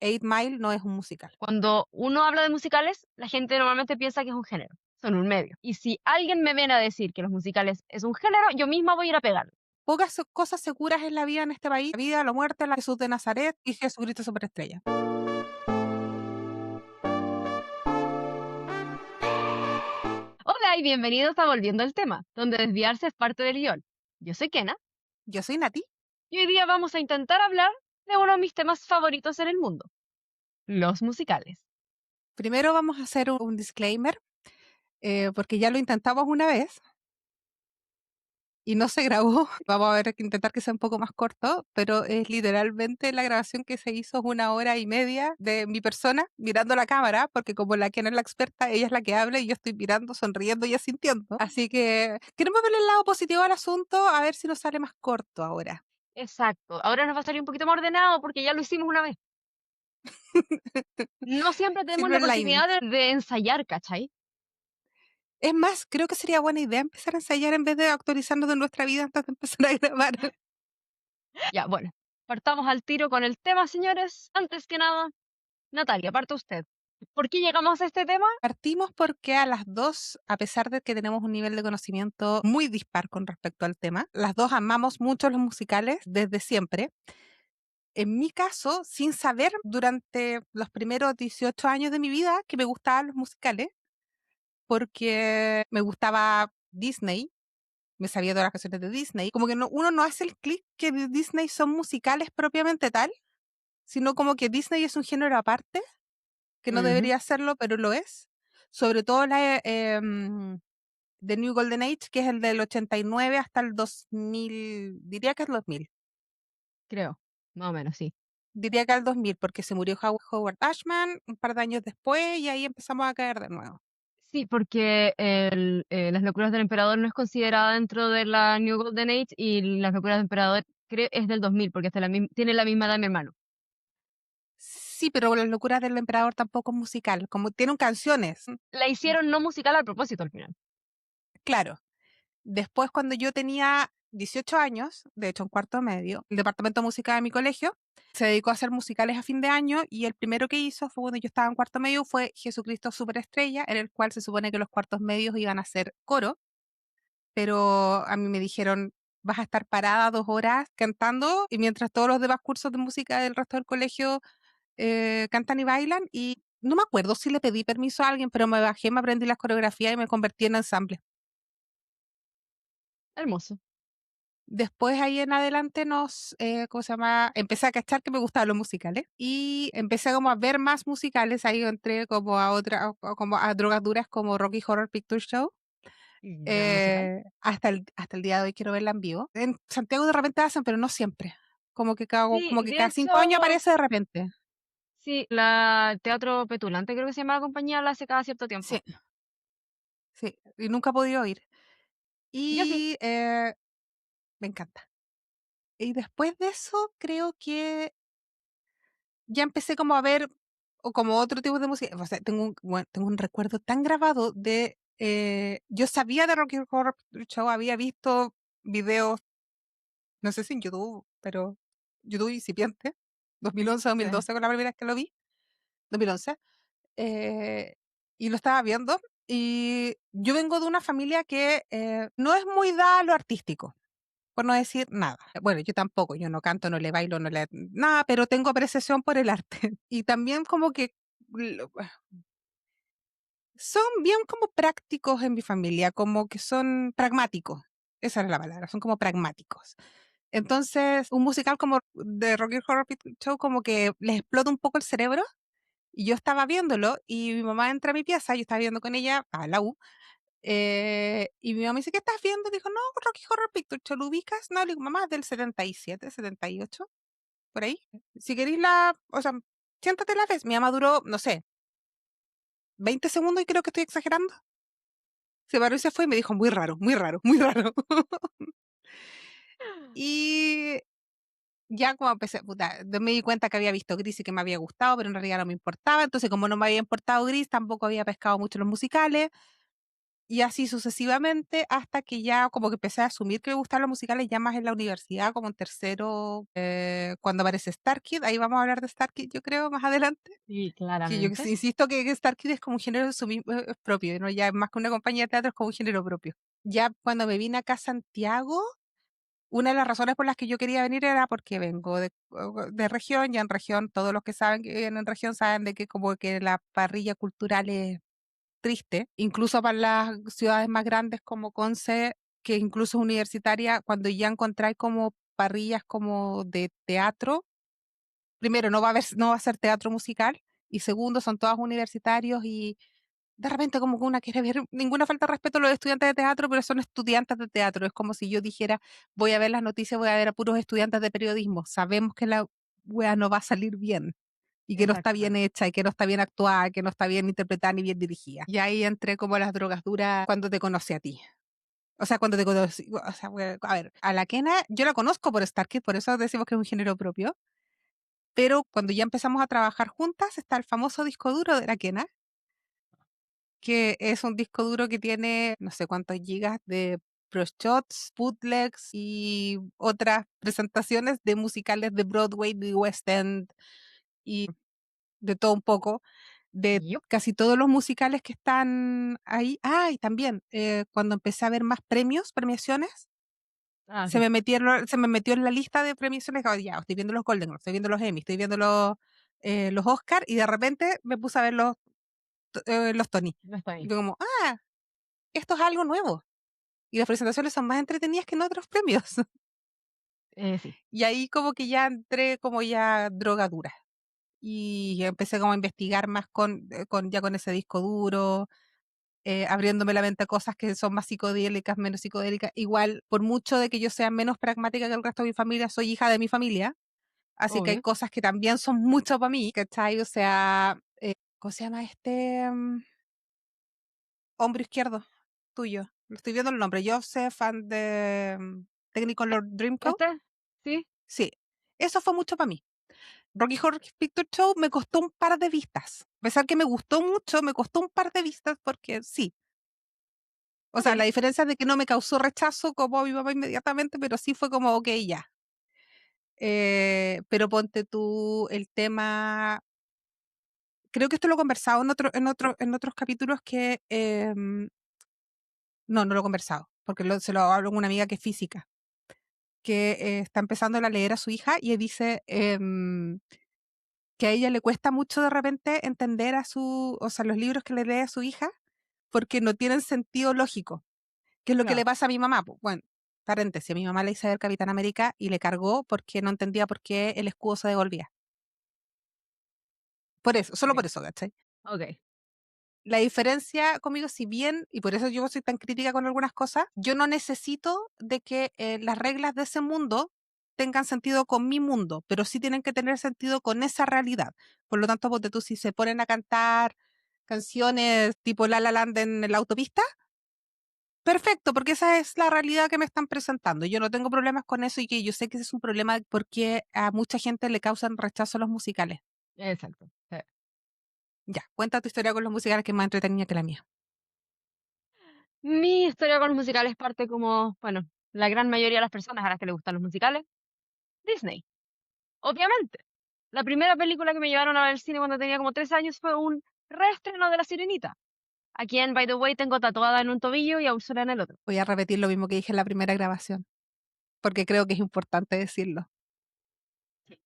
Eight Mile no es un musical. Cuando uno habla de musicales, la gente normalmente piensa que es un género, son un medio. Y si alguien me viene a decir que los musicales es un género, yo misma voy a ir a pegarle. Pocas cosas seguras en la vida en este país. La vida, la muerte, la Jesús de Nazaret y Jesucristo Superestrella. Hola y bienvenidos a Volviendo al Tema, donde desviarse es parte del guión. Yo soy Kena Yo soy Nati. y hoy día vamos a intentar hablar de uno de mis temas favoritos en el mundo, los musicales. Primero vamos a hacer un disclaimer, porque ya lo intentamos una vez y no se grabó. Vamos a ver que intentar que sea un poco más corto, pero es literalmente la grabación que se hizo es 1 hora y media de mi persona mirando la cámara, porque como la que no es la experta, ella es la que habla y yo estoy mirando, sonriendo y asintiendo. Así que queremos ver el lado positivo del asunto, a ver si nos sale más corto ahora. Exacto, ahora nos va a salir un poquito más ordenado porque ya lo hicimos una vez. No siempre tenemos la Silver oportunidad Linings. de ensayar, ¿cachai? Es más, creo que sería buena idea empezar a ensayar en vez de actualizarnos de nuestra vida antes de empezar a grabar. Ya, bueno, partamos al tiro con el tema, señores. Antes que nada, Natalia, parte usted. ¿Por qué llegamos a este tema? Partimos porque a las dos, a pesar de que tenemos un nivel de conocimiento muy dispar con respecto al tema, las dos amamos mucho los musicales desde siempre. En mi caso, sin saber durante los primeros 18 años de mi vida que me gustaban los musicales, porque me gustaba Disney, me sabía todas las canciones de Disney, como que uno no hace el clic que de Disney son musicales propiamente tal, sino como que Disney es un género aparte, que no Ujú, debería serlo, pero lo es. Sobre todo The New Golden Age, que es el del 89 hasta el 2000, diría que es el 2000. creo, más o menos, sí. Diría que el 2000, porque se murió Howard Ashman un par de años después y ahí empezamos a caer de nuevo. Sí, porque Las locuras del emperador no es considerada dentro de la New Golden Age y Las locuras del emperador creo es del 2000 porque tiene la misma edad de mi hermano. Sí, pero Las locuras del emperador tampoco es musical, como tienen canciones. La hicieron no musical al propósito al final. Claro, después cuando yo tenía 18 años, de hecho en cuarto medio, el departamento de música de mi colegio se dedicó a hacer musicales a fin de año y el primero que hizo fue cuando yo estaba en cuarto medio fue Jesucristo Superestrella, en el cual se supone que los cuartos medios iban a hacer coro, pero a mí me dijeron, vas a estar parada 2 horas cantando y mientras todos los demás cursos de música del resto del colegio cantan y bailan y no me acuerdo si le pedí permiso a alguien, pero me bajé, me aprendí las coreografías y me convertí en ensamble. Hermoso. Después ahí en adelante ¿cómo se llama? Empecé a cachar que me gustaban los musicales y empecé como a ver más musicales, ahí entré como a como a drogas duras como Rocky Horror Picture Show. Gran musical. Hasta el día de hoy quiero verla en vivo. En Santiago de repente hacen, pero no siempre. Sí, Como que de cada 5 años hecho, aparece de repente. sí, la Teatro Petulante creo que se llama la compañía, la hace cada cierto Sí, tiempo. sí, y nunca he podido ir. Yo sí. Y me encanta. Y después de eso, creo que ya empecé como a ver, o como otro tipo de música. O sea, tengo un recuerdo tan grabado yo sabía de Rocky Horror Picture Show, había visto videos, no sé si en YouTube, pero YouTube incipiente, 2011, Sí. 2012 con la primera vez que lo vi, 2011, eh, y lo estaba viendo. Y yo vengo de una familia que no es muy dada a lo artístico, por no decir nada. Bueno, yo tampoco, yo no canto, no le bailo, no le nada, pero tengo apreciación por el arte. Y también como que lo- son bien como prácticos en mi familia, como que son pragmáticos. Esa es la palabra, son como pragmáticos. Entonces, un musical como de Rocky Horror Picture Show como que les explota un poco el cerebro. Y yo estaba viéndolo y mi mamá entra a mi pieza, yo estaba viendo con ella a la U. Y mi mamá me dice, ¿qué estás viendo? Dijo, no, Rocky Horror Picture Show, ¿lo ubicas? No, le digo, mamá, es del 77, 78, por ahí. Si queréis o sea, siéntate la vez. Mi mamá duró, no sé, 20 segundos y creo que estoy exagerando. Se paró y se fue y me dijo, muy raro, muy raro, muy raro. Y ya como empecé, puta, me di cuenta que había visto Gris y que me había gustado, pero en realidad no me importaba. Entonces, como no me había importado Gris, tampoco había pescado mucho los musicales. Y así sucesivamente hasta que ya como que empecé a asumir que me gustaban los musicales ya más en la universidad, como en tercero, cuando aparece Star Kid, ahí vamos a hablar de Star Kid, yo creo, más adelante. Sí, Que yo claramente. insisto que Star Kid es como un género propio, ¿no? Ya más que una compañía de teatro es como un género propio. Ya cuando me vine acá a Santiago, una de las razones por las que yo quería venir era porque vengo de región, ya en región, todos los que saben que viven en región saben de que como que la parrilla cultural es triste, incluso para las ciudades más grandes como Conce, que incluso es universitaria, cuando ya encontráis como parrillas como de teatro, primero no va a ser teatro musical, y segundo son todos universitarios y de repente como que una quiere ver, ninguna falta de respeto a los estudiantes de teatro, pero son estudiantes de teatro. Es como si yo dijera, voy a ver las noticias, voy a ver a puros estudiantes de periodismo. Sabemos que la wea no va a salir bien y que no está bien Exactamente. hecha y que no está bien actuada, que no está bien interpretada ni bien dirigida. Y ahí entré como a las drogas duras cuando te conocí a ti. O sea, cuando te conocí, o sea, a ver, a la Kena yo la conozco por Starkid, por eso decimos que es un género propio, pero cuando ya empezamos a trabajar juntas está el famoso disco duro de la Kena, que es un disco duro que tiene no sé cuántos gigas de proshots, bootlegs y otras presentaciones de musicales de Broadway, de West End y de todo un poco, de Yup. casi todos los musicales que están ahí. Ah, y también cuando empecé a ver más premiaciones, Ah, sí. se me metió en la lista de premiaciones. Oh, ya, estoy viendo los Golden Globes, estoy viendo los Emmy, estoy viendo los Oscar y de repente me puse a ver los Tony. No está Y ahí. fue como, ah, esto es algo nuevo. Y las presentaciones son más entretenidas que en otros premios. Sí. Y ahí como que ya entré como ya drogadura. Y empecé como a investigar más ya con ese disco duro, abriéndome la mente a cosas que son más psicodélicas, menos psicodélicas. Igual, por mucho de que yo sea menos pragmática que el resto de mi familia, soy hija de mi familia, así que hay Obvio. cosas que también son mucho para mí, ¿cachai? O sea, ¿cómo se llama este hombro izquierdo tuyo? Lo estoy viendo el nombre, Joseph and the Technicolor Dreamcoat. ¿Este? Sí. Sí, eso fue mucho para mí. Rocky Horror Picture Show me costó un par de vistas. A pesar que me gustó mucho, me costó un par de vistas porque sí. O sea, Ok. la diferencia es de que no me causó rechazo como a mi papá inmediatamente, pero sí fue como, ok, ya. Pero ponte tú el tema, creo que esto lo he conversado en otros capítulos que, no lo he conversado, porque se lo hablo con una amiga que es física, que está empezando a leer a su hija y dice, que a ella le cuesta mucho de repente entender o sea, los libros que le lee a su hija, porque no tienen sentido lógico. ¿Qué es lo que le Claro. pasa a mi mamá? Pues, bueno, paréntesis, a mi mamá le hice ver Capitán América y le cargó porque no entendía por qué el escudo se devolvía. Por eso, solo Ok. por eso, ¿cachai? Ok. La diferencia conmigo, si bien, y por eso yo soy tan crítica con algunas cosas, yo no necesito de que las reglas de ese mundo tengan sentido con mi mundo, pero sí tienen que tener sentido con esa realidad. Por lo tanto, ponte tú, si se ponen a cantar canciones tipo La La Land en la autopista, perfecto, porque esa es la realidad que me están presentando. Yo no tengo problemas con eso y que yo sé que ese es un problema porque a mucha gente le causan rechazo los musicales. Exacto. Sí. Ya, cuenta tu historia con los musicales que es más entretenida que la mía. Mi historia con los musicales parte como, bueno, la gran mayoría de las personas a las que les gustan los musicales, Disney. Obviamente. La primera película que me llevaron a ver al cine cuando tenía como 3 años fue un reestreno de La Sirenita, a quien, by the way, tengo tatuada en un tobillo y a Úrsula en el otro. Voy a repetir lo mismo que dije en la primera grabación, porque creo que es importante decirlo. Sí.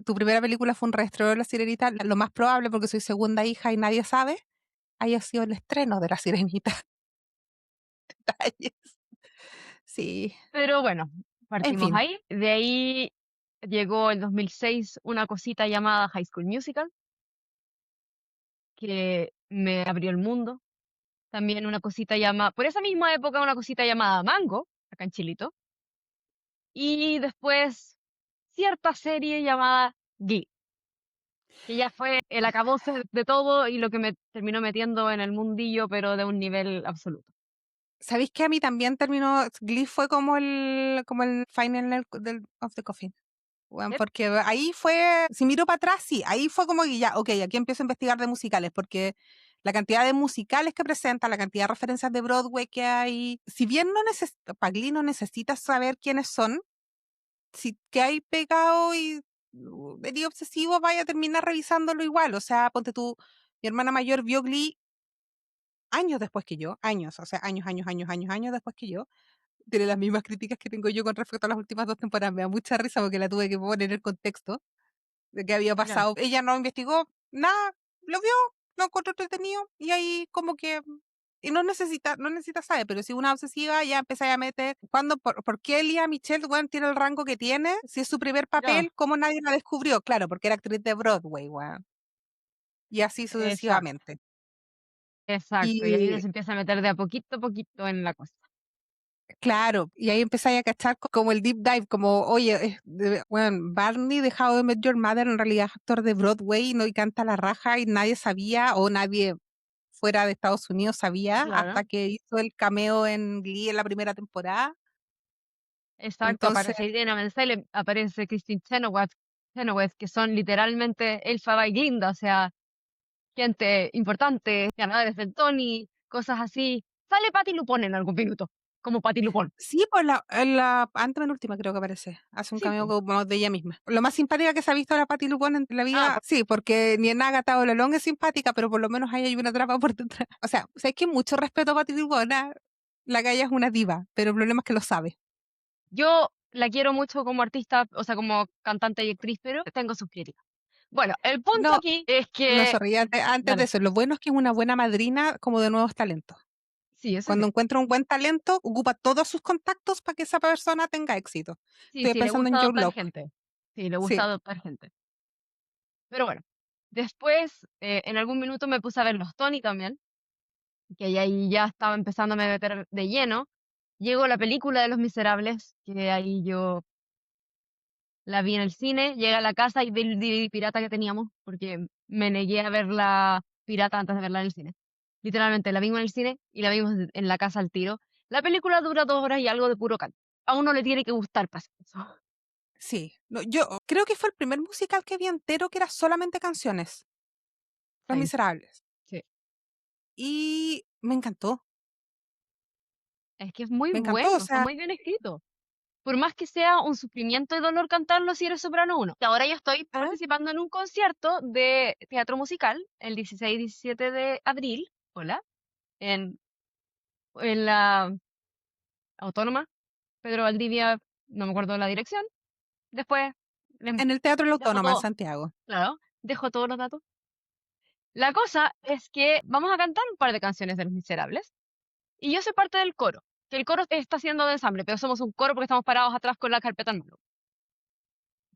Tu primera película fue un reestreno de La Sirenita, lo más probable, porque soy segunda hija y nadie sabe, haya sido el estreno de La Sirenita. Detalles. Sí, Pero bueno, en partimos fin. ahí. De ahí llegó el 2006 una cosita llamada High School Musical, que me abrió el mundo. También una cosita llamada, por esa misma época, una cosita llamada Mango, acá en Chilito. Y después cierta serie llamada Glee, que ya fue el acabose de todo y lo que me terminó metiendo en el mundillo, pero de un nivel absoluto. ¿Sabéis que a mí también terminó, Glee fue como el final of the coffin? Bueno, Yep. porque ahí fue, si miro para atrás, sí, ahí fue como que ya, ok, aquí empiezo a investigar de musicales, porque la cantidad de musicales que presenta, la cantidad de referencias de Broadway que hay. Si bien para Glee no necesitas saber quiénes son, si que hay pegado y eres obsesivo, vaya a terminar revisándolo igual. O sea, ponte tú, mi hermana mayor vio Glee años después que yo, años, o sea, años después que yo. Tiene las mismas críticas que tengo yo con respecto a las últimas 2 temporadas. Me da mucha risa porque la tuve que poner en el contexto de qué había Claro, pasado. Ella no investigó nada, lo vio, lo encontró entretenido y ahí como que y no necesita saber, pero si una obsesiva ya empieza a meter por qué Elia Michelle weón, tiene el rango que tiene, si es su primer claro, papel, cómo nadie la descubrió, claro, porque era actriz de Broadway, weón. Y así exacto, sucesivamente. exacto. Y ahí uno Y se empieza a meter de a poquito en la cosa. claro, y ahí empezáis a cachar como el deep dive, como, oye, bueno, Barney de How I Met Your Mother en realidad es actor de Broadway, ¿no? Y canta la raja y nadie sabía, o nadie fuera de Estados Unidos sabía, Claro, hasta que hizo el cameo en Glee en la primera temporada. exacto. Entonces, Aparece Irene Menzel, aparece Christine Chenoweth, que son literalmente Elphaba y Glinda, o sea, gente importante, ganadores del Tony, cosas así. Sale Patti LuPone en algún minuto, como Patti LuPone. sí, pues en la antepenúltima creo que aparece, hace un Sí, cameo po. como de ella misma. Lo más simpática que se ha visto la Patti LuPone en la Ah, vida, sí, porque ni en Agatha o Long es simpática, pero por lo menos ahí hay una trama por detrás. O sea, sé que mucho respeto a Patti LuPone, la galla es una diva, pero el problema es que lo sabe. yo la quiero mucho como artista, o sea, como cantante y actriz, pero tengo sus críticas. Bueno, el punto No, aquí es no, que, sorry, antes de dale, eso, lo bueno es que es una buena madrina como de nuevos talentos. sí, eso Cuando sí. encuentra un buen talento, ocupa todos sus contactos para que esa persona tenga éxito. Sí, Estoy sí, le pensando gusta en Joe adoptar Locke. gente. Sí, le gusta Sí, adoptar gente. Pero bueno, después, en algún minuto me puse a ver los Tony también, que ahí ya estaba empezando a meter de lleno. Llegó la película de Los Miserables, que ahí yo la vi en el cine, llegué a la casa y vi el DVD pirata que teníamos, porque me negué a ver la pirata antes de verla en el cine. Literalmente, la vimos en el cine y la vimos en la casa al tiro. La película dura 2 horas y algo de puro canto. A uno le tiene que gustar pasar eso. sí. No, yo creo que fue el primer musical que vi entero que era solamente canciones, Los Same. Miserables. Sí. Y me encantó, Es que es muy me encantó. O bueno, está sea, muy bien escrito. Por más que sea un sufrimiento y dolor cantarlo si eres soprano uno. Y ahora yo estoy ¿ah? participando en un concierto de teatro musical el 16 y 17 de abril, hola, en, en la Autónoma, Pedro Valdivia, no me acuerdo la dirección. Después les En el Teatro La dejo Autónoma en todo, Santiago. claro, dejo todos los datos. La cosa es que vamos a cantar un par de canciones de Los Miserables y yo soy parte del coro, que el coro está haciendo de ensamble, pero somos un coro porque estamos parados atrás con la carpeta en mano.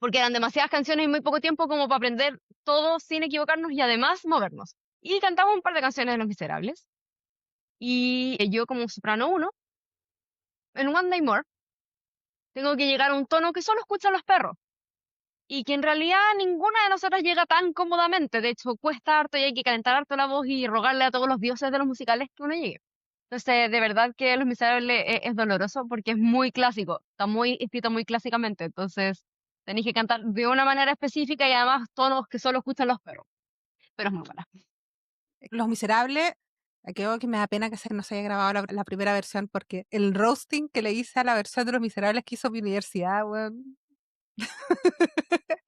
Porque eran demasiadas canciones en muy poco tiempo como para aprender todo sin equivocarnos y además movernos. Y cantamos un par de canciones de Los Miserables. Y yo como soprano uno, en One Day More, tengo que llegar a un tono que solo escuchan los perros. Y que en realidad ninguna de nosotras llega tan cómodamente. De hecho, cuesta harto y hay que calentar harto la voz y rogarle a todos los dioses de los musicales que uno llegue. Entonces, de verdad que Los Miserables es doloroso porque es muy clásico. Está muy escrito muy clásicamente. Entonces, tenéis que cantar de una manera específica y además tonos que solo escuchan los perros. Pero es muy buena. Los Miserables, creo que me da pena que no se haya grabado la primera versión porque el roasting que le hice a la versión de Los Miserables que hizo mi universidad, weón.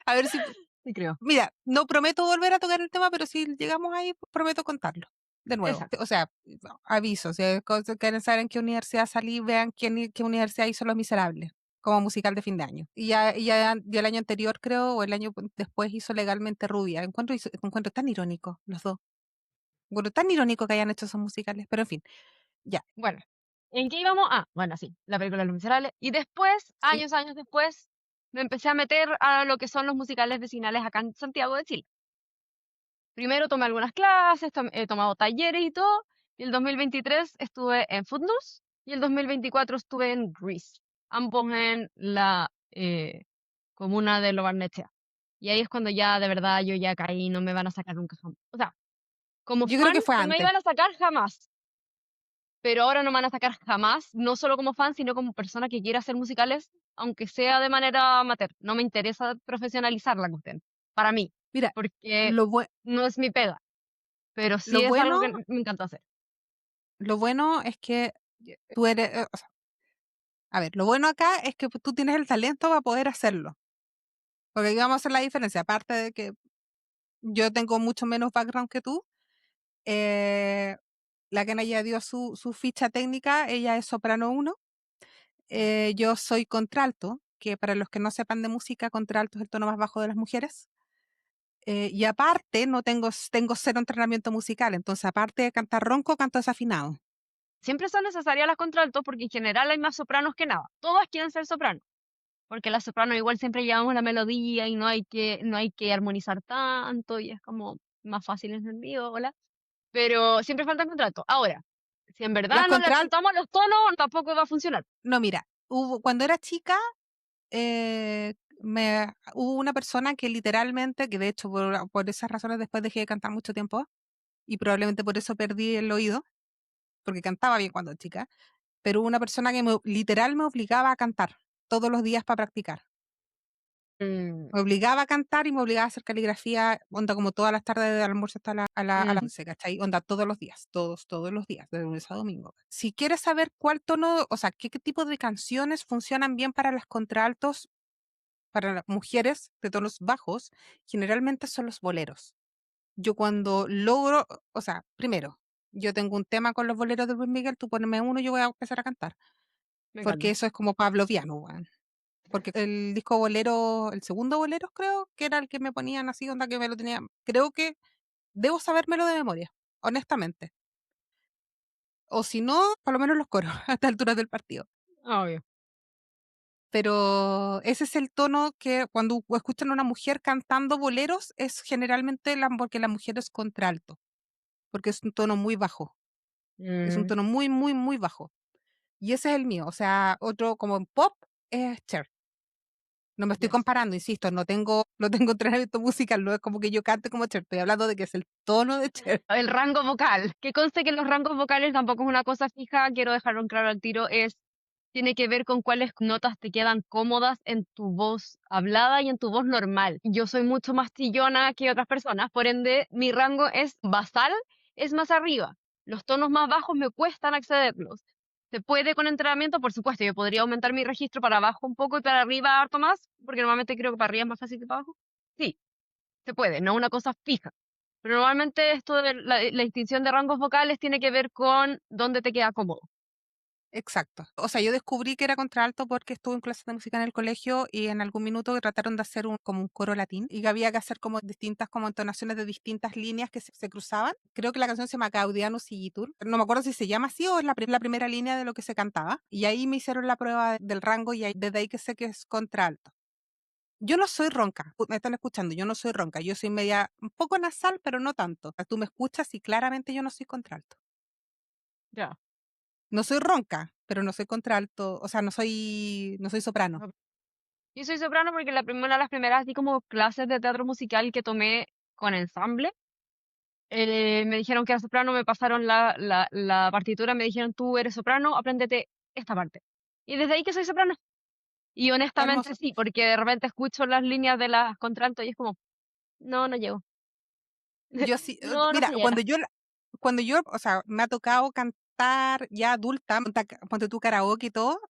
A ver si Sí, creo. mira, no prometo volver a tocar el tema, pero si llegamos ahí, prometo contarlo de nuevo. Exacto. O sea, aviso, si quieren saber en qué universidad salí, vean qué universidad hizo Los Miserables como musical de fin de año. Y el año anterior, creo, o el año después hizo Legalmente Rubia. Encuentro tan irónico los dos. Encuentro tan irónico que hayan hecho esos musicales, pero en fin, ya, Bueno, ¿en qué íbamos? Ah, bueno, sí, la película de Los Miserables. Y después, sí. años después, me empecé a meter a lo que son los musicales vecinales acá en Santiago de Chile. Primero tomé algunas clases, he tomado talleres y todo. Y el 2023 estuve en Footloose y el 2024 estuve en Grease, ambos en la comuna de Lo Barnechea. Y ahí es cuando ya de verdad yo ya caí y no me van a sacar nunca jamás. O sea, como Yo creo fan que fue no me antes. iban a sacar jamás, pero ahora no me van a sacar jamás, no solo como fan, sino como persona que quiera hacer musicales, aunque sea de manera amateur. No me interesa profesionalizar la cuestión, para mí, Mira, porque lo, bue- no es mi pega, pero sí Lo es algo bueno, que me encanta hacer. lo bueno es que tú eres, o sea, a ver, lo bueno acá es que tú tienes el talento para poder hacerlo. Porque aquí vamos a hacer la diferencia. Aparte de que yo tengo mucho menos background que tú, eh, la Kena ya dio su ficha técnica, ella es soprano uno. Yo soy contralto, que para los que no sepan de música, contralto es el tono más bajo de las mujeres. Y aparte, no tengo cero entrenamiento musical, entonces aparte de cantar ronco, canto desafinado. Siempre son necesarias las contraltos porque en general hay más sopranos que nada. Todas quieren ser soprano, porque las sopranos igual siempre llevamos la melodía y no hay que armonizar tanto y es como más fácil en ese sentido, hola. Pero siempre faltan contraltos. Ahora, si en Las verdad no le contraltos, apuntamos a los tonos, tampoco va a funcionar. no, mira, cuando era chica, hubo una persona que literalmente, que de hecho por esas razones después dejé de cantar mucho tiempo y probablemente por eso perdí el oído, porque cantaba bien cuando chica, pero hubo una persona que literal me obligaba a cantar todos los días para practicar. Mm, Me obligaba a cantar y me obligaba a hacer caligrafía, onda como todas las tardes del almuerzo hasta a las mm, 11, ¿cachai? Onda todos los días, todos los días, de lunes a domingo. Si quieres saber cuál tono, o sea, qué tipo de canciones funcionan bien para las contraltos, para las mujeres de tonos bajos, generalmente son los boleros. Yo cuando logro, o sea, primero, yo tengo un tema con los boleros de Luis Miguel, tú poneme uno y yo voy a empezar a cantar, me porque encanta. eso es como pavloviano, weón. Porque el disco bolero, el segundo bolero creo, que era el que me ponían así, onda que me lo tenía, creo que debo sabérmelo de memoria, honestamente. O si no, por lo menos los coros, a estas alturas del partido. Obvio. Pero ese es el tono que cuando escuchan a una mujer cantando boleros es generalmente porque la mujer es contralto, porque es un tono muy bajo, es un Mm, tono muy, muy, muy bajo. Y ese es el mío, o sea, otro como en pop es Cher. No me estoy yes. comparando, insisto, no tengo entrenamiento musical, no es como que yo cante como Cher, estoy hablando de que es el tono de Cher. El rango vocal. Que conste que los rangos vocales tampoco es una cosa fija, quiero dejarlo en claro al tiro, tiene que ver con cuáles notas te quedan cómodas en tu voz hablada y en tu voz normal. Yo soy mucho más chillona que otras personas, por ende, mi rango es basal, es más arriba. Los tonos más bajos me cuestan accederlos. Se puede con entrenamiento, por supuesto, yo podría aumentar mi registro para abajo un poco y para arriba harto más, porque normalmente creo que para arriba es más fácil que para abajo. Sí, se puede, no una cosa fija. Pero normalmente esto de la distinción de rangos vocales tiene que ver con dónde te queda cómodo. Exacto. O sea, yo descubrí que era contralto porque estuve en clases de música en el colegio y en algún minuto que trataron de hacer como un coro latín y que había que hacer como distintas como entonaciones de distintas líneas que se cruzaban. Creo que la canción se llama Gaudiano Sigitur. No me acuerdo si se llama así o es la primera línea de lo que se cantaba. Y ahí me hicieron la prueba del rango y desde ahí que sé que es contralto. Yo no soy ronca, me están escuchando, yo no soy ronca, yo soy media, un poco nasal, pero no tanto. O sea, tú me escuchas y claramente yo no soy contralto. Ya. No soy ronca, pero no soy contralto, o sea, no soy soprano. No. Yo soy soprano porque una de las primeras así como clases de teatro musical que tomé con ensamble, me dijeron que era soprano, me pasaron la partitura, me dijeron, tú eres soprano, apréndete esta parte. Y desde ahí que soy soprano. Y honestamente Hermoso. sí, porque de repente escucho las líneas de las contralto y es como, no, no llego. Yo sí, No, no mira, se llena. cuando yo, o sea, me ha tocado cantar ya adulta, ponte tú karaoke y todo,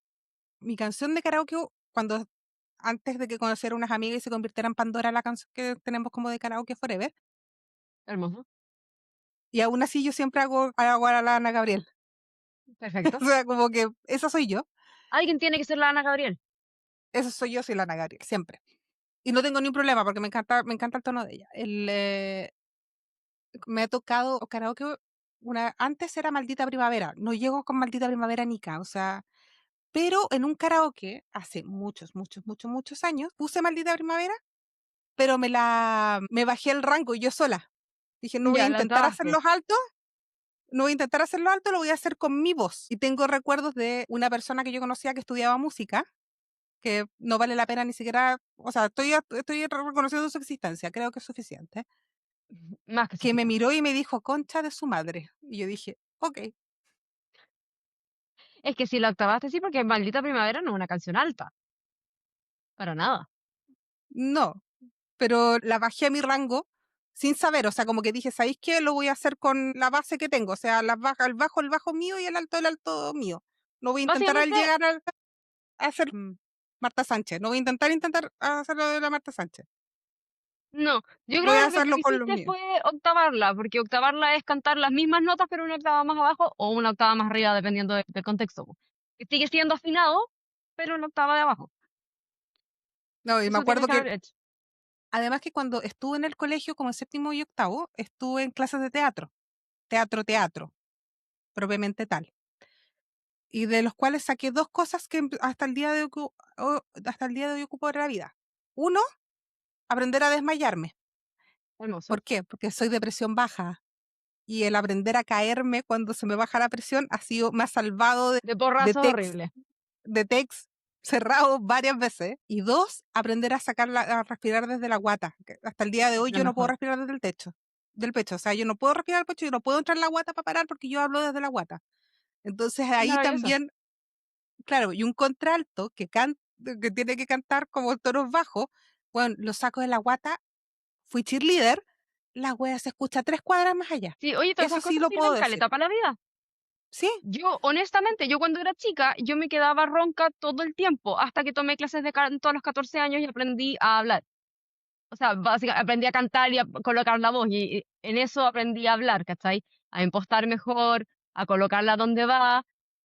mi canción de karaoke, cuando antes de que conociera unas amigas y se convirtiera en Pandora la canción que tenemos como de karaoke forever, Hermoso. y aún así yo siempre hago a la Ana Gabriel. Perfecto. O sea, como que esa soy yo, Alguien tiene que ser la Ana Gabriel. esa soy yo, soy la Ana Gabriel, siempre. Y no tengo ningún problema porque me encanta el tono de ella. Me ha tocado karaoke, antes era Maldita Primavera, no llego con Maldita Primavera Nica, o sea, pero en un karaoke, hace muchos, muchos, muchos, muchos años, puse Maldita Primavera, pero me bajé el rango yo sola. Dije, no voy a Ya, la intentar trabaste. hacerlos altos, no voy a intentar hacerlo alto, lo voy a hacer con mi voz. Y tengo recuerdos de una persona que yo conocía que estudiaba música, que no vale la pena ni siquiera, o sea, estoy reconociendo su existencia, creo que es suficiente, Más que que me suficiente. miró y me dijo, concha de su madre. Y yo dije, ok, Es que si la octavaste sí, porque Maldita Primavera no es una canción alta. Para nada. no, pero la bajé a mi rango sin saber, o sea, como que dije, ¿sabéis qué? Lo voy a hacer con la base que tengo, o sea, el bajo mío y el alto mío. No voy a intentar al Básicamente, llegar a hacer Marta Sánchez, no voy a intentar hacerlo de la Marta Sánchez. no. Yo Voy creo a que lo que tú hacerlo con lo hiciste mío. fue octavarla, porque octavarla es cantar las mismas notas, pero una octava más abajo o una octava más arriba, dependiendo del contexto, po. Que sigue siendo afinado, pero una octava de abajo. No, y me Eso tienes acuerdo que que, haber hecho. además que cuando estuve en el colegio como en séptimo y octavo, estuve en clases de teatro, propiamente tal. Y de los cuales saqué dos cosas que hasta el día de hasta el día de hoy ocupo en la vida. Uno, aprender a desmayarme. Hermoso. ¿Por qué? Porque soy de presión baja y el aprender a caerme cuando se me baja la presión me ha salvado De de porrazo text, horrible. de text cerrado varias veces. Y dos, aprender a respirar desde la guata. Que hasta el día de Es hoy lo yo no puedo mejor. respirar desde el techo, del pecho. O sea, yo no puedo respirar el pecho, yo no puedo entrar en la guata para parar porque yo hablo desde la guata. Entonces Es ahí maravilloso. también, claro, y un contralto que tiene que cantar como tonos bajos, bueno, lo saco de la guata, fui cheerleader, la wea se escucha 3 cuadras más allá. Sí, oye, todas Eso esas sí cosas lo puedo sirven decir. caleta para la vida. Sí, Yo, honestamente, yo cuando era chica, yo me quedaba ronca todo el tiempo, hasta que tomé clases de canto a los 14 años y aprendí a hablar. O sea, básicamente aprendí a cantar y a colocar la voz, y en eso aprendí a hablar, ¿cachai? A impostar mejor, a colocarla donde va,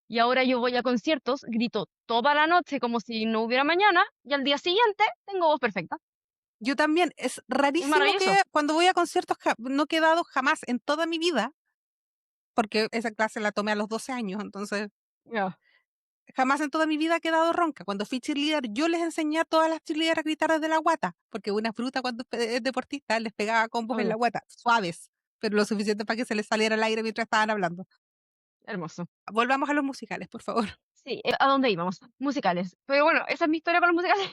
y ahora yo voy a conciertos, grito toda la noche como si no hubiera mañana, y al día siguiente tengo voz perfecta. yo también. Es Es rarísimo maravilloso. que cuando voy a conciertos no he quedado jamás en toda mi vida, porque esa clase la tomé a los 12 años, entonces Ya. jamás en toda mi vida he quedado ronca. Cuando fui cheerleader, yo les enseñé a todas las cheerleaders a gritar desde la guata, porque una fruta cuando es deportista les pegaba combos en la Obvio. guata, suaves, pero lo suficiente para que se les saliera el aire mientras estaban hablando. Hermoso. Volvamos a los musicales, por favor. Sí, ¿a dónde íbamos? Musicales. Pero bueno, esa es mi historia con los musicales.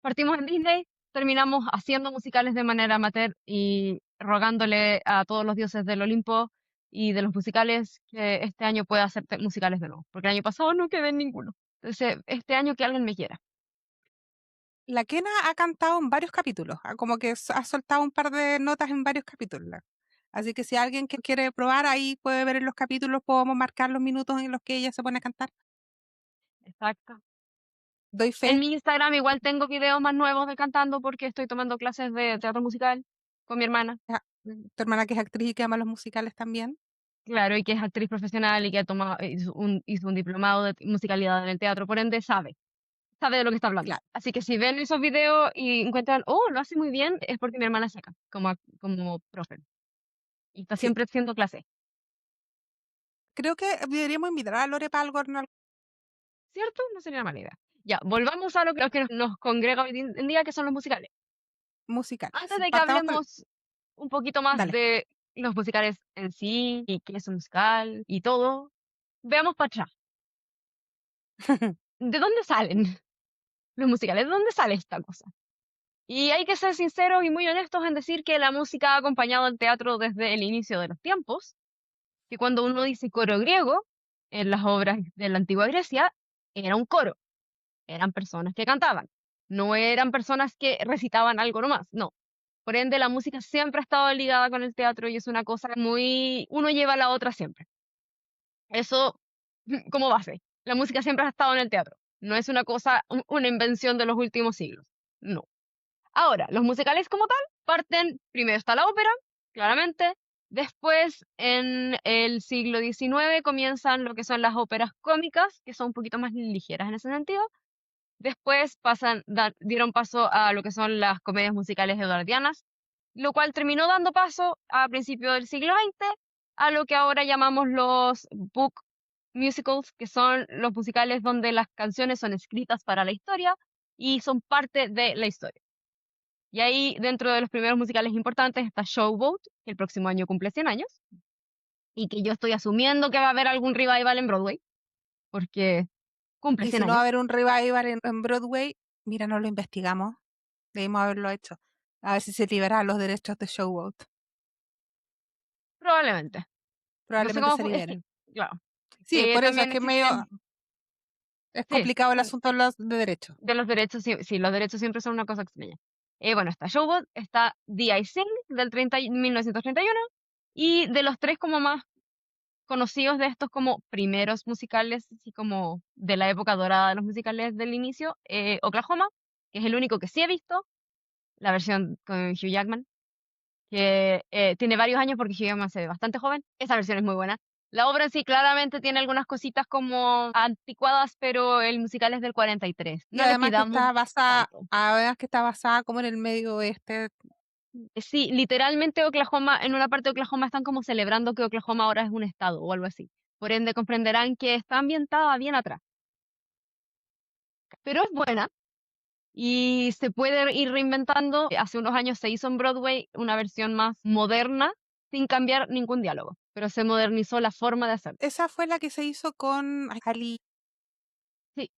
Partimos en Disney, terminamos haciendo musicales de manera amateur y rogándole a todos los dioses del Olimpo y de los musicales que este año pueda hacer musicales de nuevo, porque el año pasado no quedé en ninguno. Entonces, este año que alguien me quiera. La Kena ha cantado en varios capítulos, como que ha soltado un par de notas en varios capítulos. Así que si alguien que quiere probar, ahí puede ver en los capítulos, podemos marcar los minutos en los que ella se pone a cantar. Exacto. Doy En fe. mi Instagram igual tengo videos más nuevos de cantando porque estoy tomando clases de teatro musical con mi hermana. Tu hermana que es actriz y que ama los musicales también. Claro, y que es actriz profesional y que ha tomado, hizo un diplomado de musicalidad en el teatro, por ende sabe de lo que está hablando. Claro, Así que si ven esos videos y encuentran, oh, lo hace muy bien, es porque mi hermana saca como profe. Y está sí. siempre haciendo clase. Creo que deberíamos invitar a Lore para algo ¿Cierto? No sería mala idea. Ya, volvamos a lo que nos congrega hoy en día, que son los musicales. musical. Antes Sí, de que partamos con... hablemos un poquito más Dale. de los musicales en sí y qué es un musical y todo, veamos para atrás. ¿De dónde salen los musicales? ¿De dónde sale esta cosa? Y hay que ser sinceros y muy honestos en decir que la música ha acompañado al teatro desde el inicio de los tiempos, que cuando uno dice coro griego, en las obras de la antigua Grecia, era un coro, eran personas que cantaban, no eran personas que recitaban algo nomás, no. Por ende, la música siempre ha estado ligada con el teatro y es una cosa muy, uno lleva a la otra siempre. Eso como base. La música siempre ha estado en el teatro. No es una cosa, una invención de los últimos siglos. No. Ahora, los musicales como tal parten, primero está la ópera, claramente. Después, en el siglo XIX, comienzan lo que son las óperas cómicas, que son un poquito más ligeras en ese sentido. Después dieron paso a lo que son las comedias musicales eduardianas, lo cual terminó dando paso a principios del siglo XX a lo que ahora llamamos los book musicals, que son los musicales donde las canciones son escritas para la historia y son parte de la historia. Y ahí, dentro de los primeros musicales importantes, está Showboat, que el próximo año cumple 100 años, y que yo estoy asumiendo que va a haber algún revival en Broadway, porque cumple Y 100 si no va a años. haber un revival en Broadway, mira, no lo investigamos. Debimos haberlo hecho. A ver si se liberan los derechos de Showboat. Probablemente. No sé Probablemente cómo se es que, liberen. claro, Sí, por eso es también que es medio, existen, es sí, complicado el asunto de los de derechos. de los derechos, sí, sí, los derechos siempre son una cosa extraña. Bueno, está Showboat, está The I Sing del 1931, y de los tres como más conocidos de estos como primeros musicales, así como de la época dorada de los musicales del inicio, Oklahoma, que es el único que sí he visto, la versión con Hugh Jackman, que tiene varios años porque Hugh Jackman se ve bastante joven. Esa versión es muy buena. La obra en sí claramente tiene algunas cositas como anticuadas, pero el musical es del 43. Y No le pidamos tanto. además que está basada como en el medio oeste. Sí, literalmente Oklahoma, en una parte de Oklahoma están como celebrando que Oklahoma ahora es un estado o algo así. Por ende, comprenderán que está ambientada bien atrás. Pero es buena y se puede ir reinventando. Hace unos años se hizo en Broadway una versión más moderna sin cambiar ningún diálogo, pero se modernizó la forma de hacerlo. Esa fue la que se hizo con Ali. Sí,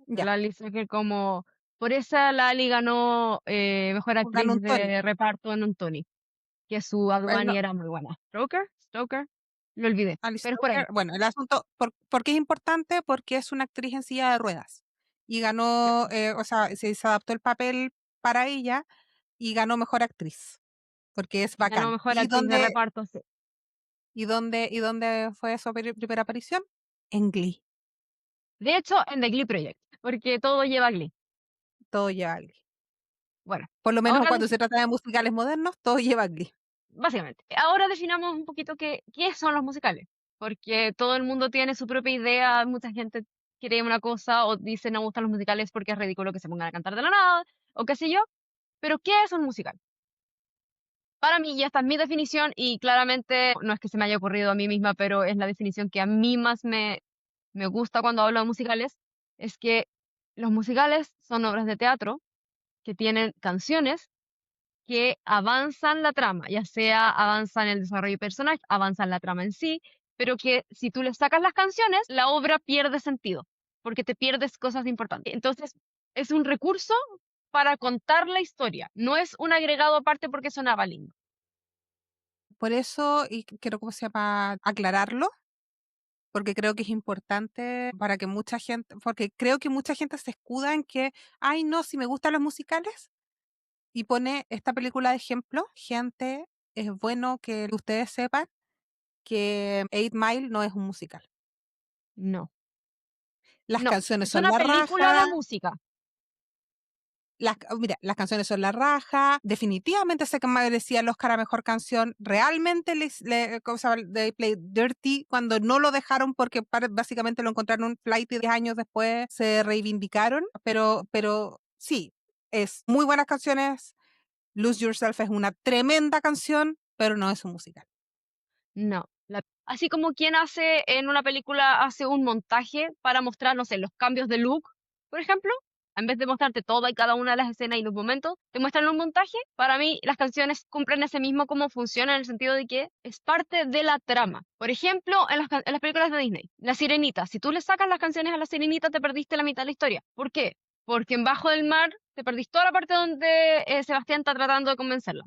Ya, la Alice que como por esa Lali ganó mejor ganó actriz un Tony. de reparto en un Tony, que su Advani Bueno, era muy buena. Stoker, lo olvidé, Alice pero es por ahí. Stoker, bueno, el asunto, ¿por qué es importante? Porque es una actriz en silla de ruedas. Y ganó, Claro. o sea, se adaptó el papel para ella y ganó mejor actriz, porque es Ganó bacán. mejor actriz de reparto, sí. Y dónde fue su primera aparición? En Glee. De hecho, en The Glee Project, porque todo lleva a Glee. Todo lleva a Glee. Bueno, Por lo menos ahora cuando se trata de musicales modernos, todo lleva a Glee. básicamente, ahora definamos un poquito qué son los musicales, porque todo el mundo tiene su propia idea, mucha gente quiere una cosa o dice no me gustan los musicales porque es ridículo que se pongan a cantar de la nada, o qué sé yo, pero ¿qué es un musical? Para mí, y esta es mi definición, y claramente no es que se me haya ocurrido a mí misma, pero es la definición que a mí más me gusta cuando hablo de musicales, es que los musicales son obras de teatro que tienen canciones que avanzan la trama, ya sea avanzan el desarrollo de personaje, avanzan la trama en sí, pero que si tú le sacas las canciones, la obra pierde sentido, porque te pierdes cosas importantes. Entonces, es un recurso para contar la historia, no es un agregado aparte porque sonaba lindo. Por eso, y quiero, ¿cómo se llama? Aclararlo, porque creo que es importante para que mucha gente, porque creo que mucha gente se escuda en que, ay, no, si me gustan los musicales, y pone esta película de ejemplo. Gente, es bueno que ustedes sepan que Eight Mile no es un musical. No, Las no, canciones es son una la película raja, de música. mira, las canciones son la raja, definitivamente sé que merecía el Oscar a Mejor Canción, realmente ¿cómo se llama? They Play Dirty cuando no lo dejaron porque básicamente lo encontraron un flight y 10 años después se reivindicaron, pero sí, es muy buenas canciones, Lose Yourself es una tremenda canción, pero no es un musical. No. Así como quien hace en una película, hace un montaje para mostrar, no sé, los cambios de look, por ejemplo, en vez de mostrarte toda y cada una de las escenas y los momentos, te muestran un montaje. Para mí, las canciones cumplen ese mismo como funciona en el sentido de que es parte de la trama. Por ejemplo, en las películas de Disney, La Sirenita, si tú le sacas las canciones a La Sirenita, te perdiste la mitad de la historia. ¿Por qué? Porque en Bajo del Mar te perdiste toda la parte donde Sebastián está tratando de convencerla.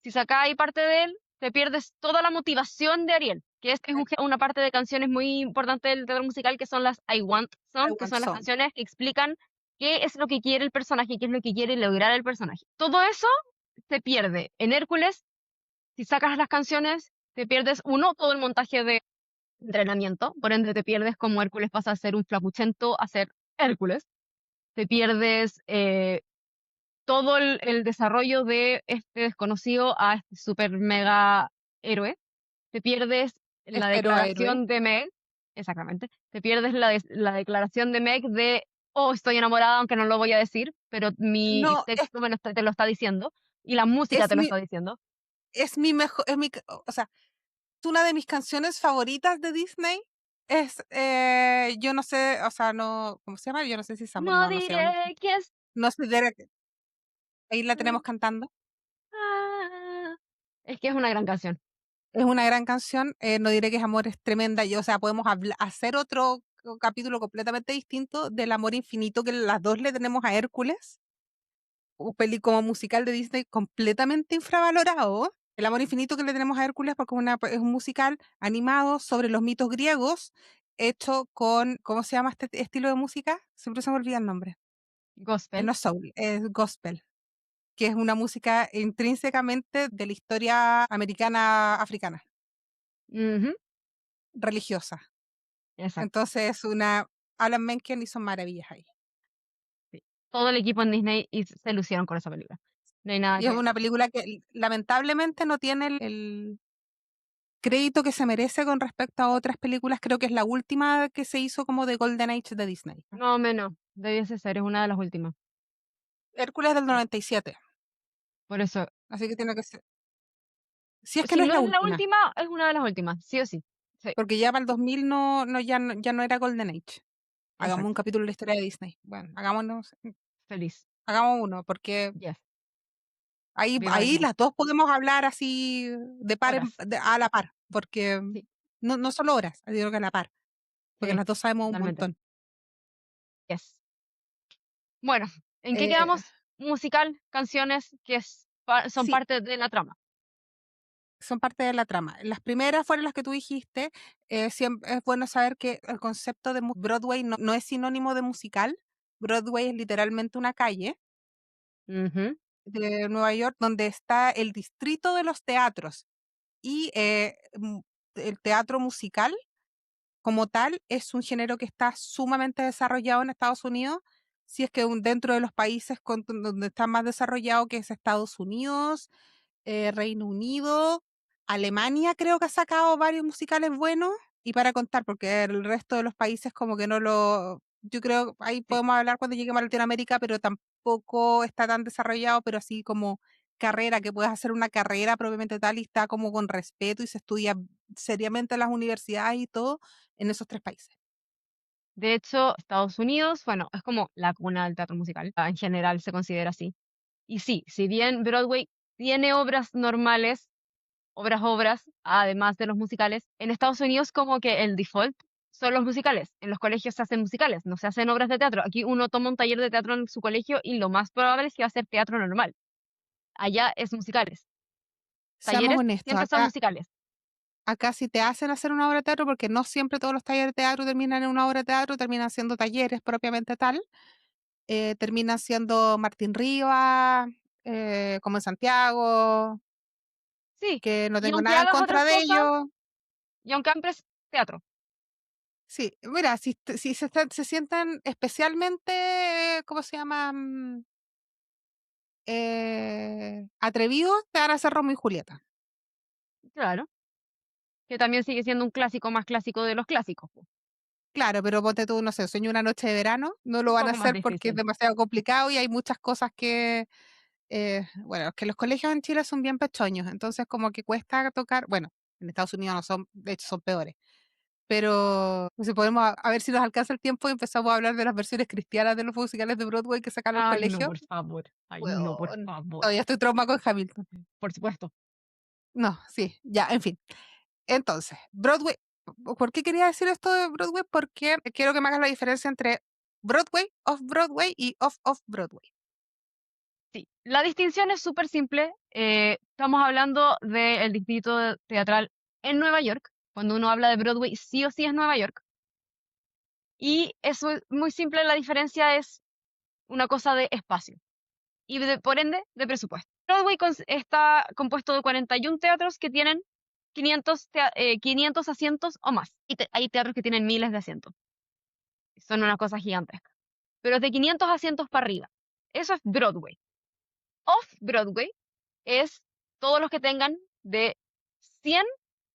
Si sacáis parte de él, te pierdes toda la motivación de Ariel, que una parte de canciones muy importante del teatro musical, que son las I Want I Song, que Want son las Song. canciones que explican qué es lo que quiere el personaje, qué es lo que quiere lograr el personaje. Todo eso se pierde. En Hércules, si sacas las canciones, te pierdes, uno, todo el montaje de entrenamiento, por ende te pierdes como Hércules pasa a ser un flacuchento a ser Hércules. Te pierdes todo el desarrollo de este desconocido a este super mega héroe. Te pierdes la Espero héroe. declaración de Meg, exactamente, te pierdes la declaración de Meg de, oh, estoy enamorada, aunque no lo voy a decir, pero mi No, texto te lo está diciendo y la música es te lo mi, está diciendo. es mi mejor, o sea, es una de mis canciones favoritas de Disney. Es, yo no sé, o sea, no, ¿cómo se llama? Yo no sé si Samuel, No no, no sé, diré que es... no sé, ahí la tenemos cantando. ah. Es que es una gran canción. Es una gran canción, no diré que es amor, es tremenda, y, o sea, podemos hacer otro capítulo completamente distinto del amor infinito que las dos le tenemos a Hércules, un peli como musical de Disney completamente infravalorado. El amor infinito que le tenemos a Hércules porque es un musical animado sobre los mitos griegos, hecho con, ¿cómo se llama este estilo de música? Siempre se me olvida el nombre. Gospel. No es soul, es gospel. que es una música intrínsecamente de la historia americana africana, Ujú, religiosa. exacto. Entonces, una Alan Menken hizo maravillas ahí. Sí. Todo el equipo en Disney se lucieron con esa película. No hay nada Y que es una decir. película que lamentablemente no tiene el crédito que se merece con respecto a otras películas. Creo que es la última que se hizo como de Golden Age de Disney. No, menos. Debiese ser, es una de las últimas. Hércules del Sí. 97, Por eso, así que tiene que ser. Si es que si no es no la es la última, última, es una de las últimas, sí o sí. Sí, porque ya para el 2000 ya no era Golden Age. Hagamos un exacto. capítulo de la historia de Disney. Bueno, Feliz. hagamos uno, porque Yes. Viva ahí Disney. las dos podemos hablar así Horas. a la par, porque Sí, no solo horas, digo que a la par, porque sí, las dos sabemos un totalmente. montón. Yes. Bueno, ¿en qué Eh, quedamos? Musical, canciones que son sí, parte de la trama. son parte de la trama. Las primeras fueron las que tú dijiste. Es bueno saber que el concepto de Broadway no es sinónimo de musical. Broadway es literalmente una calle Ujú, de Nueva York donde está el distrito de los teatros y el teatro musical como tal es un género que está sumamente desarrollado en Estados Unidos. Si es que dentro de los países donde está más desarrollado, que es Estados Unidos, Reino Unido, Alemania creo que ha sacado varios musicales buenos y para contar, porque el resto de los países como que no lo, yo creo, ahí sí. podemos hablar cuando lleguemos a Latinoamérica, pero tampoco está tan desarrollado, pero así como carrera, que puedes hacer una carrera propiamente tal y está como con respeto y se estudia seriamente en las universidades y todo en esos tres países. De hecho, Estados Unidos, bueno, es como la cuna del teatro musical. En general se considera así. Y sí, si bien Broadway tiene obras normales, obras, además de los musicales, en Estados Unidos como que el default son los musicales. En los colegios se hacen musicales, no se hacen obras de teatro. Aquí uno toma un taller de teatro en su colegio y lo más probable es que va a ser teatro normal. Allá es musicales. Seamos Talleres honestos, siempre son musicales. acá si te hacen hacer una obra de teatro, porque no siempre todos los talleres de teatro terminan en una obra de teatro, terminan siendo talleres propiamente tal, terminan siendo Martín Rivas, como en Santiago, Sí, que no y tengo aunque nada en hagas otras contra de cosas, ellos. y aunque hampres teatro, Sí, mira, si se sientan especialmente, ¿cómo se llama? Atrevidos, te van a hacer Romeo y Julieta. claro, que también sigue siendo un clásico más clásico de los clásicos, po. Claro, pero ponte tú, no sé, Sueño una noche de verano, no lo Un van a poco más hacer porque es difícil. demasiado complicado y hay muchas cosas que bueno, es que los colegios en Chile son bien pechoños, entonces como que cuesta tocar, bueno, en Estados Unidos no son, de hecho son peores, pero pues, si podemos, a ver si nos alcanza el tiempo y empezamos a hablar de las versiones cristianas de los musicales de Broadway que sacan los Ay, no, colegios. por favor. Ay, no, por Weón, favor. todavía estoy traumada con Hamilton. Por supuesto. No, sí, ya, en fin. Entonces, Broadway, ¿por qué quería decir esto de Broadway? Porque quiero que me hagas la diferencia entre Broadway, Off-Broadway y Off-Off-Broadway. Sí, la distinción es súper simple. Estamos hablando del distrito teatral en Nueva York. Cuando uno habla de Broadway, sí o sí es Nueva York. Y eso es muy simple, la diferencia es una cosa de espacio y por ende de presupuesto. Broadway está compuesto de 41 teatros que tienen 500 asientos o más. Y hay teatros que tienen miles de asientos. Son una cosa gigantesca. Pero de 500 asientos para arriba. Eso es Broadway. Off-Broadway es todos los que tengan de 100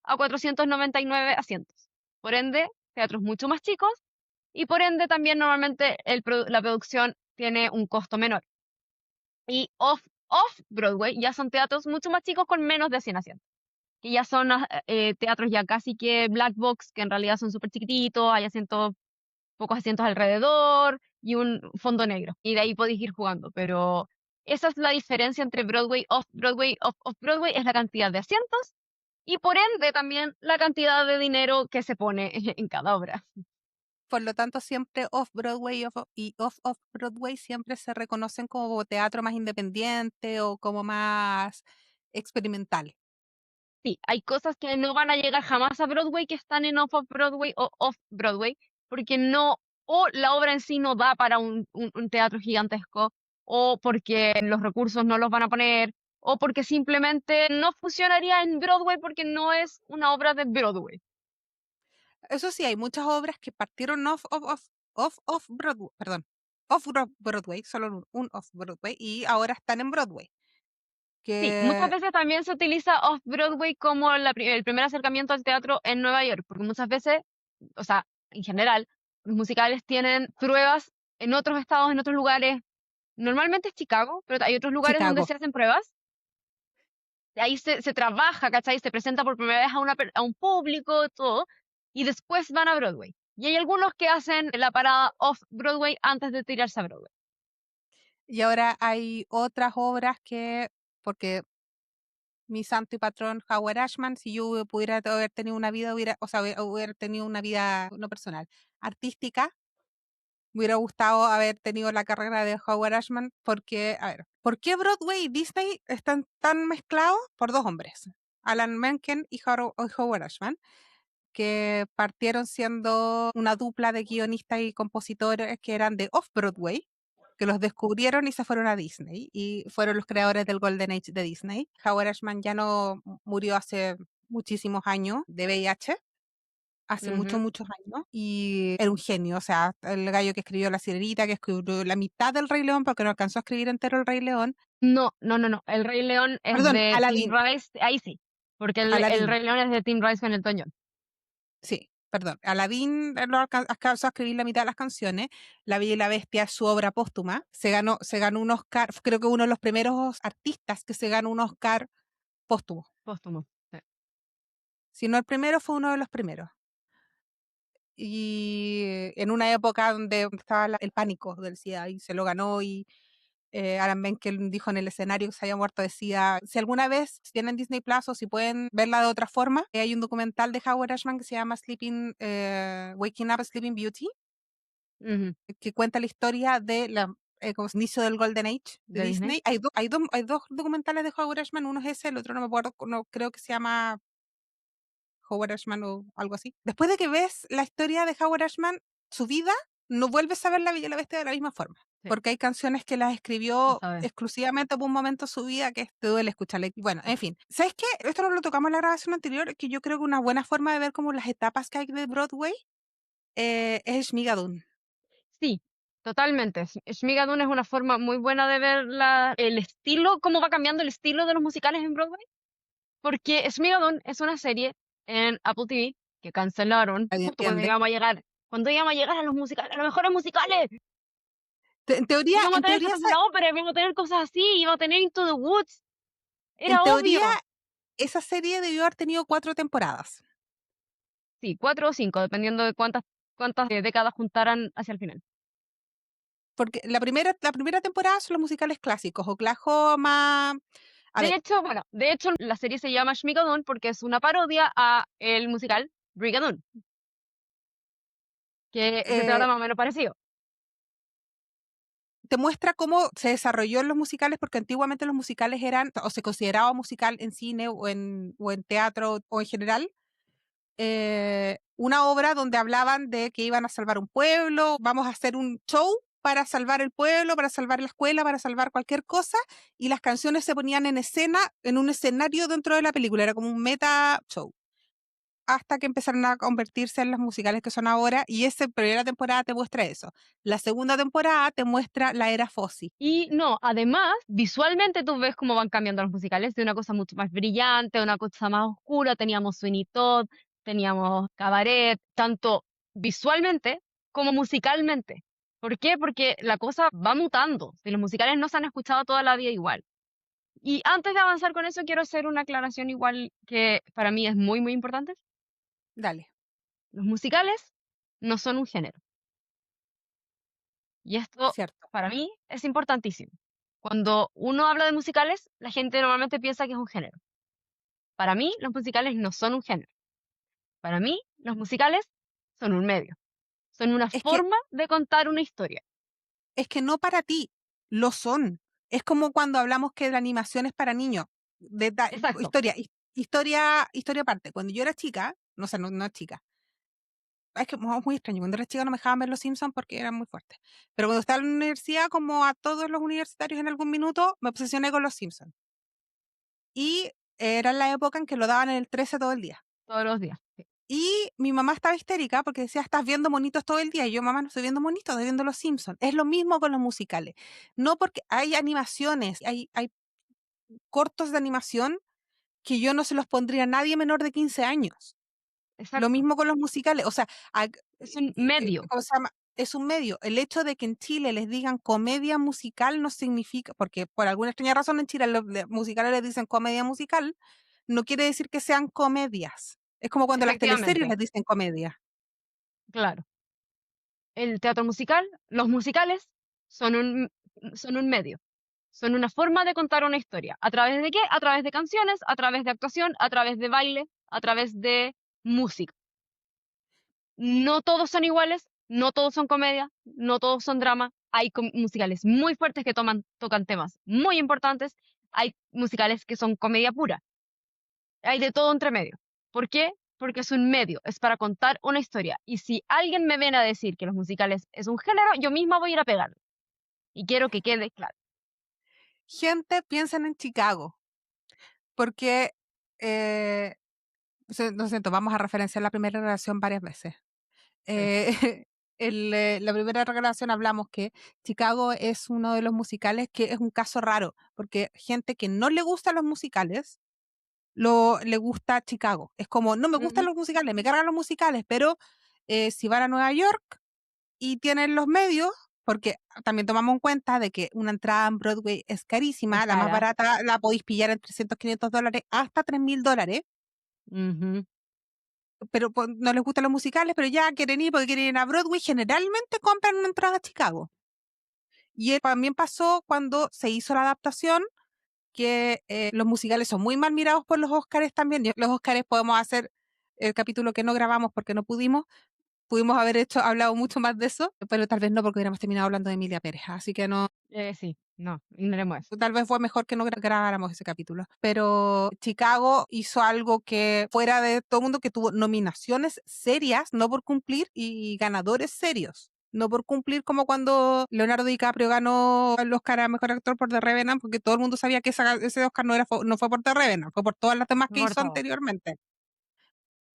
a 499 asientos. Por ende, teatros mucho más chicos y por ende también normalmente la producción tiene un costo menor. Y off-Broadway ya son teatros mucho más chicos con menos de 100 asientos. Que ya son teatros ya casi que black box, que en realidad son súper chiquititos, hay asientos, pocos asientos alrededor y un fondo negro. Y de ahí podéis ir jugando. Pero esa es la diferencia entre Broadway, Off-Broadway. Off-Broadway es la cantidad de asientos y por ende también la cantidad de dinero que se pone en cada obra. Por lo tanto, siempre Off-Broadway y Off-Off-Broadway siempre se reconocen como teatro más independiente o como más experimental. Sí, hay cosas que no van a llegar jamás a Broadway que están en Off-Broadway o Off-Broadway porque no, o la obra en sí no da para un teatro gigantesco o porque los recursos no los van a poner, o porque simplemente no funcionaría en Broadway porque no es una obra de Broadway. Eso sí, hay muchas obras que partieron off Broadway, perdón, Broadway, solo un off Broadway, y ahora están en Broadway. Sí, muchas Que veces también se utiliza Off-Broadway como el primer acercamiento al teatro en Nueva York, porque muchas veces, o sea, en general, los musicales tienen pruebas en otros estados, en otros lugares. Normalmente es Chicago, pero hay otros lugares donde Chicago. se hacen pruebas. Ahí se trabaja, ¿cachai? Se presenta por primera vez a un público, todo, y después van a Broadway. Y hay algunos que hacen la parada Off-Broadway antes de tirarse a Broadway. Y ahora hay otras obras porque mi santo y patrón Howard Ashman, si yo pudiera haber tenido una vida, hubiera tenido una vida no personal, artística, me hubiera gustado haber tenido la carrera de Howard Ashman porque, a ver, ¿por qué Broadway y Disney están tan mezclados? Por dos hombres, Alan Menken y Howard Ashman, que partieron siendo una dupla de guionistas y compositores que eran de Off-Broadway, que los descubrieron y se fueron a Disney, y fueron los creadores del Golden Age de Disney. Howard Ashman ya no murió hace muchísimos años de VIH, hace muchos, Ujú. muchos años, y era un genio, o sea, el gallo que escribió La Sirenita, que escribió la mitad del Rey León, porque no alcanzó a escribir entero el Rey León, No, no, no, no. El Rey León es perdón, de Tim Aladdin, Rice. Ahí sí, porque el Aladdin, Rey León es de Tim Rice con el Toñón. sí, perdón, Aladdin no alcanzó a escribir la mitad de las canciones. La Bella y la Bestia es su obra póstuma. Se ganó un Oscar, creo que uno de los primeros artistas que se ganó un Oscar póstumo. Póstumo. Sí. Si no el primero, fue uno de los primeros. Y en una época donde estaba el pánico del SIDA y se lo ganó, y Alan Menken dijo en el escenario que se había muerto, decía, si alguna vez tienen Disney Plus o si pueden verla de otra forma, hay un documental de Howard Ashman que se llama Waking Up Sleeping Beauty, Ujú. que cuenta la historia de como inicio del Golden Age de De Disney. Disney. Hay dos documentales de Howard Ashman, uno es ese, el otro no me acuerdo, no, creo que se llama Howard Ashman o algo así. Después de que ves la historia de Howard Ashman, su vida, no vuelves a ver La Bella y la Bestia de la misma forma. Sí, Porque hay canciones que las lo escribió sabes. exclusivamente por un momento de su vida que te duele escucharle. Bueno, en fin. ¿Sabes qué? Esto no lo tocamos en la grabación anterior, que yo creo que una buena forma de ver como las etapas que hay de Broadway es Shmigadun. Sí, totalmente. Shmigadun es una forma muy buena de ver el estilo, cómo va cambiando el estilo de los musicales en Broadway. Porque Shmigadun es una serie en Apple TV que cancelaron ¿Nadie justo entiende? cuando íbamos a llegar a los musicales, a los mejores musicales. En teoría, Íbamos a en tener teoría, Fantasma de la Ópera, íbamos a tener cosas así, íbamos a tener Into the Woods. en Era obvio. teoría, esa serie debió haber tenido 4 temporadas. Sí, 4 o 5, dependiendo de cuántas décadas juntaran hacia el final. Porque la primera temporada son los musicales clásicos, Oklahoma. A ver, De hecho, la serie se llama Shmigadun porque es una parodia a el musical Brigadoon, que se eh, trata más o menos parecido. te muestra cómo se desarrolló en los musicales, porque antiguamente los musicales eran, o se consideraba musical en cine o en teatro o en general, una obra donde hablaban de que iban a salvar un pueblo, vamos a hacer un show para salvar el pueblo, para salvar la escuela, para salvar cualquier cosa, y las canciones se ponían en escena, en un escenario dentro de la película, era como un meta show. Hasta que empezaron a convertirse en los musicales que son ahora, y esa primera temporada te muestra eso. La segunda temporada te muestra la era Fossi. Y no, además, visualmente tú ves cómo van cambiando los musicales de una cosa mucho más brillante a una cosa más oscura. Teníamos Sweeney Todd, teníamos Cabaret, tanto visualmente como musicalmente. ¿Por qué? Porque la cosa va mutando. Si los musicales no se han escuchado toda la vida igual. Y antes de avanzar con eso, quiero hacer una aclaración igual que para mí es muy, muy importante. Dale, Los musicales no son un género. Y esto cierto. para mí es importantísimo. Cuando uno habla de musicales, la gente normalmente piensa que es un género. Para mí, los musicales no son un género. Para mí, los musicales son un medio. Son una Es que, forma de contar una historia. es que no para ti, lo son. Es como cuando hablamos que la animación es para niños. Exacto. Historia aparte. Cuando yo era chica, no sé, no, no chica, es que muy extraño. Cuando era chica no me dejaban ver Los Simpsons porque eran muy fuertes. Pero cuando estaba en la universidad, como a todos los universitarios en algún minuto, me obsesioné con Los Simpsons. Y era la época en que lo daban en el 13 todo el día. todos los días. Sí, Y mi mamá estaba histérica porque decía, estás viendo monitos todo el día. Y yo, mamá, no estoy viendo monitos, estoy viendo Los Simpsons. Es lo mismo con los musicales. No porque hay animaciones, hay cortos de animación que yo no se los pondría a nadie menor de 15 años. Lo exacto. mismo con los musicales, o sea, Es un medio. ¿cómo se llama? Es un medio. El hecho de que en Chile les digan comedia musical no significa, porque por alguna extraña razón en Chile los musicales les dicen comedia musical, no quiere decir que sean comedias. Es como cuando las teleseries Efectivamente, les dicen comedia. claro. El teatro musical, los musicales son son un medio. Son una forma de contar una historia. ¿A través de qué? A través de canciones, a través de actuación, a través de baile, a través de música. No todos son iguales, no todos son comedia, no todos son drama. Hay musicales muy fuertes que tocan temas muy importantes. Hay musicales que son comedia pura. Hay de todo entre medio. ¿Por qué? Porque es un medio, es para contar una historia. Y si alguien me viene a decir que los musicales es un género, yo misma voy a ir a pegarlo. Y quiero que quede claro. Gente, piensen en Chicago, porque, lo siento, vamos a referenciar la primera relación varias veces. Sí. Eh, la primera relación hablamos que Chicago es uno de los musicales que es un caso raro, porque gente que no le gustan los musicales, le gusta Chicago. Es como, no me gustan Ujú. los musicales, me cargan los musicales, pero si van a Nueva York y tienen los medios, porque también tomamos en cuenta de que una entrada en Broadway es Es carísima, la más cara. barata la podéis pillar en 300, $500 hasta $3.000, Ujú. pero pues, no les gustan los musicales, pero ya quieren ir porque quieren ir a Broadway, generalmente compran una entrada a Chicago. Y también pasó cuando se hizo la adaptación, que los musicales son muy mal mirados por los Óscares también. Los Óscares podemos hacer el capítulo que no grabamos porque no pudimos. Pudimos haber hablado mucho más de eso, pero tal vez no porque hubiéramos terminado hablando de Emilia Pérez. Así que no, Sí, no, ignoremos eso. tal vez fue mejor que no grabáramos ese capítulo. Pero Chicago hizo algo que fuera de todo el mundo, que tuvo nominaciones serias, no por cumplir, y ganadores serios. No por cumplir como cuando Leonardo DiCaprio ganó el Oscar a Mejor Actor por The Revenant, porque todo el mundo sabía que ese Oscar no fue por The Revenant, fue por todas las demás No que por hizo todo. anteriormente.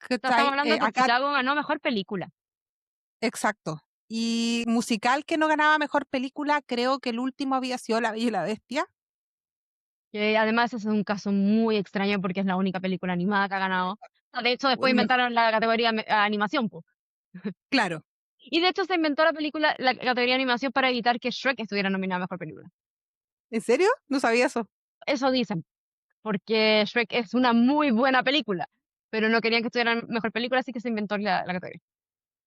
Estamos ¿Cachai? hablando que Acá, Chicago ganó mejor película. exacto. Y musical que no ganaba Mejor Película, creo que el último había sido La Bella y la Bestia. Que además ese es un caso muy extraño porque es la única película animada que ha ganado. De hecho, después Me- inventaron la categoría animación, po. claro. Y de hecho se inventó la categoría animación para evitar que Shrek estuviera nominada a mejor película. ¿En serio? No sabía eso. Eso dicen, porque Shrek es una muy buena película, pero no querían que estuviera en mejor película, así que se inventó la categoría.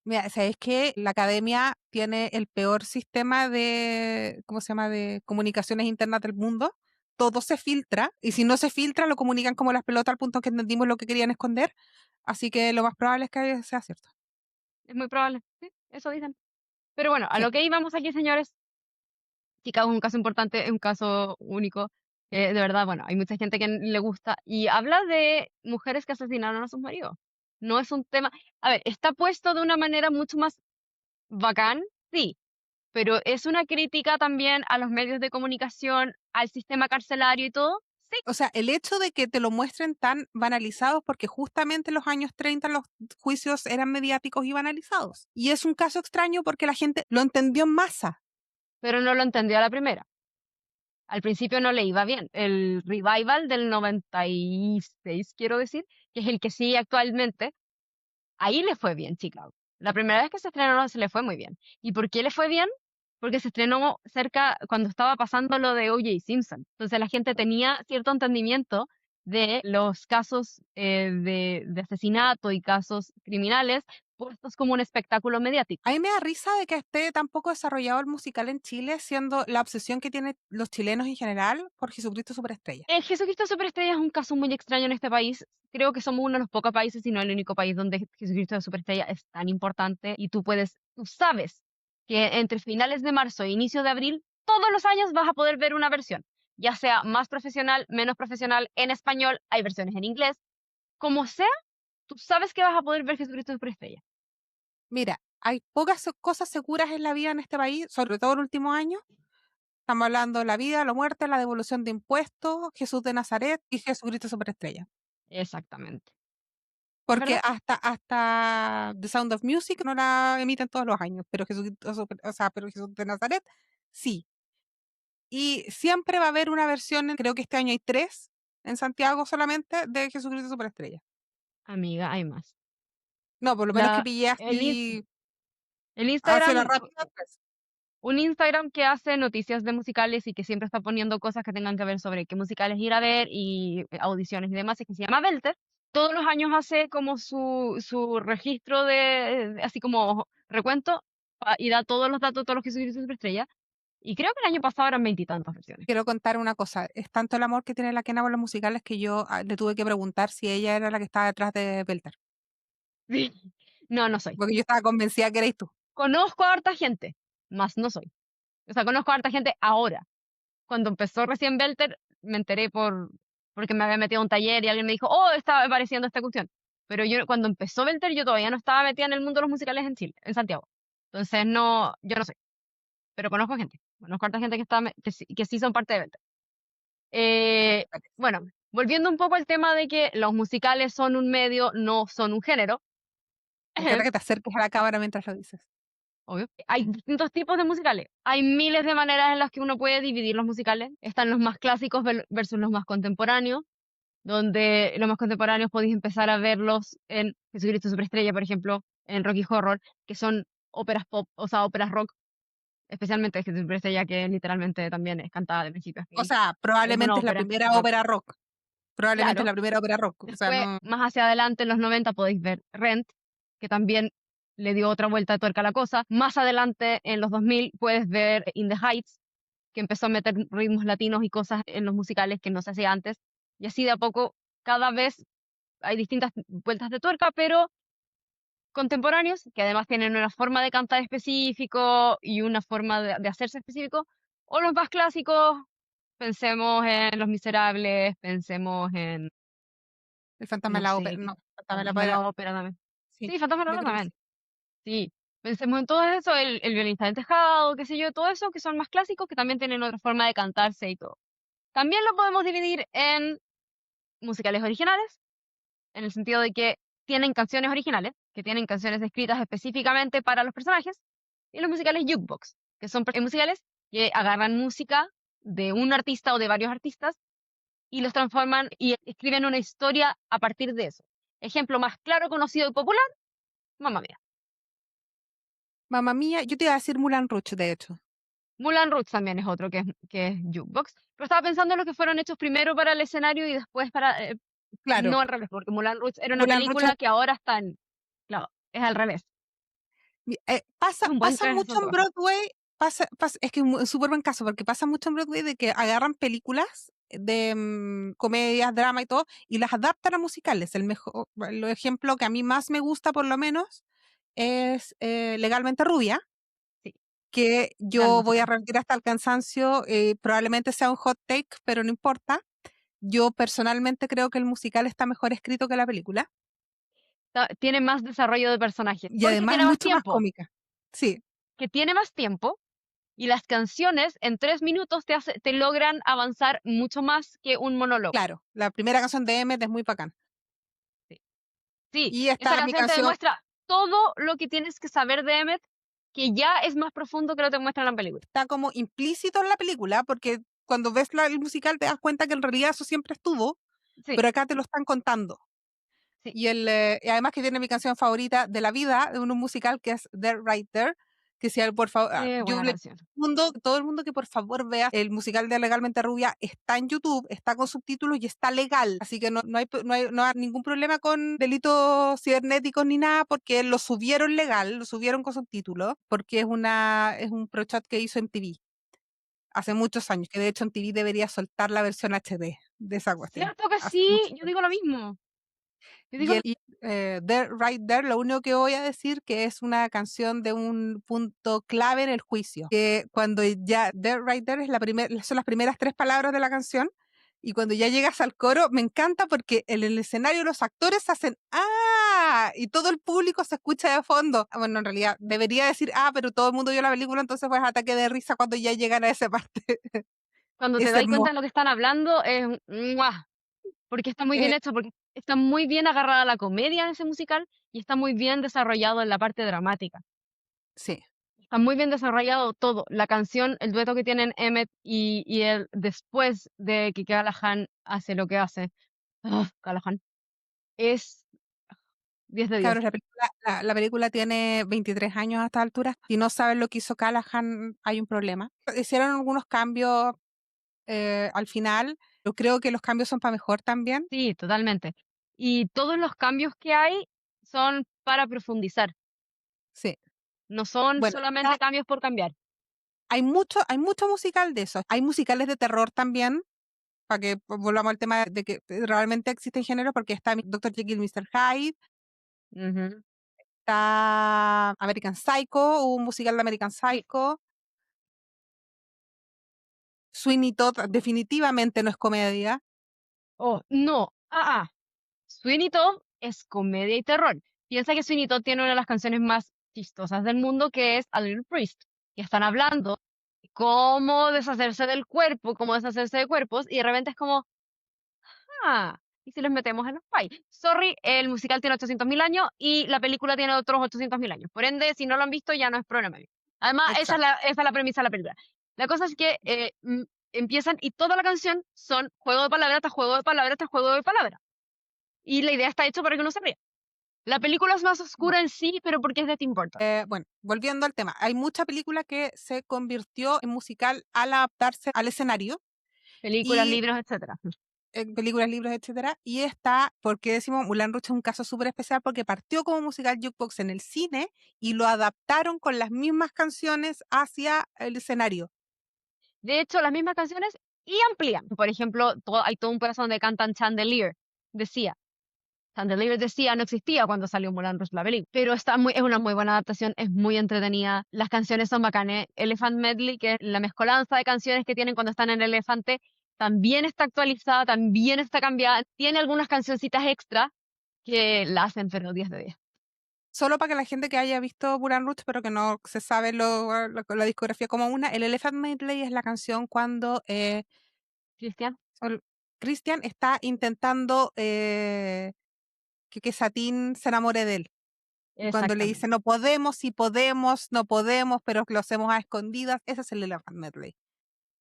Mira, ¿sabes qué? La academia tiene el peor sistema de, ¿cómo se llama?, de comunicaciones internas del mundo. Todo se filtra, y si no se filtra, lo comunican como las pelotas al punto que entendimos lo que querían esconder. Así que lo más probable es que sea cierto. Es muy probable, sí, eso dicen. Pero bueno, a Sí. lo que íbamos aquí, señores, Chicago es un caso importante, es un caso único. De verdad, bueno, hay mucha gente que le gusta y habla de mujeres que asesinaron a sus maridos. No es un tema, a ver, está puesto de una manera mucho más bacán, sí, pero es una crítica también a los medios de comunicación, al sistema carcelario y todo. Sí, O sea, el hecho de que te lo muestren tan banalizados, porque justamente en los años 30 los juicios eran mediáticos y banalizados. Y es un caso extraño porque la gente lo entendió en masa. pero no lo entendió a la primera. Al principio no le iba bien. El revival del 96, quiero decir, que es el que sigue actualmente, ahí le fue bien Chicago. La primera vez que se estrenó no se le fue muy bien. ¿Y por qué le fue bien? Porque se estrenó cerca cuando estaba pasando lo de O.J. Simpson. Entonces la gente tenía cierto entendimiento de los casos de asesinato y casos criminales puestos como un espectáculo mediático. A mí me da risa de que esté tan poco desarrollado el musical en Chile, siendo la obsesión que tienen los chilenos en general por Jesucristo Superestrella. Jesucristo Superestrella es un caso muy extraño en este país. Creo que somos uno de los pocos países, si no el único país donde Jesucristo Superestrella es tan importante y tú sabes que entre finales de marzo e inicio de abril, todos los años vas a poder ver una versión, ya sea más profesional, menos profesional, en español, hay versiones en inglés, como sea, tú sabes que vas a poder ver Jesucristo Superestrella. Mira, hay pocas cosas seguras en la vida en este país, sobre todo en los últimos años. Estamos hablando de la vida, la muerte, la devolución de impuestos, Jesús de Nazaret y Jesucristo Superestrella. Exactamente. ¿Es Porque verdad? hasta The Sound of Music no la emiten todos los años, pero pero Jesús de Nazaret sí. Y siempre va a haber una versión, creo que este año hay 3 en Santiago solamente, de Jesucristo Superestrella. Amiga, hay más. No, por lo menos que La, pillé el, ins- así el hacia la Instagram, rápida, pues. un Instagram que hace noticias de musicales y que siempre está poniendo cosas que tengan que ver sobre qué musicales ir a ver y audiciones y demás, es que se llama Belter. Todos los años hace como su registro así como recuento, y da todos los datos de todos los que subieron superestrella. Y creo que el año pasado eran veintitantas versiones. Quiero contar una cosa, es tanto el amor que tiene la Kena por los musicales que yo, le tuve que preguntar si ella era la que estaba detrás de Belter, Sí. No, no soy. porque yo estaba convencida que erais tú. Conozco a harta gente, más no soy. O sea, conozco a harta gente ahora. Cuando empezó recién Belter, me enteré porque me había metido a un taller y alguien me dijo, oh, estaba apareciendo esta cuestión. Pero yo, cuando empezó Belter, yo todavía no estaba metida en el mundo de los musicales en Chile, en Santiago. Entonces, no, yo no sé. Pero conozco gente. Conozco a harta gente que sí son parte de Belter. Eh, bueno, volviendo un poco al tema de que los musicales son un medio, no son un género. Me encanta que te acerques a la cámara mientras lo dices. Obvio. Hay distintos tipos de musicales. Hay miles de maneras en las que uno puede dividir los musicales. Están los más clásicos versus los más contemporáneos, donde los más contemporáneos podéis empezar a verlos en Jesucristo Superestrella, por ejemplo, en Rocky Horror, que son óperas pop, o sea, óperas rock, especialmente Jesucristo Superestrella, que literalmente también es cantada de principio a O fin. sea, Es una probablemente es la ópera primera rock. ópera rock. Probablemente es Claro. la primera ópera rock. O sea, Después, no. más hacia adelante, en los 90 podéis ver Rent, que también le dio otra vuelta de tuerca a la cosa. Más adelante, en los 2000, puedes ver In the Heights, que empezó a meter ritmos latinos y cosas en los musicales que no se hacía antes. Y así de a poco, cada vez hay distintas vueltas de tuerca, pero contemporáneos, que además tienen una forma de cantar específico y una forma de hacerse específico. O los más clásicos, pensemos en Los Miserables, pensemos en, El fantasma de no la sé, ópera. No, fantasma de la Fantasma de ópera. la Ópera también. Sí, Sí, Fantasma de la yo Ópera creo que también. sí. Sí. Pensemos en todo eso, el violinista del tejado, qué sé yo, todo eso que son más clásicos, que también tienen otra forma de cantarse y todo. También lo podemos dividir en musicales originales, en el sentido de que tienen canciones originales, que tienen canciones escritas específicamente para los personajes, y los musicales jukebox, que son musicales que agarran música de un artista o de varios artistas y los transforman y escriben una historia a partir de eso. Ejemplo más claro, conocido y popular, Mamma Mía. Mamma mía, yo te iba a decir Moulin Rouge, de hecho. Moulin Rouge también es otro que es jukebox, pero estaba pensando en los que fueron hechos primero para el escenario y después para, Claro, no al revés, porque Moulin Rouge era una Moulin Rouge película que ahora está en, claro, es al revés. pasa, Es un buen pasa caso mucho de en trabajo. Broadway, es que es un súper buen caso, porque pasa mucho en Broadway de que agarran películas de comedias, drama y todo, y las adaptan a musicales. El ejemplo que a mí más me gusta, por lo menos, es Legalmente Rubia, Sí, que gran yo voy a musical. repetir hasta el cansancio, probablemente sea un hot take, pero no importa. Yo personalmente creo que el musical está mejor escrito que la película, Tiene más desarrollo de personajes, y porque además tiene más mucho más tiempo, cómica. Sí, que tiene más tiempo, y las canciones en 3 minutos te logran avanzar mucho más que un monólogo. claro, la primera canción de Emmet es muy bacán. Sí, sí, Y esa está mi canción te canción, demuestra todo lo que tienes que saber de Emmet, que ya es más profundo que lo te muestra en la película. está como implícito en la película, porque cuando ves el musical te das cuenta que en realidad eso siempre estuvo, Sí, pero acá te lo están contando. sí, Y además que tiene mi canción favorita de la vida, de un musical que es There Right There, que si por favor, yo buena le canción. todo el mundo que por favor vea el musical de Legalmente Rubia, está en YouTube, está con subtítulos y está legal, así que no hay ningún problema con delitos cibernéticos ni nada, porque lo subieron legal, lo subieron con subtítulos, porque es un prochat que hizo MTV hace muchos años, que de hecho MTV debería soltar la versión HD de esa cuestión, ¿Cierto que hace sí? muchos Yo años. digo lo mismo. Yo Y digo, el There, Right There, lo único que voy a decir que es una canción de un punto clave en el juicio. Que cuando ya There, Right There es son las primeras 3 palabras de la canción Y cuando ya llegas al coro, me encanta porque en el escenario los actores hacen ¡ah! Y todo el público se escucha de fondo. Ah, bueno, en realidad debería decir ¡ah! Pero todo el mundo vio la película, entonces pues ataque de risa cuando ya llegan a esa parte. Cuando te Es das cuenta hermoso. de lo que están hablando, es ¡mua! Porque está muy bien Eh, hecho, porque está muy bien agarrada la comedia en ese musical y está muy bien desarrollado en la parte dramática. sí, Está muy bien desarrollado todo. La canción, el dueto que tienen Emmett y él después de que Callahan hace lo que hace. Callahan. Es 10 de 10. cabros, la película tiene 23 años a esta altura. Si no saben lo que hizo Callahan, hay un problema. Hicieron algunos cambios al final. Yo creo que los cambios son para mejor también. Sí, totalmente. Y todos los cambios que hay son para profundizar. Sí. No son Bueno, solamente cambios por cambiar. hay mucho musical de eso. Hay musicales de terror también, para que volvamos al tema de que realmente existen géneros, porque está Dr. Jekyll, Mr. Hyde, Ujú. está American Psycho, hubo un musical de American Sí. Psycho. Sweeney Todd definitivamente no es comedia. Oh, no. Sweeney Todd es comedia y terror. Piensa que Sweeney Todd tiene una de las canciones más chistosas del mundo, que es A Little Priest. Y están hablando de cómo deshacerse del cuerpo, cómo deshacerse de cuerpos, y de repente es como, ¿y si les metemos en los pais? Sorry, el musical tiene 800.000 años y la película tiene otros 800.000 años. Por ende, si no lo han visto, ya no es problema mío. Además, Exacto. esa es la premisa de la película. La cosa es que empiezan y toda la canción son juego de palabras tras juego de palabras tras juego de palabras. Y la idea está hecha para que uno se ría. La película es más oscura en sí, pero porque es de Tim Burton. Bueno, volviendo al tema, hay mucha película que se convirtió en musical al adaptarse al escenario Películas, y libros, etcétera. películas, libros, etcétera. Y esta, porque decimos Moulin Rouge es un caso súper especial porque partió como musical jukebox en el cine y lo adaptaron con las mismas canciones hacia el escenario. De hecho, las mismas canciones y amplían. Por ejemplo, hay todo un pedazo donde cantan Chandelier. Decía, Chandelier decía no existía cuando salió Moulin Rouge la película. Pero es una muy buena adaptación, es muy entretenida. Las canciones son bacanes. Elephant Medley, que es la mezcolanza de canciones que tienen cuando están en el elefante, también está actualizada, también está cambiada. Tiene algunas cancioncitas extra que la hacen, pero 10 de 10. Solo para que la gente que haya visto Moulin Rouge, pero que no se sabe la discografía como una, el Elephant Medley es la canción cuando Cristian. Christian está intentando que Satine se enamore de él. Y cuando le dice, Exactamente. no podemos, sí podemos, no podemos, pero lo hacemos a escondidas, ese es el Elephant Medley.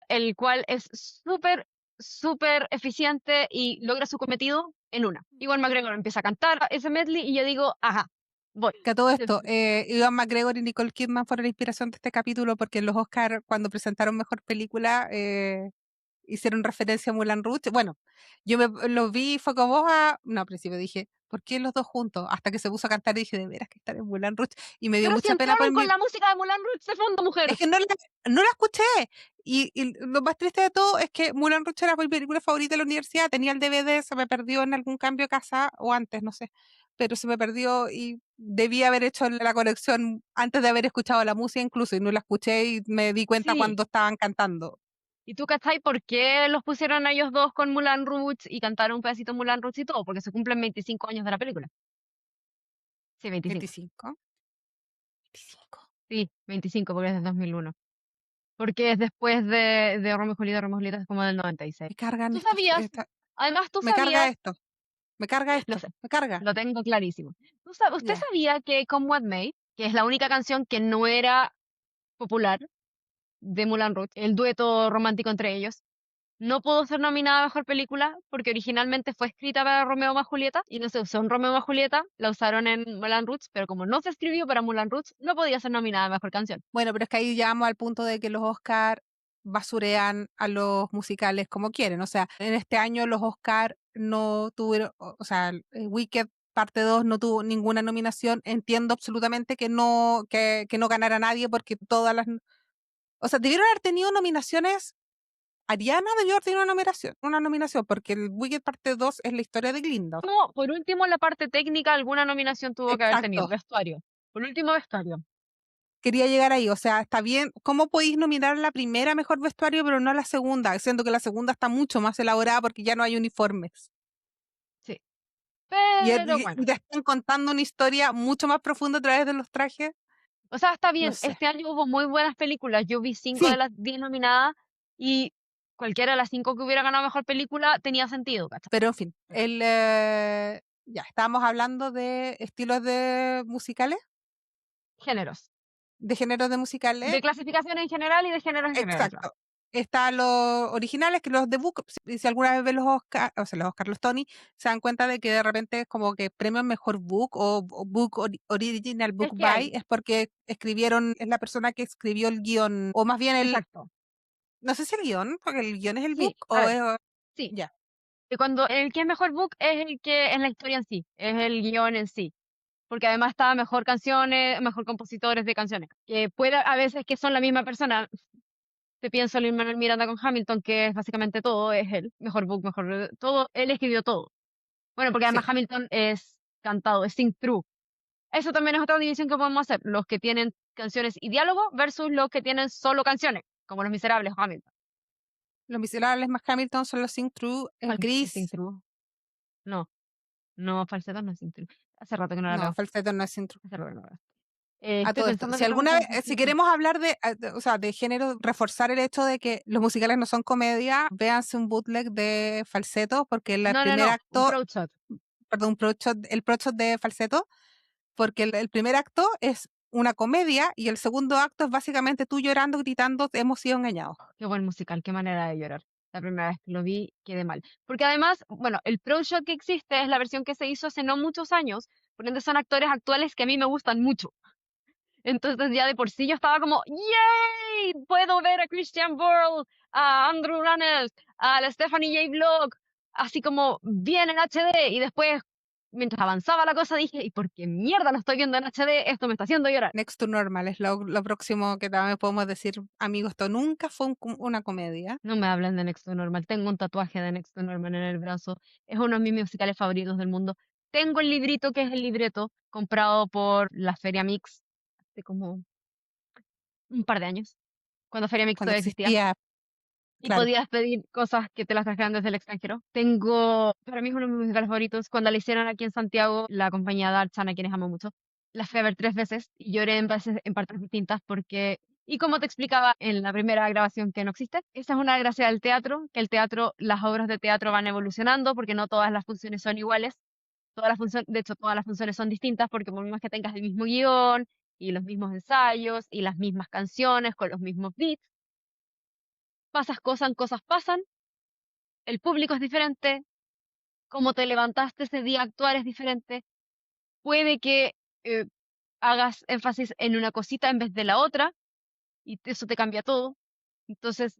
El cual es súper, súper eficiente y logra su cometido en una. Igual McGregor empieza a cantar ese medley y yo digo, ajá, voy. Que a todo esto, Ewan McGregor y Nicole Kidman fueron la inspiración de este capítulo porque en los Oscars, cuando presentaron Mejor Película, hicieron referencia a Moulin Rouge. Bueno, yo lo vi y fue como, no, al principio dije, ¿por qué los dos juntos? Hasta que se puso a cantar y dije, de veras que están en Moulin Rouge. Y me dio Pero si mucha pena por entraron con mí. la música de Moulin Rouge de fondo, Es mujer. que no la escuché. Y lo más triste de todo es que Moulin Rouge era mi película favorita de la universidad. Tenía el DVD, se me perdió en algún cambio de casa o antes, no sé. Pero se me perdió y debí haber hecho la conexión antes de haber escuchado la música incluso. Y no la escuché y me di cuenta Sí. cuando estaban cantando. ¿Y tú, cachai, por qué los pusieron a ellos dos con Moulin Rouge y cantaron un pedacito de Moulin Rouge y todo? Porque se cumplen 25 años de la película. Sí, 25. 25. 25. Sí, 25 porque es del 2001. Porque es después de Romeo y Julieta. Romeo y Julieta es como del 96. Me cargan ¿Tú estos. sabías? Además, tú Me carga sabías, esto. Me carga lo esto. sé, Me carga. lo tengo clarísimo. ¿Usted Ya. sabía que Come What May, que es la única canción que no era popular de Moulin Rouge, el dueto romántico entre ellos, no pudo ser nominada a Mejor Película porque originalmente fue escrita para Romeo más Julieta y no se usó en Romeo más Julieta, la usaron en Moulin Rouge, pero como no se escribió para Moulin Rouge, no podía ser nominada a Mejor Canción. Bueno, pero es que ahí llegamos al punto de que los Oscar basurean a los musicales como quieren. O sea, en este año los Oscar no tuvieron, o sea, Wicked parte 2 no tuvo ninguna nominación. Entiendo absolutamente que no ganara nadie porque todas las... O sea, debieron haber tenido nominaciones. Ariana debió haber tenido una nominación porque el Wicked parte 2 es la historia de Glinda. Como, por último, en la parte técnica, alguna nominación tuvo que haber tenido. Exacto. Vestuario. Por último, vestuario. quería llegar ahí. O sea, está bien. ¿Cómo podéis nominar la primera mejor vestuario, pero no la segunda? Siendo que la segunda está mucho más elaborada porque ya no hay uniformes. Sí. Y, Pero bueno. y te están contando una historia mucho más profunda a través de los trajes. O sea, está No bien. sé. Este año hubo muy buenas películas. Yo vi 5 de Sí, las 10 nominadas y cualquiera de las 5 que hubiera ganado mejor película tenía sentido, ¿cachai? pero en fin. Ya, estábamos hablando de estilos de musicales, Géneros. de géneros de musicales. De clasificación en general y de géneros en general, claro. Exacto. Están los originales, que los de Book, si alguna vez ven los Oscar, o sea, los Oscar, los Tony, se dan cuenta de que de repente es como que premian mejor book o book original book Es que by, hay. es porque escribieron, es la persona que escribió el guión, o más bien el, Exacto. no sé si el guión, porque el guión es el book, Sí, a o ver, es, sí. ya, Y cuando el que es mejor book es el que es la historia en sí, es el guión en sí. Porque además está mejor canciones, mejor compositores de canciones. Que puede a veces que son la misma persona. Te pienso en Manuel Miranda con Hamilton, que es básicamente todo, es él. Mejor book, mejor todo, él escribió todo. Bueno, porque además sí. Hamilton es cantado, es sing through. Eso también es otra división que podemos hacer. Los que tienen canciones y diálogo versus los que tienen solo canciones, como Los Miserables o Hamilton. Los Miserables más Hamilton son los Sing True, ¿Cuál es sing Gris, through? No, no, falseto no es sing through. Hace rato que no la no, veo. Falsetto no es Sing True. Hace rato que no la veo. A Estoy todo esto, pensando si qué otra alguna música vez, es si sing through. queremos hablar de, o sea, de género, reforzar el hecho de que los musicales no son comedia, véanse un bootleg de Falsetto, porque el No, no, primer no, un acto, throat shot. perdón, el pro shot de Falsetto, porque el primer acto es una comedia y el segundo acto es básicamente tú llorando, gritando, hemos sido engañados. Qué buen musical, qué manera de llorar. La primera vez que lo vi, quedé mal. Porque además, bueno, el Pro Shot que existe es la versión que se hizo hace no muchos años, por ende son actores actuales que a mí me gustan mucho. Entonces ya de por sí yo estaba como, ¡yay! Puedo ver a Christian Borle, a Andrew Rannells, a la Stephanie J. Block, así como bien en HD. Y después, mientras avanzaba la cosa, dije, ¿y por qué mierda no estoy viendo en HD? Esto me está haciendo llorar. Next to Normal es lo próximo que también podemos decir, amigos, esto nunca fue una comedia. No me hablen de Next to Normal. Tengo un tatuaje de Next to Normal en el brazo. Es uno de mis musicales favoritos del mundo. Tengo el librito que es el libreto comprado por la Feria Mix hace como un par de años, cuando Feria Mix Cuando todavía existía. existía, Y claro, podías pedir cosas que te las trajeran desde el extranjero. Tengo, para mí es uno de mis musicales favoritos. Cuando la hicieron aquí en Santiago, la compañía Darchan, a quienes amo mucho, la fui a ver 3 veces y lloré en partes distintas porque, y como te explicaba en la primera grabación que no existe, esa es una gracia del teatro, que el teatro, las obras de teatro van evolucionando porque no todas las funciones son iguales. Todas las funciones, de hecho, todas las funciones son distintas porque por más que tengas el mismo guión y los mismos ensayos y las mismas canciones con los mismos beats, cosas pasan, el público es diferente, cómo te levantaste ese día a actuar es diferente, puede que eh, hagas énfasis en una cosita en vez de la otra y eso te cambia todo. Entonces,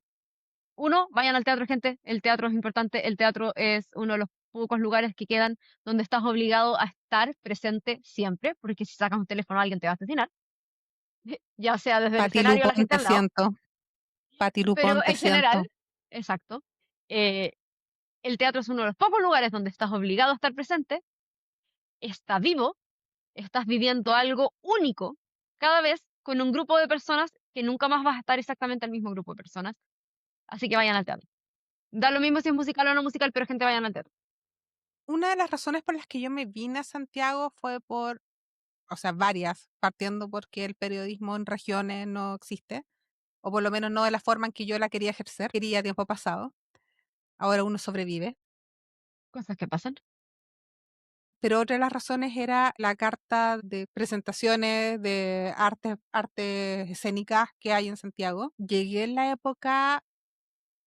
uno, vayan al teatro, gente, el teatro es importante, el teatro es uno de los pocos lugares que quedan donde estás obligado a estar presente siempre, porque si sacas un teléfono alguien te va a asesinar, ya sea desde el Pati escenario o la Lupón, gente te al lado, siento. Pati pero Lupón, te en general, siento. exacto, eh, el teatro es uno de los pocos lugares donde estás obligado a estar presente, está vivo, estás viviendo algo único cada vez con un grupo de personas que nunca más vas a estar exactamente el mismo grupo de personas. Así que vayan al teatro. Da lo mismo si es musical o no musical, pero gente vayan al teatro. Una de las razones por las que yo me vine a Santiago fue por, o sea, varias, partiendo porque el periodismo en regiones no existe, o por lo menos no de la forma en que yo la quería ejercer, quería tiempo pasado. Ahora uno sobrevive. Cosas que pasan. Pero otra de las razones era la carta de presentaciones de artes escénicas que hay en Santiago. Llegué en la época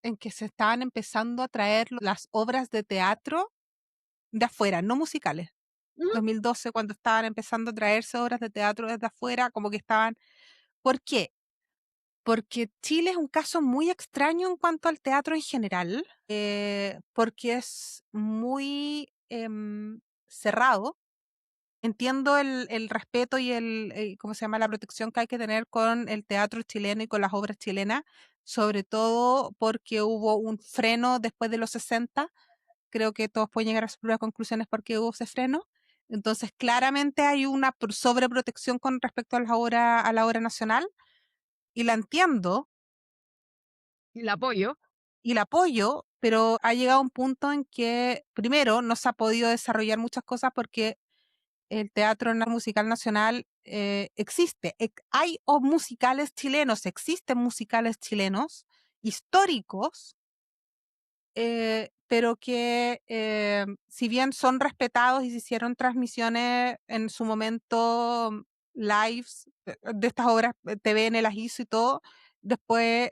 en que se estaban empezando a traer las obras de teatro de afuera, no musicales. Ujú. 2012, cuando estaban empezando a traerse obras de teatro desde afuera, como que estaban... ¿Por qué? Porque Chile es un caso muy extraño en cuanto al teatro en general, porque es muy cerrado. Entiendo el respeto y ¿cómo se llama? La protección que hay que tener con el teatro chileno y con las obras chilenas, sobre todo porque hubo un freno después de los 60. Creo que todos pueden llegar a sus propias conclusiones porque hubo ese freno. Entonces, claramente hay una sobreprotección con respecto a la obra nacional, y la entiendo El apoyo. y la apoyo, pero ha llegado un punto en que, primero, no se ha podido desarrollar muchas cosas porque el Teatro Musical Nacional existe. Hay musicales chilenos, existen musicales chilenos históricos, pero que si bien son respetados y se hicieron transmisiones en su momento, lives de estas obras, TVN las hizo y todo, después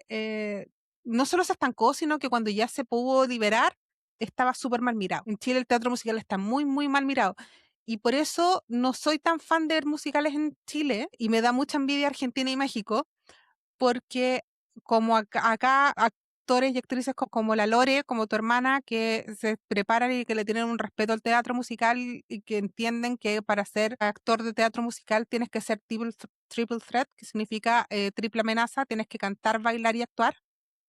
no solo se estancó, sino que cuando ya se pudo liberar, estaba súper mal mirado. En Chile el teatro musical está muy, muy mal mirado. Y por eso no soy tan fan de ver musicales en Chile, y me da mucha envidia Argentina y México, porque como acá actores y actrices como la Lore, como tu hermana, que se preparan y que le tienen un respeto al teatro musical y que entienden que para ser actor de teatro musical tienes que ser triple threat, que significa triple amenaza, tienes que cantar, bailar y actuar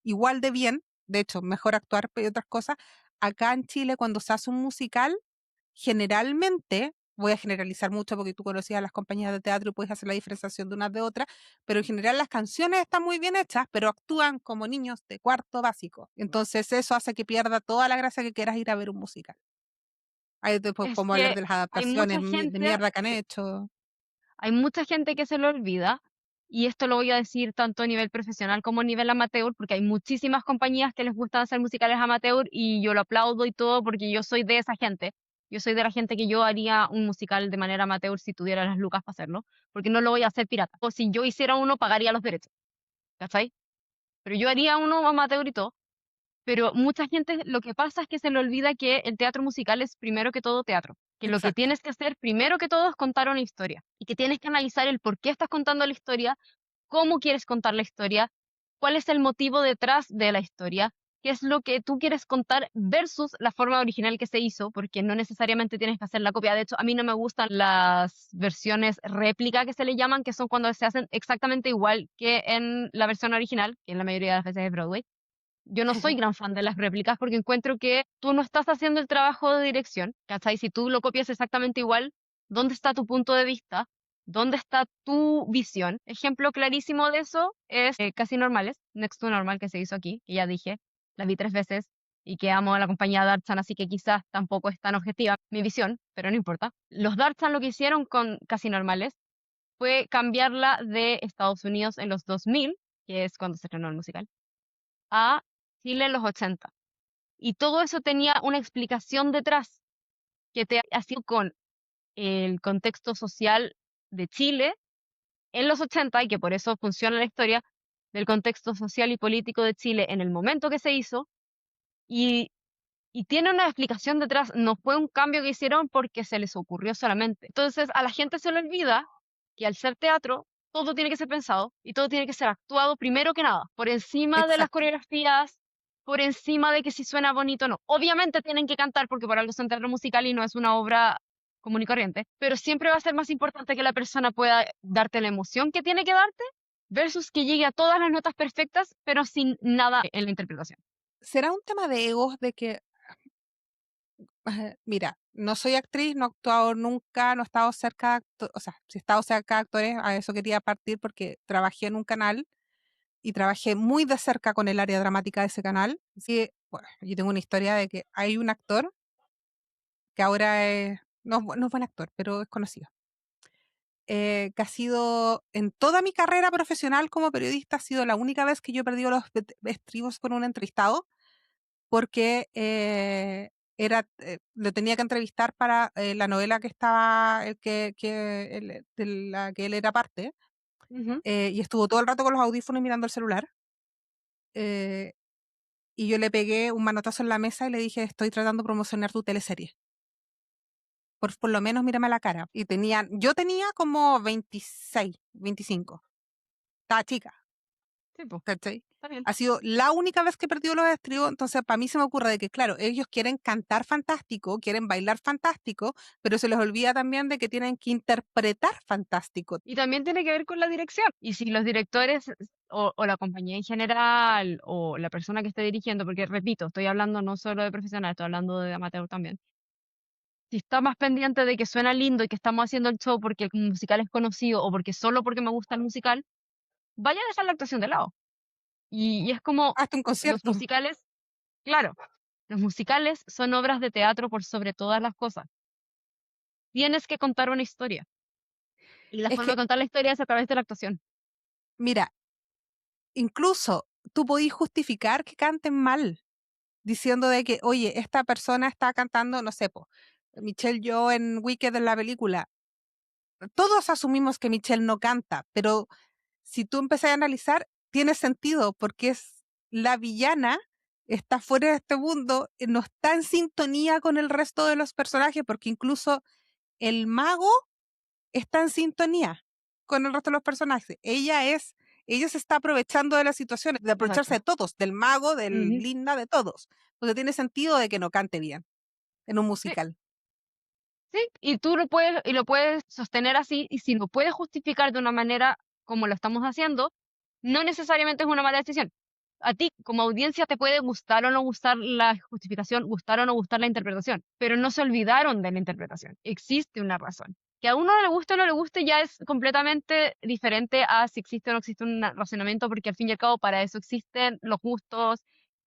igual de bien, de hecho, mejor actuar y otras cosas. Acá en Chile, cuando se hace un musical, generalmente, voy a generalizar mucho porque tú conocías a las compañías de teatro y puedes hacer la diferenciación de unas de otras, pero en general las canciones están muy bien hechas, pero actúan como niños de cuarto básico. Entonces eso hace que pierda toda la gracia que quieras ir a ver un musical. Ahí después Es podemos hablar que de las hay adaptaciones mucha de gente, mierda que han sí, hecho. hay mucha gente que se lo olvida, y esto lo voy a decir tanto a nivel profesional como a nivel amateur, porque hay muchísimas compañías que les gustan hacer musicales amateur y yo lo aplaudo y todo porque yo soy de esa gente. Yo soy de la gente que yo haría un musical de manera amateur si tuviera las lucas para hacerlo, porque no lo voy a hacer pirata. O si yo hiciera uno, pagaría los derechos, ¿cachai? Pero yo haría uno amateur y todo. Pero mucha gente lo que pasa es que se le olvida que el teatro musical es primero que todo teatro, que lo que Exacto, tienes que hacer primero que todo es contar una historia y que tienes que analizar el por qué estás contando la historia, cómo quieres contar la historia, cuál es el motivo detrás de la historia, qué es lo que tú quieres contar versus la forma original que se hizo, porque no necesariamente tienes que hacer la copia. De hecho, a mí no me gustan las versiones réplica que se le llaman, que son cuando se hacen exactamente igual que en la versión original, que en la mayoría de las veces es Broadway. Yo no soy gran fan de las réplicas porque encuentro que tú no estás haciendo el trabajo de dirección, ¿cachai? Si tú lo copias exactamente igual, ¿dónde está tu punto de vista? ¿Dónde está tu visión? Ejemplo clarísimo de eso es Casi Normales, Next to Normal, que se hizo aquí, que ya dije, la vi 3 veces y que amo a la compañía Darksan, así que quizás tampoco es tan objetiva mi visión, pero no importa. Los Darksan lo que hicieron con Casi Normales fue cambiarla de Estados Unidos en los 2000, que es cuando se estrenó el musical, a Chile en los 80. Y todo eso tenía una explicación detrás que te hacía con el contexto social de Chile en los 80 y que por eso funciona la historia del contexto social y político de Chile en el momento que se hizo. Y y tiene una explicación detrás, no fue un cambio que hicieron porque se les ocurrió solamente. Entonces, a la gente se le olvida que al ser teatro, todo tiene que ser pensado y todo tiene que ser actuado primero que nada, por encima de las exacto. coreografías, por encima de que si suena bonito o no. Obviamente tienen que cantar porque por algo es un teatro musical y no es una obra común y corriente, pero siempre va a ser más importante que la persona pueda darte la emoción que tiene que darte versus que llegue a todas las notas perfectas, pero sin nada en la interpretación. ¿Será un tema de egos de que mira, no soy actriz, no he actuado nunca, no he estado cerca, o sea, si he estado cerca de actores, a eso quería partir porque trabajé en un canal y trabajé muy de cerca con el área dramática de ese canal. Sí, bueno, yo tengo una historia de que hay un actor que ahora no, no es buen actor, pero es conocido, que ha sido, en toda mi carrera profesional como periodista, ha sido la única vez que yo he perdido los estribos con un entrevistado porque lo tenía que entrevistar para la novela que estaba, de la que él era parte, Ujú. y estuvo todo el rato con los audífonos mirando el celular, eh, y yo le pegué un manotazo en la mesa y le dije, estoy tratando de promocionar tu teleserie. Por lo menos mírame a la cara. Yo tenía como 26, 25. Estaba chica. Sí, pues, ¿Cachai? está bien. Ha sido la única vez que he perdido los estribos, entonces para mí se me ocurre de que, claro, ellos quieren cantar fantástico, quieren bailar fantástico, pero se les olvida también de que tienen que interpretar fantástico. Y también tiene que ver con la dirección. Y si los directores o la compañía en general o la persona que esté dirigiendo, porque repito, estoy hablando no solo de profesional, estoy hablando de amateur también. si está más pendiente de que suena lindo y que estamos haciendo el show porque el musical es conocido o porque solo porque me gusta el musical, vaya a dejar la actuación de lado. Y es como Hasta un los concierto. musicales, claro, los musicales son obras de teatro por sobre todas las cosas. Tienes que contar una historia. Y la Es forma de que, contar la historia es a través de la actuación. mira, incluso tú podís justificar que canten mal, diciendo de que, oye, esta persona está cantando, no sé, po, Michelle Yeoh en Wicked en la película. Todos asumimos que Michelle no canta, pero si tú empezás a analizar, tiene sentido porque es la villana, está fuera de este mundo, no está en sintonía con el resto de los personajes, porque incluso el mago está en sintonía con el resto de los personajes. Ella se está aprovechando de la situación, de aprovecharse Exacto. de todos, del mago, del Ujú. Linda, de todos. Entonces tiene sentido de que no cante bien en un Sí, musical. sí, y lo puedes sostener así, y si lo puedes justificar de una manera como lo estamos haciendo, no necesariamente es una mala decisión. A ti, como audiencia, te puede gustar o no gustar la justificación, gustar o no gustar la interpretación, pero no se olvidaron de la interpretación. Existe una razón. Que a uno le guste o no le guste ya es completamente diferente a si existe o no existe un razonamiento, porque al fin y al cabo para eso existen los gustos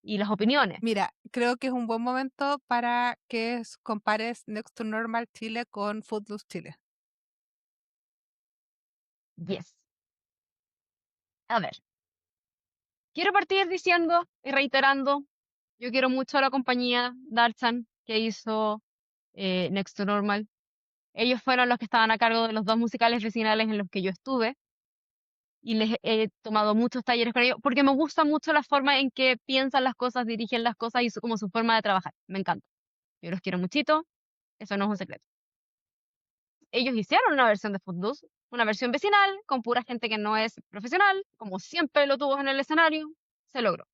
y las opiniones. Mira, creo que es un buen momento para que compares Next to Normal Chile con Footloose Chile. Yes. A ver, quiero partir diciendo y reiterando, yo quiero mucho a la compañía Darchan que hizo Next to Normal. Ellos fueron los que estaban a cargo de los dos musicales vecinales en los que yo estuve y les he tomado muchos talleres con ellos porque me gusta mucho la forma en que piensan las cosas, dirigen las cosas y como su forma de trabajar. Me encanta. Yo los quiero muchito, eso no es un secreto. Ellos hicieron una versión de Footloose, una versión vecinal con pura gente que no es profesional, como siempre lo tuvo en el escenario, se logró.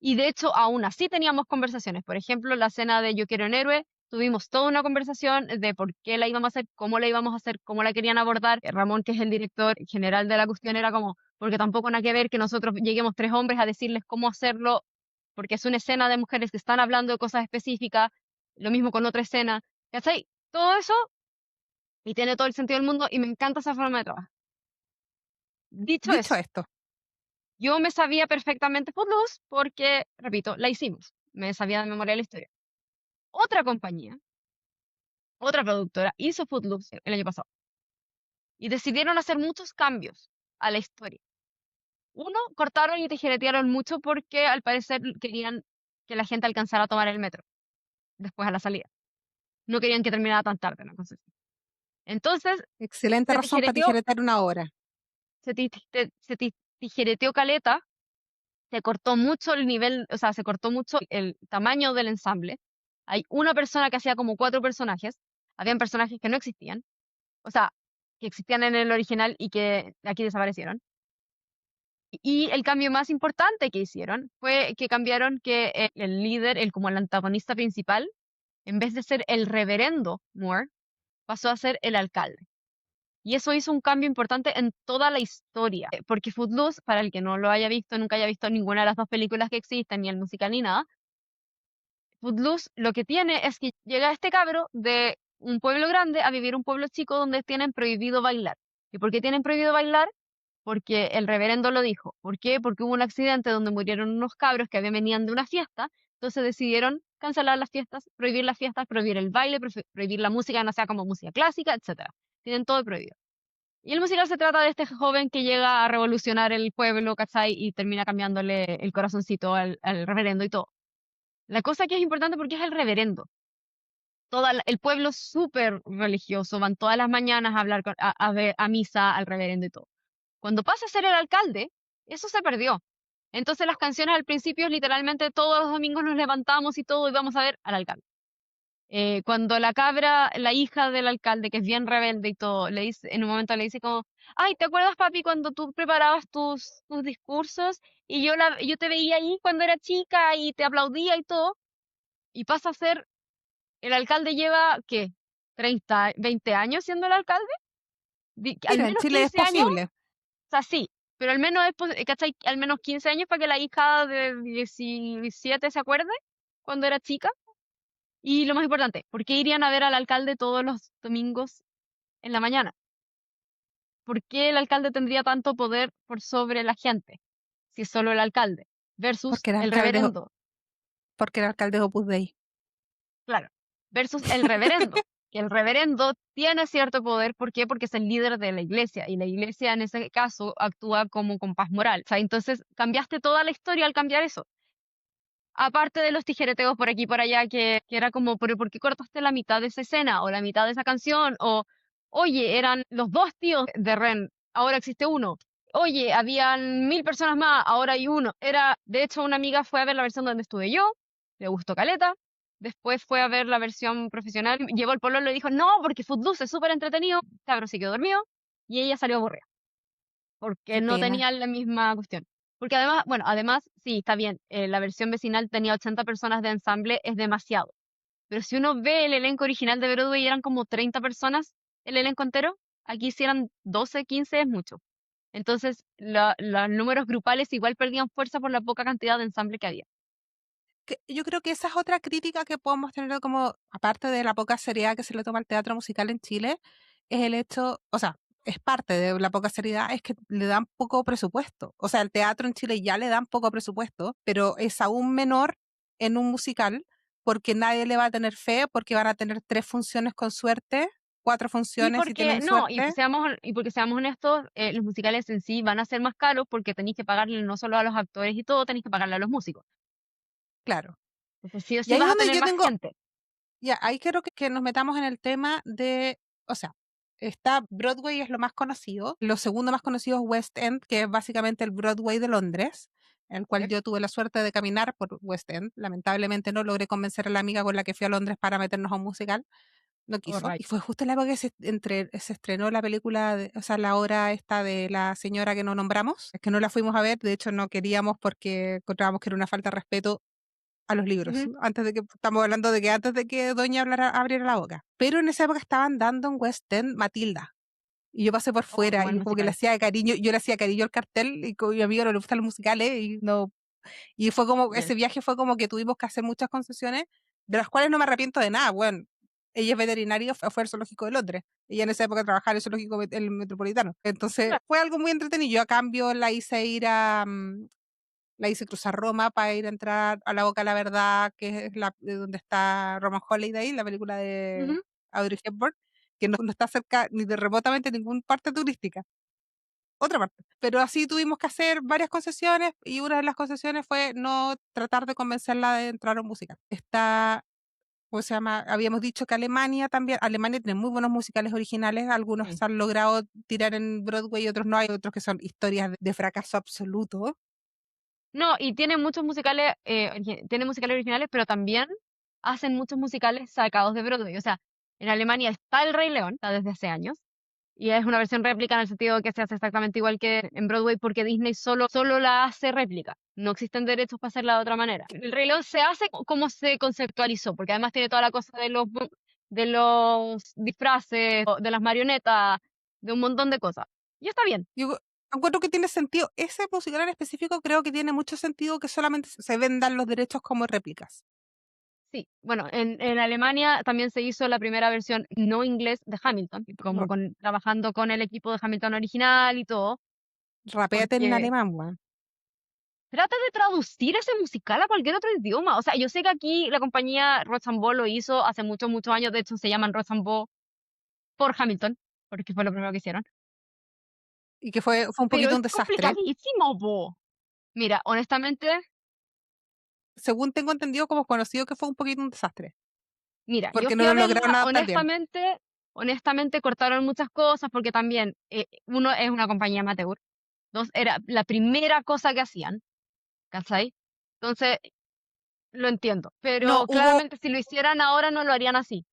Y de hecho, aún así teníamos conversaciones. Por ejemplo, la escena de Yo quiero un héroe, tuvimos toda una conversación de por qué la íbamos a hacer, cómo la íbamos a hacer, cómo la querían abordar. Ramón, que es el director general de la cuestión, era como, porque tampoco nada que ver que nosotros lleguemos tres hombres a decirles cómo hacerlo, porque es una escena de mujeres que están hablando de cosas específicas, lo mismo con otra escena, ¿cachai? Todo eso, y tiene todo el sentido del mundo, y me encanta esa forma de trabajar. Dicho Dicho eso, esto, yo me sabía perfectamente Footloose porque, repito, la hicimos. Me sabía de memoria la historia. Otra compañía, otra productora, hizo Footloose el año pasado y decidieron hacer muchos cambios a la historia. Uno, cortaron y tijeretearon mucho porque al parecer querían que la gente alcanzara a tomar el metro después a la salida. No querían que terminara tan tarde, una cosa así. Entonces, excelente se razón para tijereteó, tijeretear una hora. tijereteó caleta, se cortó mucho el nivel, o sea, se cortó mucho el tamaño del ensamble. Hay una persona que hacía como cuatro personajes. Habían personajes que no existían, o sea, que existían en el original y que aquí desaparecieron. Y el cambio más importante que hicieron fue que cambiaron que el líder, el como el antagonista principal, en vez de ser el reverendo Moore, pasó a ser el alcalde. Y eso hizo un cambio importante en toda la historia, porque Footloose, para el que no lo haya visto, nunca haya visto ninguna de las dos películas que existen, ni el musical ni nada, Footloose lo que tiene es que llega este cabro de un pueblo grande a vivir un pueblo chico donde tienen prohibido bailar. ¿Y por qué tienen prohibido bailar? Porque el reverendo lo dijo. ¿Por qué? Porque hubo un accidente donde murieron unos cabros que venían de una fiesta, entonces decidieron cancelar las fiestas, prohibir el baile, prohibir la música, no sea como música clásica, etcétera. Tienen todo prohibido. Y el musical se trata de este joven que llega a revolucionar el pueblo, ¿cachai? Y termina cambiándole el corazoncito al reverendo y todo. La cosa que es importante porque es el reverendo. El pueblo súper religioso, van todas las mañanas a hablar a misa al reverendo y todo. Cuando pasa a ser el alcalde, eso se perdió. Entonces las canciones al principio literalmente todos los domingos nos levantamos y todo y vamos a ver al alcalde. Cuando la cabra, la hija del alcalde, que es bien rebelde y todo, le dice, en un momento le dice como, ay, ¿te acuerdas, papi, cuando tú preparabas tus discursos y yo te veía ahí cuando era chica y te aplaudía y todo? Y pasa a ser, el alcalde lleva, ¿qué? 30, 20 años siendo el alcalde. Al Mira, en menos Chile es 15 años, posible. o sea, sí, pero al menos, ¿cachai? Al menos 15 años para que la hija de 17 se acuerde cuando era chica. Y lo más importante, ¿por qué irían a ver al alcalde todos los domingos en la mañana? ¿Por qué el alcalde tendría tanto poder por sobre la gente? Si es solo el alcalde versus porque era el alcalde, reverendo, porque era alcalde de Opus Dei. claro, versus el reverendo, que el reverendo tiene cierto poder, ¿por qué? Porque es el líder de la iglesia y la iglesia en ese caso actúa como compás moral. O sea, entonces cambiaste toda la historia al cambiar eso. Aparte de los tijereteos por aquí y por allá, que era como, pero ¿por qué cortaste la mitad de esa escena o la mitad de esa canción? O, oye, eran los dos tíos de Ren, ahora existe uno. Oye, habían 1000 personas más, ahora hay uno. Era, de hecho, una amiga fue a ver la versión donde estuve yo, le gustó caleta. Después fue a ver la versión profesional, llevó el pololo y le dijo, no, porque Footloose es súper entretenido. Cabrón se quedó dormido y ella salió aburrida porque Qué no pena. tenía la misma cuestión. Porque además, bueno, además, sí, está bien, la versión vecinal tenía 80 personas de ensamble, es demasiado. Pero si uno ve el elenco original de Broadway, eran como 30 personas el elenco entero. Aquí si eran 12, 15 es mucho. Entonces, los números grupales igual perdían fuerza por la poca cantidad de ensamble que había. Yo creo que esa es otra crítica que podemos tener como, aparte de la poca seriedad que se le toma al teatro musical en Chile, es el hecho, o sea, es parte de la poca seriedad, es que le dan poco presupuesto. O sea, el teatro en Chile ya le dan poco presupuesto, pero es aún menor en un musical porque nadie le va a tener fe, porque van a tener 3 funciones con suerte, 4 funciones si porque, tienen no, suerte. y porque seamos honestos, los musicales en sí van a ser más caros porque tenéis que pagarle no solo a los actores y todo, tenéis que pagarle a los músicos. Claro. Entonces sí o Y sí ahí es vas a donde tener yo más tengo, gente. ya, ahí quiero que nos metamos en el tema de, o sea, está Broadway es lo más conocido, lo segundo más conocido es West End, que es básicamente el Broadway de Londres, en el cual Correcto. yo tuve la suerte de caminar por West End. Lamentablemente no logré convencer a la amiga con la que fui a Londres para meternos a un musical, no quiso. Alright. Y fue justo en la época que se estrenó la película, o sea, la obra esta de la señora que no nombramos, es que no la fuimos a ver, de hecho no queríamos porque encontrábamos que era una falta de respeto a los libros, Ujú. antes de que, estamos hablando de que antes de que Doña abriera la boca. Pero en esa época estaban dando en West End Matilda. Y yo pasé por Oh, qué fuera buen y como que le musical. hacía de cariño, yo le hacía cariño al cartel y con mi amigo no le gustan los musicales y no, y fue como, Bien. ese viaje fue como que tuvimos que hacer muchas concesiones, de las cuales no me arrepiento de nada. Bueno, ella es veterinaria, fue al zoológico de Londres. Ella en esa época trabajaba en el zoológico el metropolitano. Entonces Claro. fue algo muy entretenido. Yo a cambio la hice ir a, la hice cruzar Roma para ir a entrar a la Boca de la Verdad, que es la, de donde está Roman Holiday, la película de Ujú. Audrey Hepburn, que no está cerca ni de remotamente ninguna parte turística, otra parte. Pero así tuvimos que hacer varias concesiones y una de las concesiones fue no tratar de convencerla de entrar a un musical. Está, ¿cómo se llama? Habíamos dicho que Alemania también, Alemania tiene muy buenos musicales originales, algunos Sí. se han logrado tirar en Broadway, otros no, hay otros que son historias de fracaso absoluto. No, y tiene muchos musicales, tiene musicales originales, pero también hacen muchos musicales sacados de Broadway. O sea, en Alemania está El Rey León, está desde hace años, y es una versión réplica en el sentido de que se hace exactamente igual que en Broadway porque Disney solo la hace réplica. No existen derechos para hacerla de otra manera. El Rey León se hace como se conceptualizó, porque además tiene toda la cosa de los disfraces, de las marionetas, de un montón de cosas. Y está bien. Yo encuentro que tiene sentido. Ese musical en específico creo que tiene mucho sentido que solamente se vendan los derechos como réplicas. Sí, bueno, en Alemania también se hizo la primera versión no inglés de Hamilton, como R- trabajando con el equipo de Hamilton original y todo, Rapéate en porque alemán, weón. trata de traducir ese musical a cualquier otro idioma. O sea, yo sé que aquí la compañía Rochambeau lo hizo hace muchos, muchos años, de hecho se llaman Rochambeau por Hamilton, porque fue lo primero que hicieron, Y que fue un pero poquito es un desastre. complicadísimo, po. Mira, honestamente, Según tengo entendido, como conocido que fue un poquito un desastre. mira, yo Porque no fui a lo lograron verla, adaptar bien. honestamente cortaron muchas cosas porque también, uno es una compañía amateur. Dos, era la primera cosa que hacían, ¿cachai? Entonces, lo entiendo, No, pero hubo. claramente si lo hicieran ahora no lo harían así,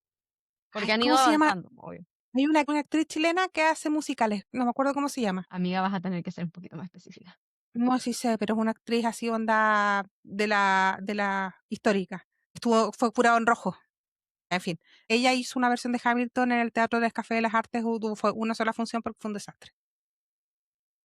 porque Ay, han ido ¿cómo se llama? avanzando, obvio. Hay una actriz chilena que hace musicales. No me acuerdo cómo se llama. Amiga, vas a tener que ser un poquito más específica. No, sí sé, pero es una actriz así onda de la histórica. Fue curado en rojo. En fin, ella hizo una versión de Hamilton en el Teatro del Café de las Artes, fue una sola función porque fue un desastre.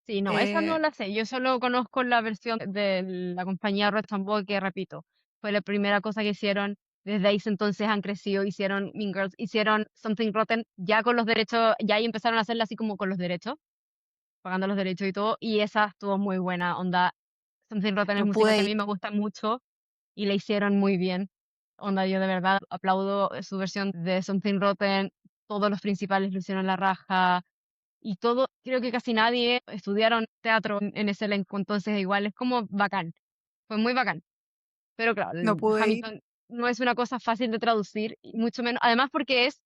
Sí, no, esa no Eh, la sé, yo solo conozco la versión de la compañía Red Bull que, repito, fue la primera cosa que hicieron desde ahí entonces han crecido, hicieron Mean Girls, hicieron Something Rotten, ya con los derechos, ya ahí empezaron a hacerla así como con los derechos, pagando los derechos y todo, y esa estuvo muy buena, onda. Something Rotten es No música pude que a ir, mí me gusta mucho y la hicieron muy bien. Onda, yo de verdad aplaudo su versión de Something Rotten, todos los principales lo hicieron la raja y todo, creo que casi nadie estudiaron teatro en ese elenco, entonces igual es como bacán, fue muy bacán. Pero claro, no pude ir. Hamilton no es una cosa fácil de traducir, y mucho menos, además porque es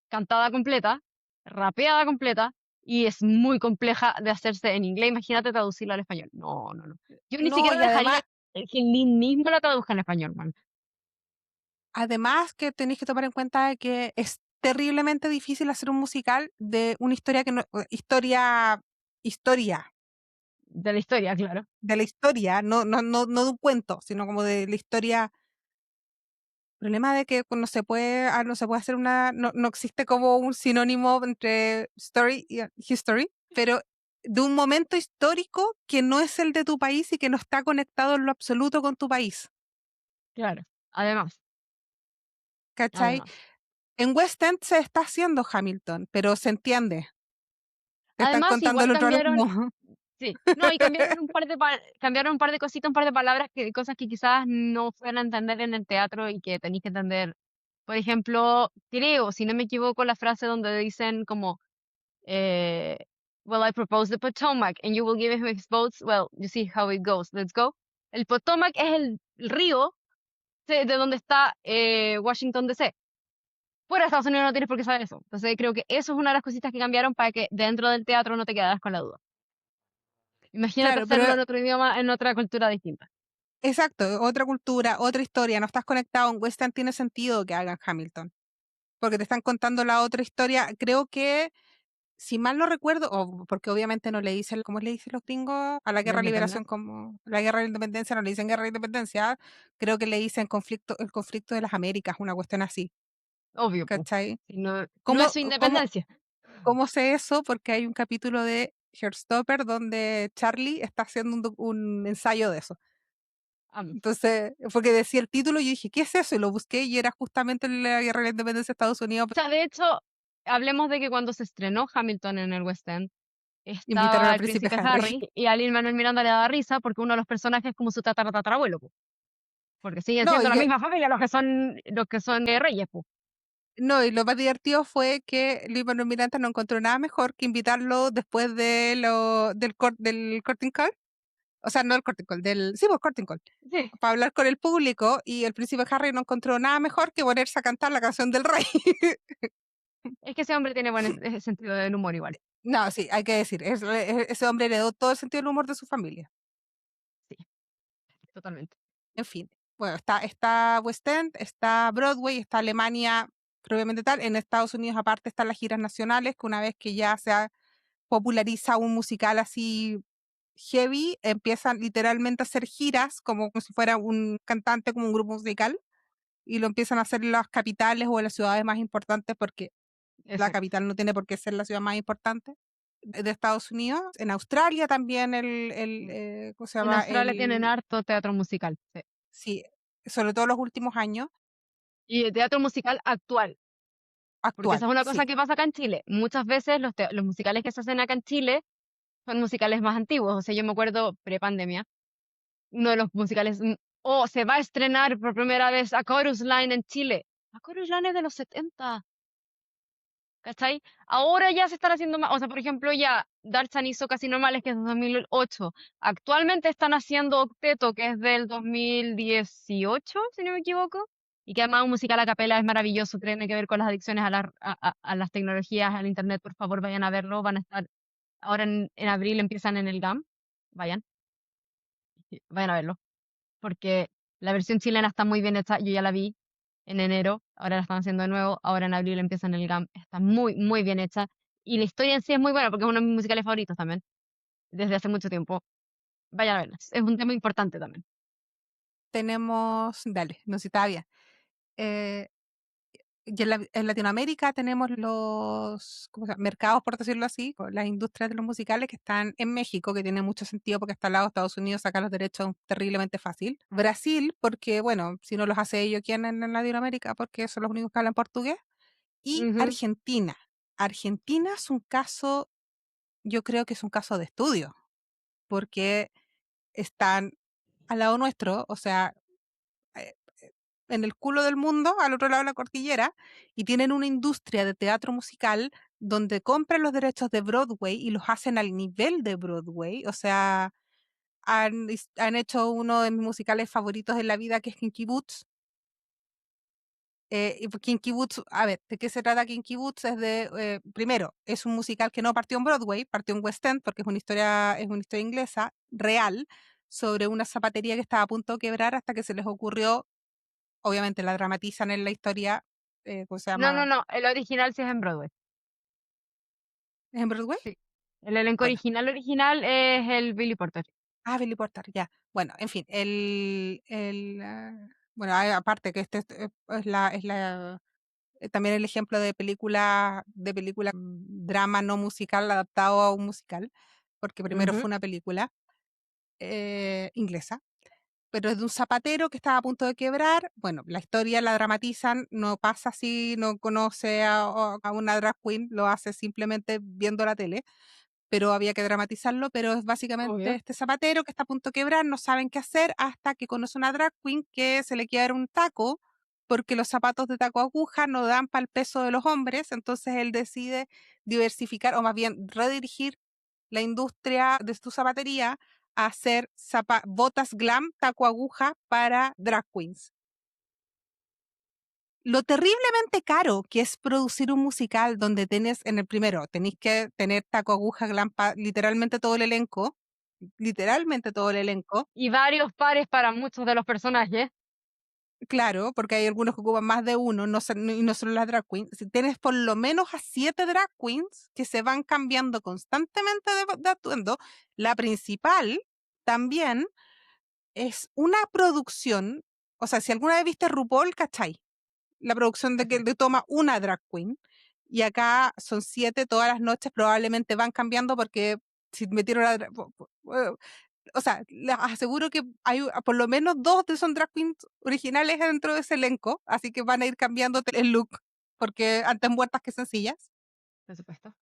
cantada completa, rapeada completa, y es muy compleja de hacerse en inglés. Imagínate traducirlo al español. No, no, no. Yo ni No, siquiera y dejaría además, que Lin mismo la traduzca en español, man. además que tenéis que tomar en cuenta que es terriblemente difícil hacer un musical de una historia que no, historia, De la historia, claro. de la historia, no de un cuento, sino como de la historia. Problema de que no se puede, no se puede hacer no existe como un sinónimo entre story y history, pero de un momento histórico que no es el de tu país y que no está conectado en lo absoluto con tu país, Claro. Además, ¿cachai? además. En West End se está haciendo Hamilton, pero se entiende, te están Además, contando igual el otro cambiaron, lado. sí, no, y cambiaron cambiaron un par de cositas, un par de palabras, cosas que quizás no fueran a entender en el teatro y que tenéis que entender. Por ejemplo, creo, si no me equivoco, la frase donde dicen como, eh, well, I propose the Potomac and you will give him his votes. Well, you see how it goes. Let's go. El Potomac es el río de donde está Washington DC. Fuera de Estados Unidos no tienes por qué saber eso. Entonces creo que eso es una de las cositas que cambiaron para que dentro del teatro no te quedaras con la duda. Imagínate Claro, pero hacerlo en otro idioma, en otra cultura distinta. exacto, otra cultura, otra historia, no estás conectado. En West End tiene sentido que hagan Hamilton, porque te están contando la otra historia. Creo que si mal no recuerdo, o porque obviamente no le dicen, ¿cómo le dicen los gringos? A la ¿La guerra de liberación, independence? como la guerra de la independencia, no le dicen guerra de independencia, creo que le dicen conflicto, el conflicto de las Américas, una cuestión así, Obvio, pues. ¿cachai? Si no, no es ¿Cómo, su cómo, independencia. cómo sé eso? Porque hay un capítulo de Heartstopper donde Charlie está haciendo un ensayo de eso. Amo. Entonces, porque decía el título y yo dije, ¿qué es eso? Y lo busqué y era justamente la guerra de la independencia de Estados Unidos. O sea, de hecho, hablemos de que cuando se estrenó Hamilton en el West End, Invitaron estaba al el príncipe príncipe Harry. Harry y a Lin-Manuel Miranda le daba risa porque uno de los personajes es como su tatarabuelo, po. Porque siguen No, siendo y la que misma familia los que son reyes, po. No, y lo más divertido fue que Lin-Manuel Miranda no encontró nada mejor que invitarlo después del Curtain Call, o sea, no el Curtain Call, sí, pues Curtain Call, Sí. para hablar con el público y el príncipe Harry no encontró nada mejor que ponerse a cantar la canción del rey. Es que ese hombre tiene buen sentido del humor igual. No, sí, hay que decir, ese hombre heredó todo el sentido del humor de su familia. Sí, totalmente. En fin, bueno, está West End, está Broadway, está Alemania, probablemente tal. En Estados Unidos aparte están las giras nacionales, que una vez que ya populariza un musical así heavy, empiezan literalmente a hacer giras como si fuera un cantante, como un grupo musical, y lo empiezan a hacer en las capitales o en las ciudades más importantes, porque la Exacto. capital no tiene por qué ser la ciudad más importante de Estados Unidos. En Australia también ¿cómo se En llama? Australia tienen harto teatro musical. Sí. Sí, sobre todo los últimos años, Y el teatro musical actual. Porque esa actual, es una cosa sí. que pasa acá en Chile. Muchas veces los musicales que se hacen acá en Chile son musicales más antiguos. O sea, yo me acuerdo pre-pandemia, uno de los musicales, se va a estrenar por primera vez a Chorus Line en Chile. A Chorus Line es de los 70, ¿cachai? Ahora ya se están haciendo más, o sea, por ejemplo, ya Darchan hizo Casi Normales, que es de 2008. Actualmente están haciendo Octeto, que es del 2018, si no me equivoco. Y que además un musical a capela es maravilloso, tiene que ver con las adicciones a las tecnologías, al internet, por favor vayan a verlo, van a estar, ahora en abril empiezan en el GAM, vayan, sí, vayan a verlo, porque la versión chilena está muy bien hecha, yo ya la vi en enero, ahora la están haciendo de nuevo, ahora en abril empieza en el GAM, está muy, muy bien hecha, y la historia en sí es muy buena, porque es uno de mis musicales favoritos también, desde hace mucho tiempo, vayan a verla, es un tema importante también. Tenemos, dale, no sé si está bien. Y en Latinoamérica tenemos los ¿cómo se llama? Mercados, por decirlo así, o las industrias de los musicales que están en México, que tiene mucho sentido porque está al lado de Estados Unidos, sacar los derechos es terriblemente fácil. Brasil, porque, bueno, si no los hace ellos, ¿quién en Latinoamérica? Porque son los únicos que hablan portugués. Y Ujú. Argentina. Argentina es un caso, yo creo que es un caso de estudio, porque están al lado nuestro, o sea, eh, en el culo del mundo, al otro lado de la cordillera, y tienen una industria de teatro musical donde compran los derechos de Broadway y los hacen al nivel de Broadway. O sea, han hecho uno de mis musicales favoritos de la vida, que es Kinky Boots. Y pues Kinky Boots, a ver, ¿de qué se trata Kinky Boots? Primero, es un musical que no partió en Broadway, partió en West End, porque es una historia inglesa, real, sobre una zapatería que estaba a punto de quebrar hasta que se les ocurrió, obviamente la dramatizan en la historia, ¿cómo se No, no, llama? no, el original sí es en Broadway. ¿Es en Broadway? Sí. El elenco Bueno, original es el Billy Porter. Billy Porter, ya. Bueno, en fin, bueno, aparte que también el ejemplo de película drama no musical adaptado a un musical, porque primero Ujú. fue una película inglesa, pero es de un zapatero que estaba a punto de quebrar. Bueno, la historia la dramatizan, no pasa así, no conoce a una drag queen, lo hace simplemente viendo la tele, pero había que dramatizarlo, pero es básicamente Obvio. este zapatero que está a punto de quebrar, no saben qué hacer hasta que conoce una drag queen que se le quiebra un taco, porque los zapatos de taco aguja no dan para el peso de los hombres, entonces él decide diversificar, o más bien redirigir la industria de su zapatería a hacer botas glam taco aguja para drag queens. Lo terriblemente caro que es producir un musical donde en el primero tenéis que tener taco, aguja, glampa, literalmente todo el elenco, Y varios pares para muchos de los personajes. claro, porque hay algunos que ocupan más de uno, y no solo las drag queens. Si tienes por lo menos a 7 drag queens que se van cambiando constantemente de atuendo, la principal también es una producción, o sea, si alguna vez viste RuPaul, ¿cachai? La producción de que Exacto. le toma una drag queen. Y acá son 7 todas las noches, probablemente van cambiando porque si metieron a o sea, les aseguro que hay por lo menos 2 de son drag queens originales dentro de ese elenco, así que van a ir cambiando el look, porque antes muertas que sencillas. Por supuesto.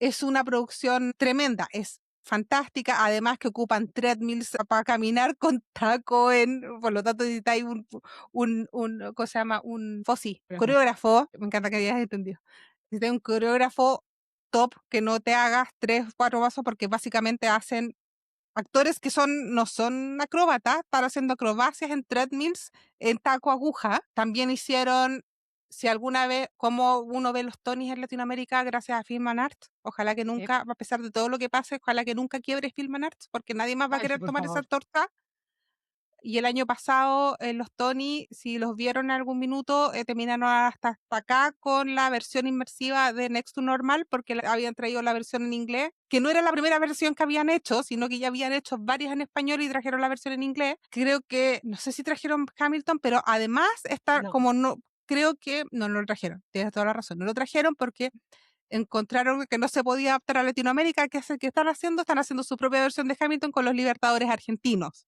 Es una producción tremenda, es fantástica, además que ocupan treadmills para caminar con taco por lo tanto necesitáis ¿cómo se llama? Un fosi, Pero, coreógrafo, me encanta que hayas entendido. Necesitáis un coreógrafo top que no te hagas 3, 4 pasos porque básicamente hacen actores que no son acróbatas, están haciendo acrobacias en treadmills, en taco aguja. También hicieron, si alguna vez, como uno ve los Tonys en Latinoamérica gracias a Film and Arts, ojalá que sí. nunca, a pesar de todo lo que pase, ojalá que nunca quiebre Film and Arts, porque nadie más va a Ay, sí, querer por tomar esa favor. torta. Y el año pasado, los Tony, si los vieron en algún minuto, terminaron hasta acá con la versión inmersiva de Next to Normal, porque habían traído la versión en inglés, que no era la primera versión que habían hecho, sino que ya habían hecho varias en español y trajeron la versión en inglés. Creo que, no sé si trajeron Hamilton, pero además está No. como no, creo que no lo trajeron, tienes toda la razón, no lo trajeron porque encontraron que no se podía adaptar a Latinoamérica. ¿Qué es el que están haciendo? Están haciendo su propia versión de Hamilton con los Libertadores argentinos.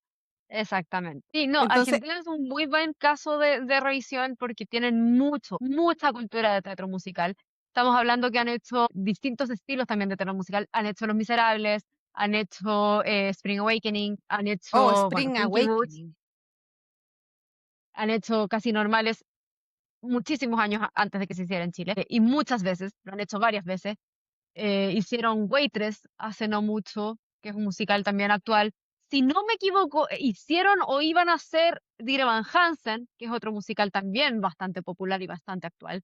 Exactamente. Sí, no, Entonces, Argentina es un muy buen caso de revisión porque tienen mucha cultura de teatro musical. Estamos hablando que han hecho distintos estilos también de teatro musical. Han hecho Los Miserables, han hecho Spring Awakening, han oh, hecho, bueno, Spring Kinky Boots, Awakening. han hecho Casi Normales muchísimos años antes de que se hiciera en Chile. Y muchas veces, lo han hecho varias veces. Hicieron Waitress hace no mucho, que es un musical también actual. Si no me equivoco, hicieron o iban a hacer Dear Evan Hansen, que es otro musical también bastante popular y bastante actual.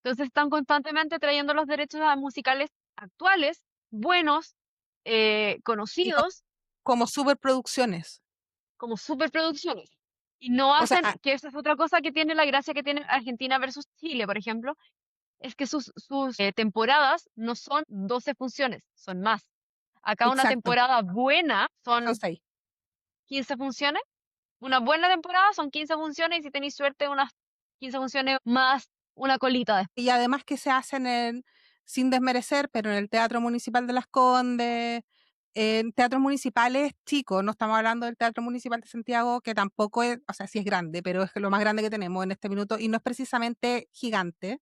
Entonces están constantemente trayendo los derechos a musicales actuales, buenos, Y no conocidos, como superproducciones. como superproducciones. Y no O sea, hacen, que esa es otra cosa que tiene la gracia que tiene Argentina versus Chile, por ejemplo, es que sus temporadas no son 12 funciones, son más. Acá una exacto, temporada buena son son 6. 15 funciones. Una buena temporada son 15 funciones y si tenéis suerte unas 15 funciones más una colita después. Y además que se hacen sin desmerecer, pero en el Teatro Municipal de Las Condes, en teatros municipales chicos, no estamos hablando del Teatro Municipal de Santiago, que tampoco es, o sea, sí es grande, pero es lo más grande que tenemos en este minuto y no es precisamente gigante,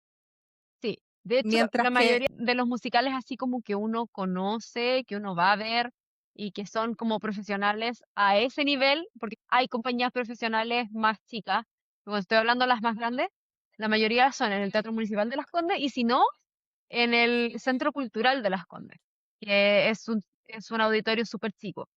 Sí, de hecho, mientras la que mayoría de los musicales así como que uno conoce, que uno va a ver y que son como profesionales a ese nivel, porque hay compañías profesionales más chicas, cuando estoy hablando de las más grandes, la mayoría son en el Teatro Municipal de Las Condes y si no, en el Centro Cultural de Las Condes, que es un auditorio súper chico,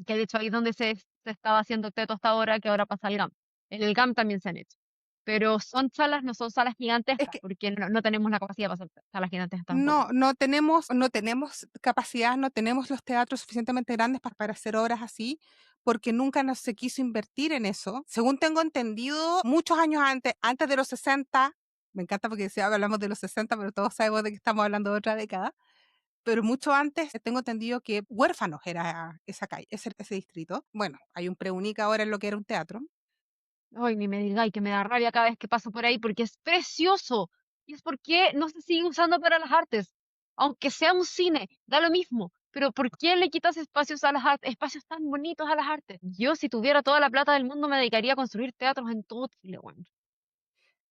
que de hecho ahí es donde se estaba haciendo teto hasta ahora, que ahora pasa al GAM. En el GAM también se han hecho. Pero son salas, no son salas es gigantescas, que porque no tenemos la capacidad para hacer salas gigantes tampoco. no tenemos capacidad, no tenemos los teatros suficientemente grandes para hacer obras así, porque nunca nos se quiso invertir en eso. Según tengo entendido, muchos años antes de los 60, me encanta porque si hablamos de los 60, pero todos sabemos de que estamos hablando de otra década, pero mucho antes tengo entendido que Huérfanos era esa calle, ese distrito. Bueno, hay un preúnica ahora en lo que era un teatro. Ay, ni me digáis que me da rabia cada vez que paso por ahí porque es precioso. Y es porque no se sigue usando para las artes. Aunque sea un cine, da lo mismo. Pero ¿por qué le quitas espacios a las artes, espacios tan bonitos a las artes? Yo, si tuviera toda la plata del mundo, me dedicaría a construir teatros en todo Chile, weón.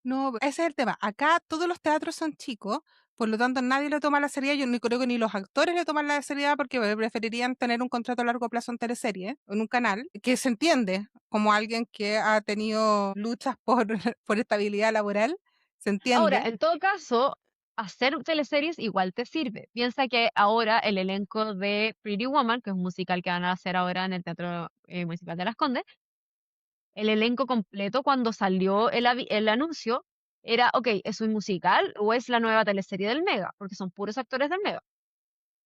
No, ese es el tema. Acá todos los teatros son chicos, por lo tanto nadie le toma la seriedad. Yo no creo que ni los actores le toman la seriedad porque preferirían tener un contrato a largo plazo en teleserie, en un canal, que se entiende como alguien que ha tenido luchas por, por estabilidad laboral, se Ahora, entiende. en todo caso, hacer teleseries igual te sirve. Piensa que ahora el elenco de Pretty Woman, que es un musical que van a hacer ahora en el Teatro Municipal de Las Condes, el elenco completo cuando salió el anuncio era, ok, ¿es un musical o es la nueva teleserie del Mega? Porque son puros actores del Mega.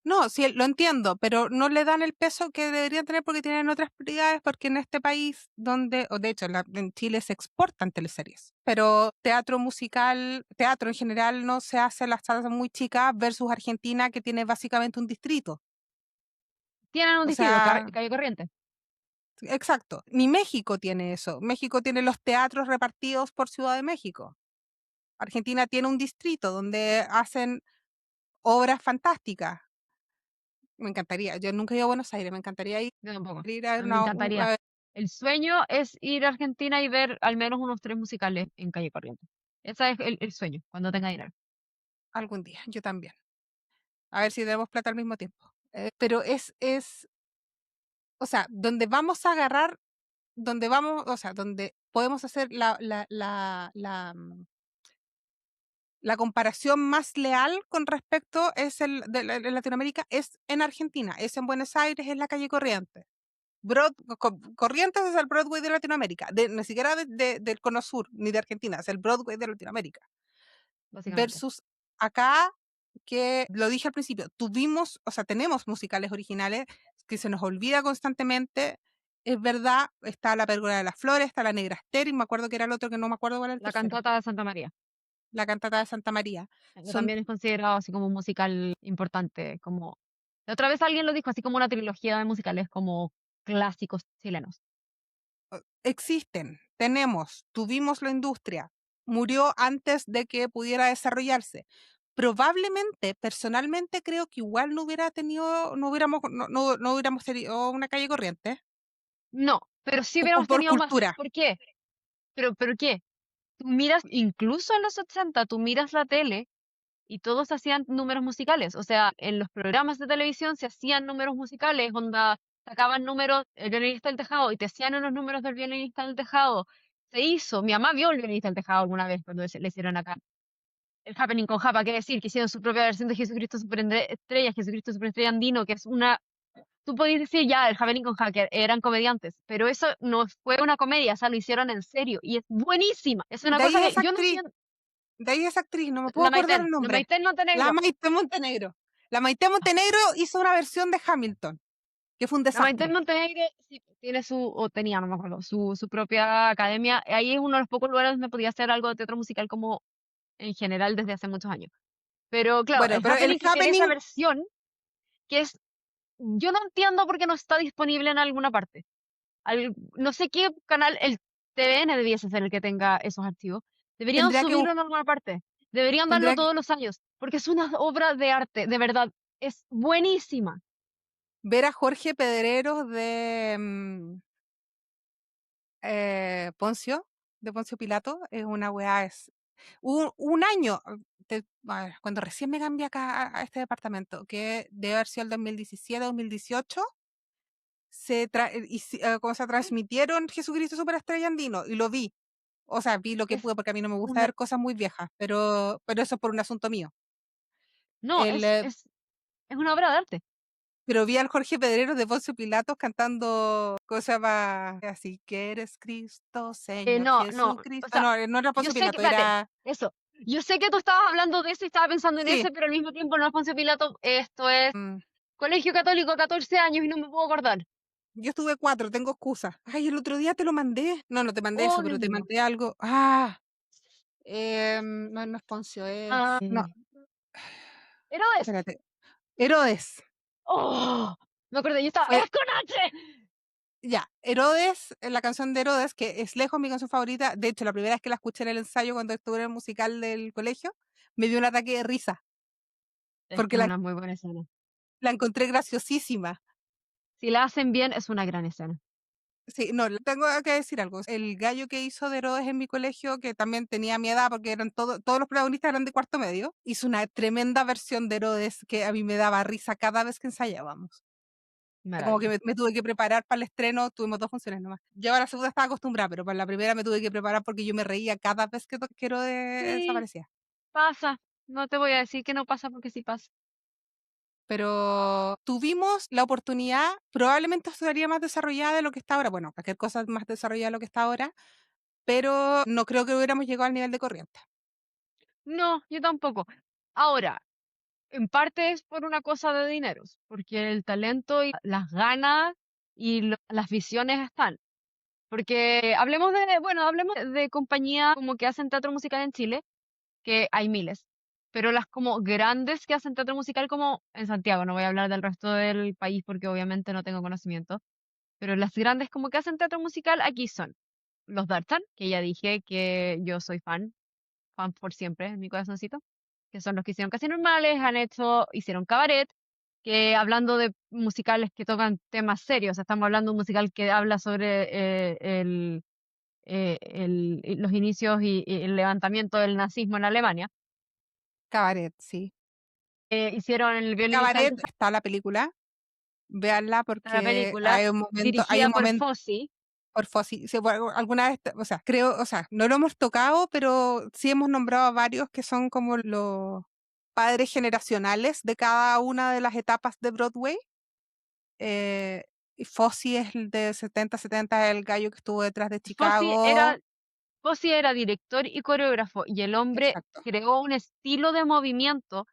No, sí, lo entiendo, pero no le dan el peso que deberían tener porque tienen otras prioridades, porque en este país donde, o de hecho en Chile se exportan teleseries, pero teatro musical, teatro en general no se hace, las salas son muy chicas versus Argentina que tiene básicamente un distrito. Tienen un O distrito, sea, Calle Corriente. exacto, ni México tiene eso. México tiene los teatros repartidos por Ciudad de México. Argentina tiene un distrito donde hacen obras fantásticas. Me encantaría, yo nunca he ido a Buenos Aires, me encantaría Yo tampoco. ir a ver A mí me encantaría. a El sueño es ir a Argentina y ver al menos unos 3 musicales en Calle Corriente. Ese es el sueño, cuando tenga dinero. algún día, yo también. A ver si tenemos plata al mismo tiempo. Pero o sea, donde vamos a agarrar, donde vamos, o sea, donde podemos hacer la comparación más leal con respecto es de Latinoamérica, es en Argentina, es en Buenos Aires, es la calle Corrientes. Corrientes es el Broadway de Latinoamérica, ni siquiera del Cono Sur, ni de Argentina, es el Broadway de Latinoamérica. Básicamente. Versus acá, que lo dije al principio, tuvimos, o sea, tenemos musicales originales que se nos olvida constantemente. Es verdad, está La Pérgola de las Flores, está La Negra Esther, y me acuerdo que era el otro que no me acuerdo cuál era el La tercero, cantata de Santa María. La Cantata de Santa María. Que Son, también es considerado así como un musical importante, como... La otra vez alguien lo dijo, así como una trilogía de musicales como clásicos chilenos. tuvimos la industria, murió antes de que pudiera desarrollarse. Probablemente, personalmente, creo que igual no hubiéramos tenido una calle corriente, No, pero sí o hubiéramos por tenido más. cultura. ¿Por qué? ¿Pero qué? Tú miras, incluso en los 80 tú miras la tele y todos hacían números musicales. O sea, en los programas de televisión se hacían números musicales, onda, sacaban números, el violinista del tejado, y te hacían unos números del violinista del tejado. Se hizo, mi mamá vio el violinista del tejado alguna vez cuando le hicieron acá. El Happening con Japa, qué decir, que hicieron su propia versión de Jesucristo Superestrella, Jesucristo Superestrella Andino, que es una... Tú podés decir ya, el Happening con Hacker eran comediantes, pero eso no fue una comedia, o sea, lo hicieron en serio y es buenísima. Es una De cosa ahí que esa yo no actriz, entiendo. de ahí esa actriz, no me puedo acordar el La nombre. Maiten La Montenegro. Maite Montenegro. La Maite Montenegro hizo una versión de Hamilton, que fue un La Maiten desastre. Montenegro sí, tiene o tenía, no me acuerdo, su propia academia. Ahí es uno de los pocos lugares donde podía hacer algo de teatro musical como en general desde hace muchos años. Pero claro, Bueno, el pero el Happening que tiene esa Happening, versión, que es, yo no entiendo por qué no está disponible en alguna parte. No sé qué canal, TVN debiese ser el que tenga esos archivos. Deberían Tendría que subirlo bus en alguna parte. Deberían darlo tendría que todos los años, porque es una obra de arte, de verdad, es buenísima. ver a Jorge Pedreros Poncio, de Poncio Pilato, es una weá, es un año, a ver, cuando recién me cambié acá a este departamento, que debe haber sido el 2017, 2018, como se transmitieron Jesucristo Superestrella Andino, y lo vi. O sea, vi lo que Es pude, porque a mí no me gusta una ver cosas muy viejas, pero eso es por un asunto mío. no, El, eh, es una obra de arte. pero vi al Jorge Pedreros de Poncio Pilatos cantando, ¿cómo se llama? Así que eres Cristo, Señor No, no, o Jesucristo. sea, No, no era yo Poncio sé que, Pilato, espérate, era... eso. Yo sé que tú estabas hablando de eso y estaba pensando en Sí, ese, pero al mismo tiempo no es Poncio Pilato, esto es mm, Colegio Católico, 14 años y no me puedo acordar. yo estuve 4, tengo excusa. Ay, el otro día te lo mandé. No, no te mandé Oh, eso, Dios pero te mío. mandé algo. No, no es Poncio, Ah, no, Herodes. espérate. Herodes. Oh, me acordé, yo estaba, Fue, ¡es con H! ya, Herodes, la canción de Herodes, que es lejos mi canción favorita. De hecho, la primera vez que la escuché en el ensayo cuando estuve en el musical del colegio, me dio un ataque de risa, Es que porque es la, una muy buena escena. la encontré graciosísima. Si la hacen bien, es una gran escena. Sí, no, le tengo que decir algo. El gallo que hizo de Herodes en mi colegio, que también tenía mi edad, porque todos los protagonistas eran de cuarto medio, hizo una tremenda versión de Herodes que a mí me daba risa cada vez que ensayábamos. Como que Maravilla. me tuve que preparar para el estreno, tuvimos 2 funciones nomás. Yo a la segunda estaba acostumbrada, pero para la primera me tuve que preparar porque yo me reía cada vez que Herodes Sí, desaparecía. pasa. No te voy a decir que no pasa porque sí pasa. Pero tuvimos la oportunidad, probablemente estaría más desarrollada de lo que está ahora. Bueno, cualquier cosa es más desarrollada de lo que está ahora, pero no creo que hubiéramos llegado al nivel de Corriente. No, yo tampoco. Ahora, en parte es por una cosa de dineros, porque el talento y las ganas y las visiones están. Porque hablemos hablemos de compañías como que hacen teatro musical en Chile, que hay miles, pero las como grandes que hacen teatro musical como en Santiago, no voy a hablar del resto del país porque obviamente no tengo conocimiento, pero las grandes como que hacen teatro musical aquí son los Dartan, que ya dije que yo soy fan por siempre en mi corazoncito, que son los que hicieron Casi Normales, hicieron Cabaret, que hablando de musicales que tocan temas serios, estamos hablando de un musical que habla sobre los inicios y el levantamiento del nazismo en Alemania. Cabaret, sí. Hicieron El violinista del Cabaret desastre, está la película, véanla la porque película, hay dirigida un por momento Fosse. por Fossi, sí, bueno, alguna vez, o sea, creo, o sea, no lo hemos tocado, pero sí hemos nombrado a varios que son como los padres generacionales de cada una de las etapas de Broadway. Eh, y Fossi es el de 70-70, el gallo que estuvo detrás de Fosse Chicago. era, Fosse era director y coreógrafo, y el hombre Exacto. creó un estilo de movimiento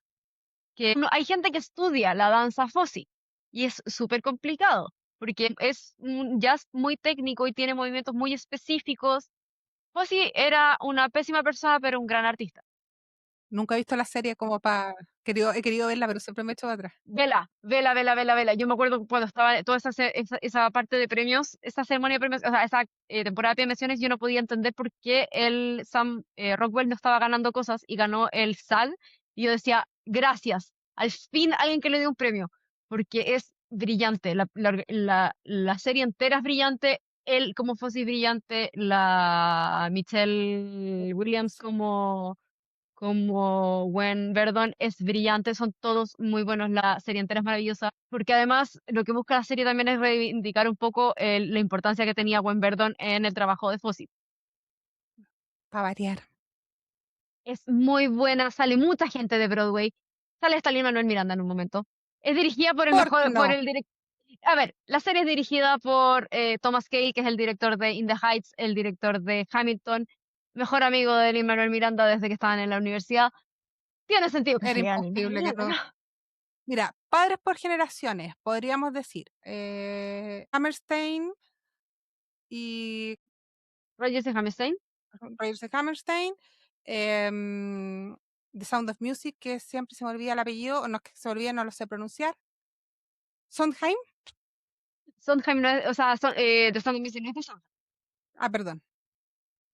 que hay gente que estudia la danza Fosse, y es súper complicado, porque es un jazz muy técnico y tiene movimientos muy específicos. Fosse era una pésima persona, pero un gran artista. Nunca he visto la serie como para... he querido verla, pero siempre me echo para atrás. Vela, vela, vela, vela, vela. Yo me acuerdo cuando estaba toda esa parte de premios, esa ceremonia de premios, o sea, esa temporada de premiaciones, yo no podía entender por qué el Sam Rockwell no estaba ganando cosas y ganó el SAG. Y yo decía, gracias, al fin alguien que le dio un premio, porque es brillante. La serie entera es brillante. Él como Fosse es brillante, la Michelle Williams como Gwen Verdon es brillante, son todos muy buenos, la serie entera es maravillosa, porque además lo que busca la serie también es reivindicar un poco la importancia que tenía Gwen Verdon en el trabajo de Fosse. Para variar. Es muy buena, sale mucha gente de Broadway, sale hasta Lin-Manuel Miranda en un momento. Es dirigida por el ¿Por qué mejor, por no? el director. A ver, la serie es dirigida por Thomas Kail, que es el director de In the Heights, el director de Hamilton, mejor amigo de Lin-Manuel Miranda desde que estaban en la universidad. Tiene sentido que Era sea Lin-Manuel imposible que Miranda, no. ¿no? Mira, padres por generaciones, podríamos decir. Hammerstein y Roger C. Hammerstein. Roger C. Hammerstein. The Sound of Music, que siempre se me olvida el apellido, o no es que se me olvide, no lo sé pronunciar. Sondheim. Sondheim no es, o sea, The Sound of Music no es de Sondheim. Ah, perdón.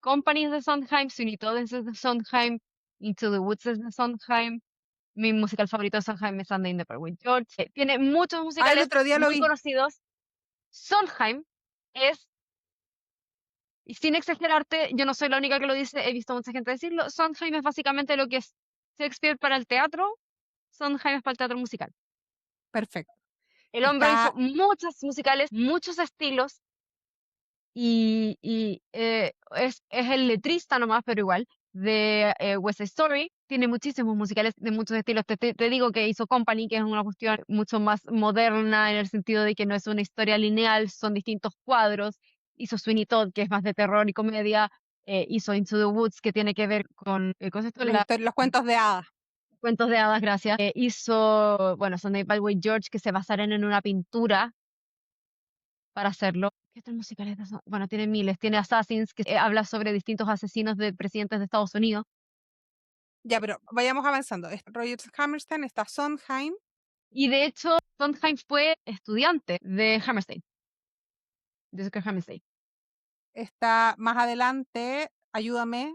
Company es de Sondheim, Sweeney Todd es de Sondheim, Into the Woods es de Sondheim, mi musical favorito de Sondheim es Sunday in the Park with George. Tiene muchos Ah, el musicales otro día lo muy vi. conocidos. Sondheim es, y sin exagerarte, yo no soy la única que lo dice, he visto mucha gente decirlo, Sondheim es básicamente lo que es Shakespeare para el teatro, Sondheim es para el teatro musical. Perfecto. El hombre hizo Está, muchos musicales, muchos estilos, y es el letrista nomás, pero igual, de West Side Story. Tiene muchísimos musicales de muchos estilos. Te digo que hizo Company, que es una cuestión mucho más moderna en el sentido de que no es una historia lineal, son distintos cuadros. Hizo Sweeney Todd, que es más de terror y comedia. Hizo Into the Woods, que tiene que ver con esto, los cuentos de hadas. cuentos de hadas, gracias. Hizo, bueno, Sunday Night with George, que se basaron en una pintura para hacerlo. ¿Qué otros musicales de eso? Bueno, tiene miles. Tiene Assassins, que habla sobre distintos asesinos de presidentes de Estados Unidos. Ya, pero vayamos avanzando. Está Roger Hammerstein, está Sondheim, Y de hecho, Sondheim fue estudiante de Hammerstein, de Oscar Hammerstein. está más adelante, ayúdame,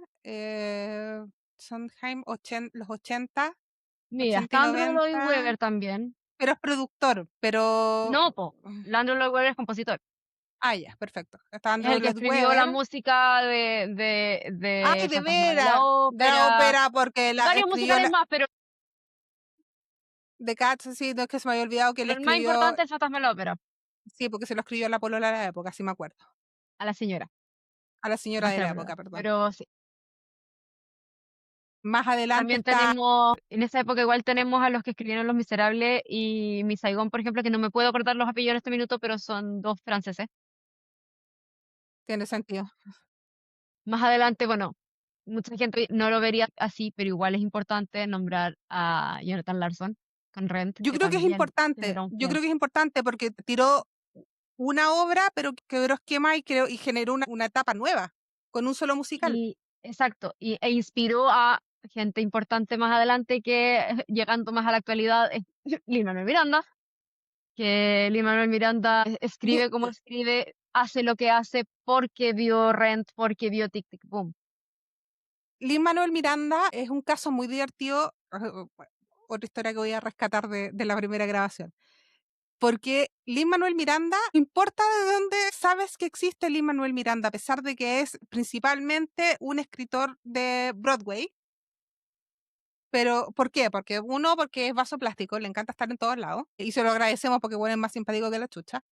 Sondheim, los 80, Mira, 80 y está Andrew Lloyd 90, Webber también. pero es productor, pero... No, po. Andrew Lloyd Webber es compositor. Ah, ya, perfecto. Está Es Andrew el que Lloyd escribió la Webber. música de Ay, de Fantasma de veras, la de la Ópera ópera, porque y la varios escribió musicales la, más, pero, de Cats, sí, no es que se me había olvidado que él pero el más escribió, importante es Fantasma de la Ópera, sí, porque se lo escribió a la polola de la época, sí me acuerdo. a la señora, A la señora más de que la la polola. época, perdón. Pero sí. Más adelante También está, tenemos, en esa época igual tenemos a los que escribieron Los Miserables y Mi Saigón, por ejemplo, que no me puedo acordar los apellidos en este minuto, pero son dos franceses. tiene sentido. Más adelante, bueno, mucha gente no lo vería así, pero igual es importante nombrar a Jonathan Larson con Rent, Yo que creo que es también importante, generó un yo creo film. que es importante porque tiró una obra, pero quebró esquema y, creo, y generó una etapa nueva, con un solo musical. Y exacto, e inspiró a gente importante más adelante que llegando más a la actualidad es Lin-Manuel Miranda, que Lin-Manuel Miranda Li- escribe como escribe, hace lo que hace porque vio Rent, porque vio Tic Tic Boom. Lin-Manuel Miranda es un caso muy divertido, otra historia que voy a rescatar de la primera grabación. Porque Lin-Manuel Miranda, no importa de dónde sabes que existe Lin-Manuel Miranda, a pesar de que es principalmente un escritor de Broadway. Pero, ¿por qué? Porque uno, porque es vaso plástico, le encanta estar en todos lados, y se lo agradecemos porque bueno, es más simpático que la chucha.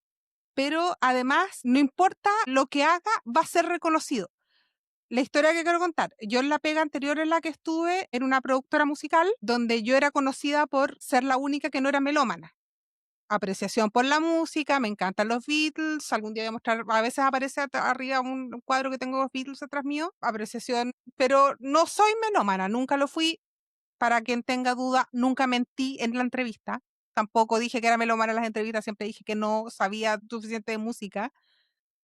Pero además, no importa lo que haga, va a ser reconocido. La historia que quiero contar, yo en la pega anterior en la que estuve, en una productora musical, donde yo era conocida por ser la única que no era melómana. Apreciación por la música, me encantan los Beatles, algún día voy a mostrar, a veces aparece arriba un cuadro que tengo los Beatles atrás mío, apreciación, pero no soy melómana, nunca lo fui, para quien tenga duda, nunca mentí en la entrevista, tampoco dije que era melómana en las entrevistas, siempre dije que no sabía suficiente de música,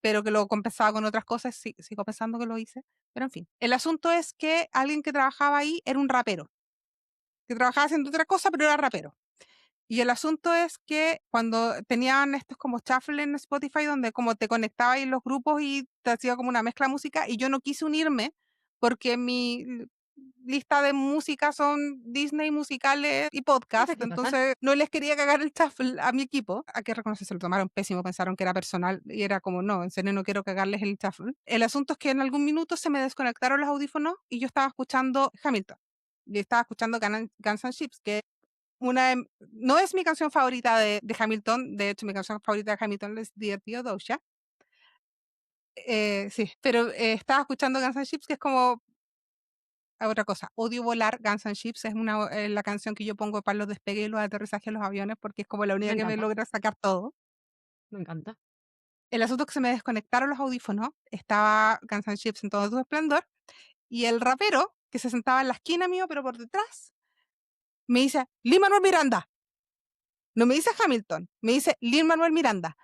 pero que lo compensaba con otras cosas, sí, sigo pensando que lo hice, pero en fin. El asunto es que alguien que trabajaba ahí era un rapero, que trabajaba haciendo otra cosa, pero era rapero. Y el asunto es que cuando tenían estos como shuffle en Spotify, donde como te conectaba en los grupos y te hacía como una mezcla de música, y yo no quise unirme porque mi lista de música son Disney, musicales y podcast, Cosas que pasan. entonces no les quería cagar el shuffle a mi equipo. Hay que reconocer, se lo tomaron pésimo, pensaron que era personal y era como, no, en serio no quiero cagarles el shuffle. El asunto es que en algún minuto se me desconectaron los audífonos y yo estaba escuchando Hamilton. Y estaba escuchando Guns N' Chips, que no es mi canción favorita de Hamilton, de hecho mi canción favorita de Hamilton es Divertido Doja, sí, pero estaba escuchando Guns N' Chips, que es como otra cosa, odio volar. Guns N' Chips es la canción que yo pongo para los despegues y los aterrizajes de los aviones, porque es como la Me única que me encanta, logra sacar todo. me encanta. El asunto es que se me desconectaron los audífonos, estaba Guns N' Chips en todo su esplendor, y el rapero, que se sentaba en la esquina mío, pero por detrás, me dice, Lin-Manuel Miranda. No me dice Hamilton, me dice Lin-Manuel Miranda.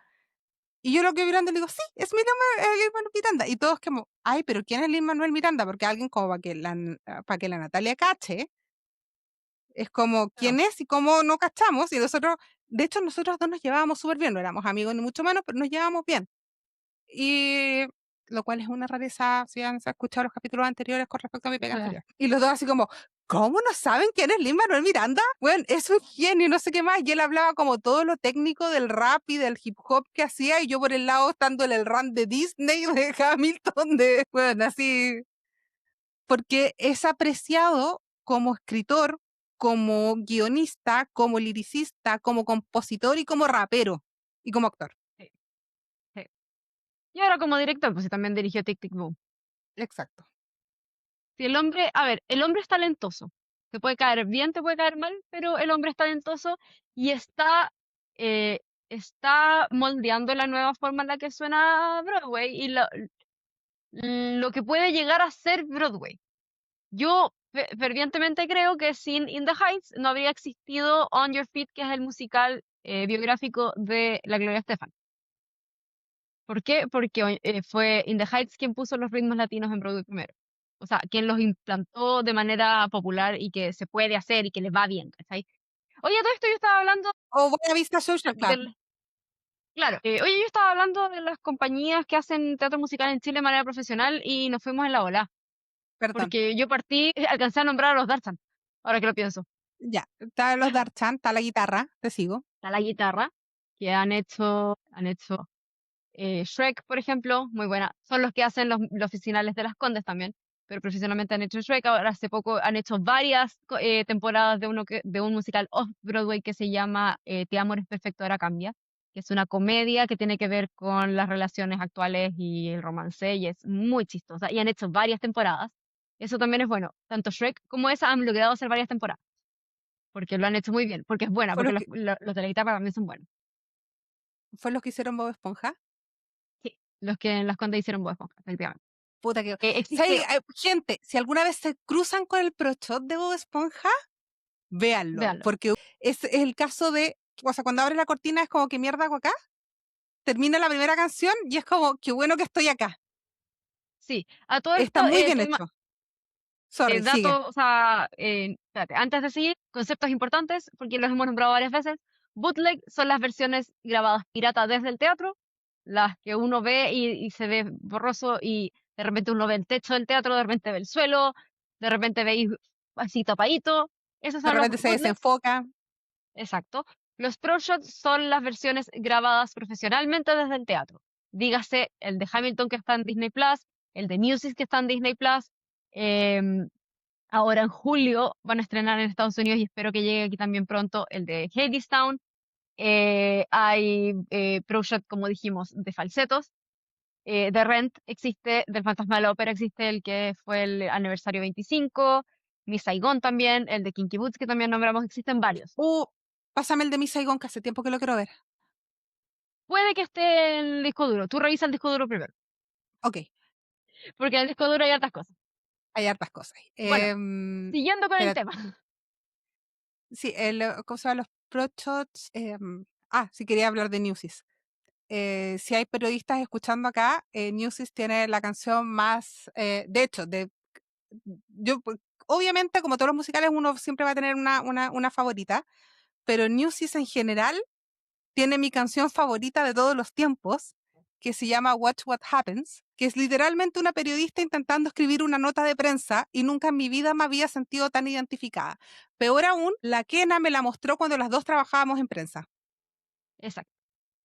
Y yo lo que mirando le digo, sí, es Lin-Manuel Miranda. Y todos como, ay, pero ¿quién es Lin-Manuel Miranda? Porque alguien como para que la Natalia cache, es como, Claro. ¿quién es? Y cómo no cachamos. Y nosotros, de hecho, nosotros dos nos llevábamos súper bien, no éramos amigos ni mucho menos, pero nos llevábamos bien. Y lo cual es una rareza si han escuchado los capítulos anteriores con respecto a mi pega Ajá. anterior. Y los dos así como, ¿cómo no saben quién es Lin-Manuel Miranda? Bueno, es un genio, no sé qué más. Y él hablaba como todo lo técnico del rap y del hip hop que hacía, y yo por el lado estando en el run de Disney, de Hamilton, de, bueno, así, porque es apreciado como escritor, como guionista, como liricista, como compositor y como rapero y como actor. Sí, sí. Y ahora como director, pues sí, también dirigió Tic Tic Boom. Exacto. Si el hombre, a ver, el hombre es talentoso. Te puede caer bien, te puede caer mal, pero el hombre es talentoso y eh, está moldeando la nueva forma en la que suena Broadway y lo que puede llegar a ser Broadway. Yo fervientemente creo que sin In the Heights no habría existido On Your Feet, que es el musical biográfico de la Gloria Estefan. ¿Por qué? Porque fue In the Heights quien puso los ritmos latinos en Broadway primero. O sea, quien los implantó de manera popular y que se puede hacer y que les va bien, ¿cachai? Oye, todo esto yo estaba hablando O Buena Vista Social Club, del... Claro, oye, yo estaba hablando de las compañías que hacen teatro musical en Chile de manera profesional y nos fuimos en la ola. perdón. Porque yo partí, alcancé a nombrar a los Darsan, ahora que lo pienso. Ya, está los Darchan, está la guitarra, te sigo. Está la guitarra, que han hecho Shrek, por ejemplo, muy buena. Son los que hacen los finales de Las Condes también, pero profesionalmente han hecho Shrek. Ahora hace poco han hecho varias temporadas de un musical off-Broadway que se llama Te amo, eres perfecto, ahora cambia, que es una comedia que tiene que ver con las relaciones actuales y el romance, y es muy chistosa. Y han hecho varias temporadas. Eso también es bueno. Tanto Shrek como esa han logrado hacer varias temporadas, porque lo han hecho muy bien, porque es buena, Fue porque los que, los de la guitarra también son buenos. fue los que hicieron Bob Esponja. Sí, los que en Las Condes hicieron Bob Esponja, efectivamente. Puta que. ¿Sabes? Existe, Gente, si alguna vez se cruzan con el Prochot de Bob Esponja, véanlo. véanlo. Porque es el caso de. O sea, cuando abre la cortina es como que mierda hago acá. Termina la primera canción y es como, qué bueno que estoy acá. Sí, a todo Está esto, muy bien hecho. Sorry, sigue. datos, o sea, espérate, antes de seguir, conceptos importantes, porque los hemos nombrado varias veces. Bootleg son las versiones grabadas pirata desde el teatro, las que uno ve y se ve borroso y de repente uno ve el techo del teatro, de repente ve el suelo, de repente veis así tapadito. Esos De son los repente se bootlegs. desenfoca. Exacto. Los pro shots son las versiones grabadas profesionalmente desde el teatro. Dígase el de Hamilton que está en Disney Plus, el de Music que está en Disney Plus. em, Ahora en julio van a estrenar en Estados Unidos y espero que llegue aquí también pronto el de Hadestown. Hay pro shot, como dijimos, de falsetos. De Rent existe, del Fantasma de la Ópera existe el que fue el aniversario 25. Miss Saigon también, el de Kinky Boots que también nombramos, existen varios. Uh, pásame el de mi Saigon, que hace tiempo que lo quiero ver. Puede que esté en el disco duro. Tú revisa el disco duro primero, Ok, porque en el disco duro hay hartas cosas. hay hartas cosas. Bueno, siguiendo con el Espérate, tema. sí, ¿cómo se llama? Los Prochots. Sí, quería hablar de Newsies. Si hay periodistas escuchando acá, Newsies tiene la canción más, de hecho, yo, obviamente, como todos los musicales, uno siempre va a tener una favorita, pero Newsies en general tiene mi canción favorita de todos los tiempos, que se llama Watch What Happens, que es literalmente una periodista intentando escribir una nota de prensa y nunca en mi vida me había sentido tan identificada. Peor aún, la Kena me la mostró cuando las dos trabajábamos en prensa. Exacto.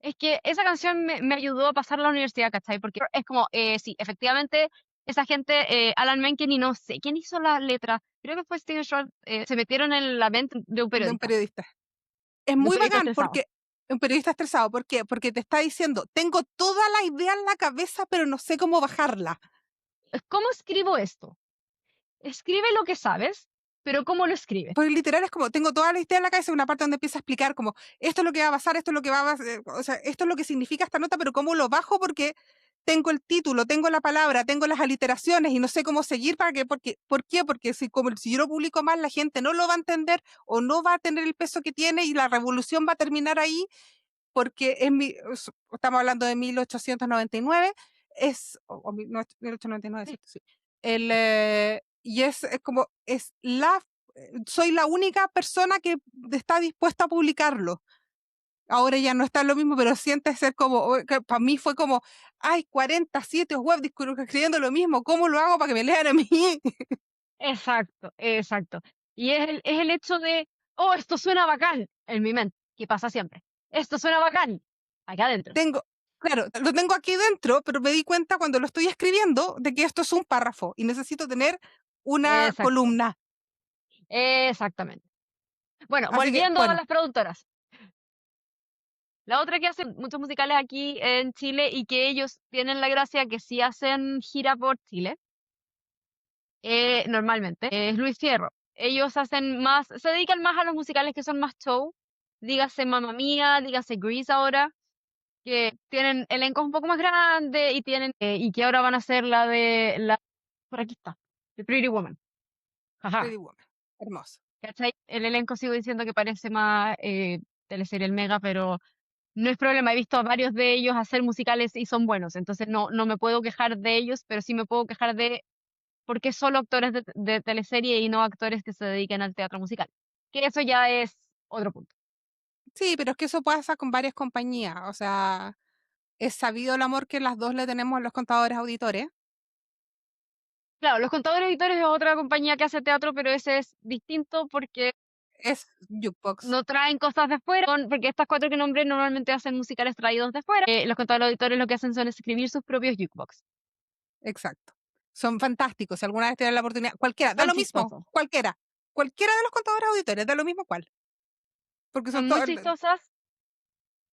Es que esa canción me ayudó a pasar la universidad, ¿cachai? Porque es como, sí, efectivamente, esa gente, Alan Menken y no sé quién hizo la letra, creo que fue Steven Schwartz, se metieron en la mente De un periodista. Es de un muy periodista bacán estresado. porque un periodista estresado, ¿por qué? Porque te está diciendo, tengo toda la idea en la cabeza, pero no sé cómo bajarla. ¿Cómo escribo esto? Escribe lo que sabes, pero ¿cómo lo escribes? Porque literal es como, tengo toda la idea en la cabeza, una parte donde empieza a explicar como, esto es lo que va a pasar, esto es lo que va a pasar, o sea, esto es lo que significa esta nota, pero cómo lo bajo porque tengo el título, tengo la palabra, tengo las aliteraciones y no sé cómo seguir para que, ¿por qué? Porque si yo lo publico mal, la gente no lo va a entender o no va a tener el peso que tiene y la revolución va a terminar ahí porque estamos hablando de 1899, o 1899, Sí, ¿cierto? Sí. Y es como, soy la única persona que está dispuesta a publicarlo. ahora ya no está lo mismo, pero siente ser como, para mí fue como, hay 40 sitios web escribiendo lo mismo, ¿cómo lo hago para que me lean a mí? Exacto, exacto. Y es el hecho de, oh, esto suena bacán en mi mente, que pasa siempre. Esto suena bacán, acá adentro. Tengo, claro, lo tengo aquí dentro, pero me di cuenta cuando lo estoy escribiendo de que esto es un párrafo y necesito tener una Exacto, columna. exactamente. Bueno, Así que, volviendo a bueno, las productoras. La otra que hacen muchos musicales aquí en Chile y que ellos tienen la gracia que sí hacen gira por Chile, normalmente, es Luis Fierro. Ellos hacen más, se dedican más a los musicales que son más show, dígase Mamma Mía, dígase Grease ahora, que tienen elencos un poco más grandes y tienen, y que ahora van a hacer por aquí está, The Pretty Woman. Pretty Ajá. Woman, hermoso. ¿Cachai? El elenco sigo diciendo que parece más teleserie El Mega, pero no es problema, he visto a varios de ellos hacer musicales y son buenos, entonces no me puedo quejar de ellos, pero sí me puedo quejar de por qué solo actores de teleserie y no actores que se dediquen al teatro musical. Que eso ya es otro punto. Sí, pero es que eso pasa con varias compañías, o sea, es sabido el amor que las dos le tenemos a los contadores auditores. Claro, Los Contadores Editores es otra compañía que hace teatro, pero ese es distinto porque Es Jukebox, no traen cosas de fuera, porque estas cuatro que nombré normalmente hacen musicales traídos de fuera. Los Contadores Editores lo que hacen son escribir sus propios jukebox. exacto. Son fantásticos, si alguna vez tienen la oportunidad, cualquiera, da Son lo mismo, chistosas, cualquiera. Cualquiera de los contadores auditores, da lo mismo cuál. Porque son son muy todos, chistosas.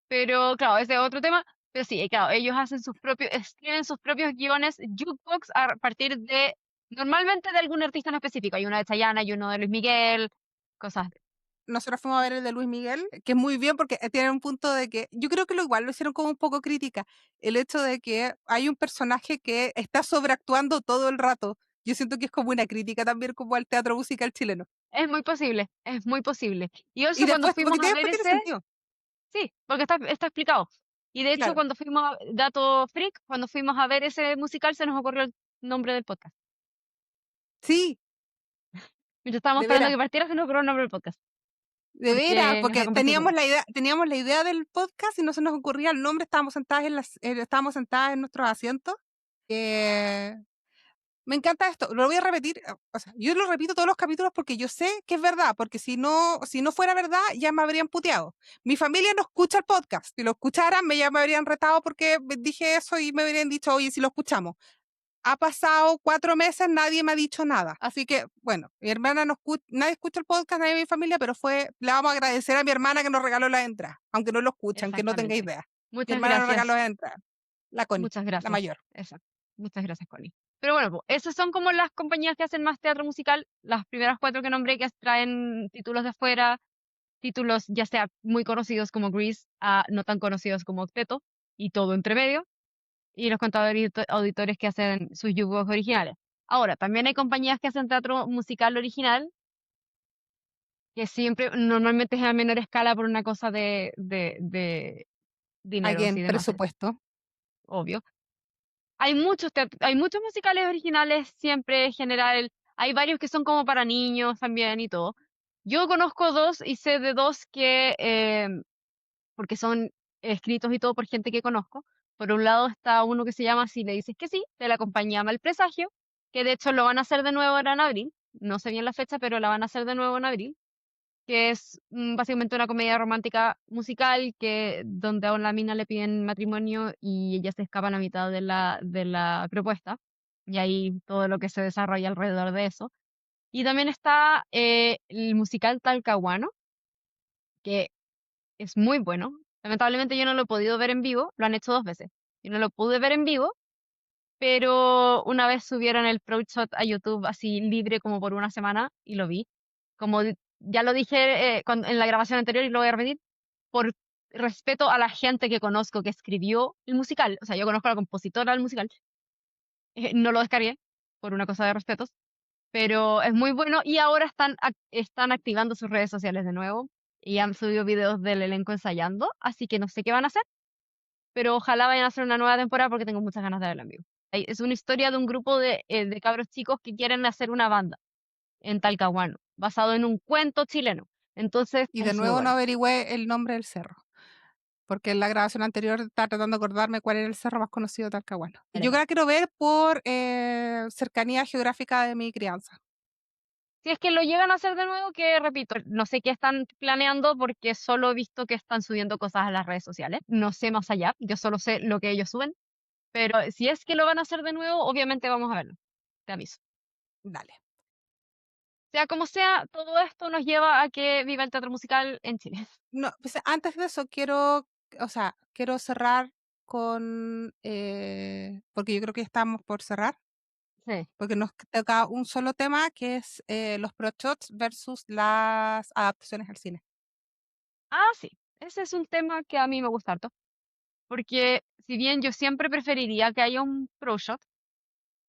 Pero claro, ese es otro tema. Pero sí, claro, ellos hacen sus propios, escriben sus propios guiones jukebox a partir de, normalmente de algún artista en específico. Hay uno de Chayanne, hay uno de Luis Miguel, cosas así. nosotros fuimos a ver el de Luis Miguel, que es muy bien porque tiene un punto de que, yo creo que lo igual lo hicieron como un poco crítica, el hecho de que hay un personaje que está sobreactuando todo el rato. Yo siento que es como una crítica también como al teatro musical chileno. Es muy posible, es muy posible. Y Y also cuando después, fuimos porque a ver después tiene ese, sentido, sí, porque está explicado. Y de hecho claro. cuando fuimos, dato freak, cuando fuimos a ver ese musical se nos ocurrió el nombre del podcast. Sí, Mientras estábamos de esperando veras. que partiera se nos ocurrió el nombre del podcast, De veras, porque nos porque acompañó súper bien. teníamos la idea del podcast y no se nos ocurría el nombre, estábamos sentadas en nuestros asientos. eh, Me encanta esto, lo voy a repetir, o sea, yo lo repito todos los capítulos porque yo sé que es verdad, porque si no fuera verdad, ya me habrían puteado. Mi familia no escucha el podcast, si lo escucharan, ya me habrían retado porque dije eso y me habrían dicho, oye, si lo escuchamos. Ha pasado 4 meses, nadie me ha dicho nada. Así que, bueno, mi hermana no escucha, nadie escucha el podcast, nadie de mi familia, pero le vamos a agradecer a mi hermana que nos regaló la entrada, aunque no lo escuchan, que no tenga Exactamente. idea. Mi Muchas hermana nos regaló gracias. la entrada, la Connie, Muchas la gracias. mayor. Exacto. Muchas gracias, Connie. Pero bueno, po, esas son como las compañías que hacen más teatro musical. Las primeras cuatro que nombré que traen títulos de afuera, títulos ya sea muy conocidos como Grease, a no tan conocidos como Octeto, y todo entre medio. Y los contadores y auditores que hacen sus jukebox originales. Ahora, también hay compañías que hacen teatro musical original, que siempre, normalmente es a menor escala por una cosa de dinero, Alguien, y demás, presupuesto. obvio. Hay muchos musicales originales siempre en general. Hay varios que son como para niños también y todo. Yo conozco dos y sé de dos que, porque son escritos y todo por gente que conozco. Por un lado está uno que se llama Si le dices que sí, de la compañía Mal Presagio, que de hecho lo van a hacer de nuevo ahora en abril. No sé bien la fecha, pero la van a hacer de nuevo en abril, que es básicamente una comedia romántica musical que donde a una mina le piden matrimonio y ella se escapa a la mitad de la propuesta y ahí todo lo que se desarrolla alrededor de eso. Y también está el musical Talcahuano, que es muy bueno. Lamentablemente yo no lo he podido ver en vivo, lo han hecho 2 veces. Yo no lo pude ver en vivo, pero una vez subieron el Pro Shot a YouTube así libre como por una semana y lo vi. Como ya lo dije en la grabación anterior y lo voy a repetir, por respeto a la gente que conozco que escribió el musical, o sea, yo conozco a la compositora del musical, no lo descargué por una cosa de respetos, pero es muy bueno y ahora están activando sus redes sociales de nuevo y han subido videos del elenco ensayando, así que no sé qué van a hacer, pero ojalá vayan a hacer una nueva temporada porque tengo muchas ganas de verla en vivo. Es una historia de un grupo de cabros chicos que quieren hacer una banda en Talcahuano, basado en un cuento chileno. Entonces Y de es muy nuevo no bueno. averigüé el nombre del cerro. porque en la grabación anterior estaba tratando de acordarme cuál era el cerro más conocido de Talcahuano. Y yo Vale. la quiero ver por cercanía geográfica de mi crianza. Si es que lo llegan a hacer de nuevo, que repito, no sé qué están planeando porque solo he visto que están subiendo cosas a las redes sociales. No sé más allá, yo solo sé lo que ellos suben. Pero si es que lo van a hacer de nuevo, obviamente vamos a verlo. Te aviso. Dale. Sea como sea, todo esto nos lleva a que viva el teatro musical en Chile. No, pues, antes de eso quiero, o sea, quiero cerrar con, porque yo creo que ya estamos por cerrar, Sí. porque nos toca un solo tema que es los pro shots versus las adaptaciones al cine. Ah, sí. Ese es un tema que a mí me gusta harto. Porque si bien yo siempre preferiría que haya un pro shot,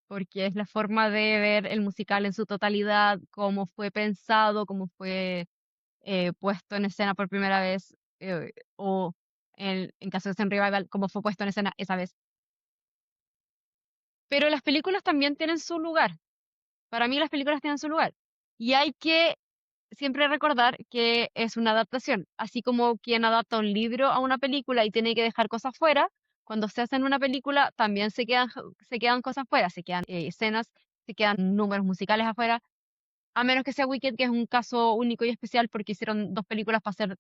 porque es la forma de ver el musical en su totalidad, cómo fue pensado, cómo fue puesto en escena por primera vez, o en caso de ser un revival, cómo fue puesto en escena esa vez. Pero las películas también tienen su lugar. Para mí las películas tienen su lugar. Y hay que siempre recordar que es una adaptación. Así como quien adapta un libro a una película y tiene que dejar cosas fuera, cuando se hace en una película también se quedan cosas fuera, se quedan escenas, se quedan números musicales afuera, a menos que sea Wicked, que es un caso único y especial porque hicieron dos películas para hacer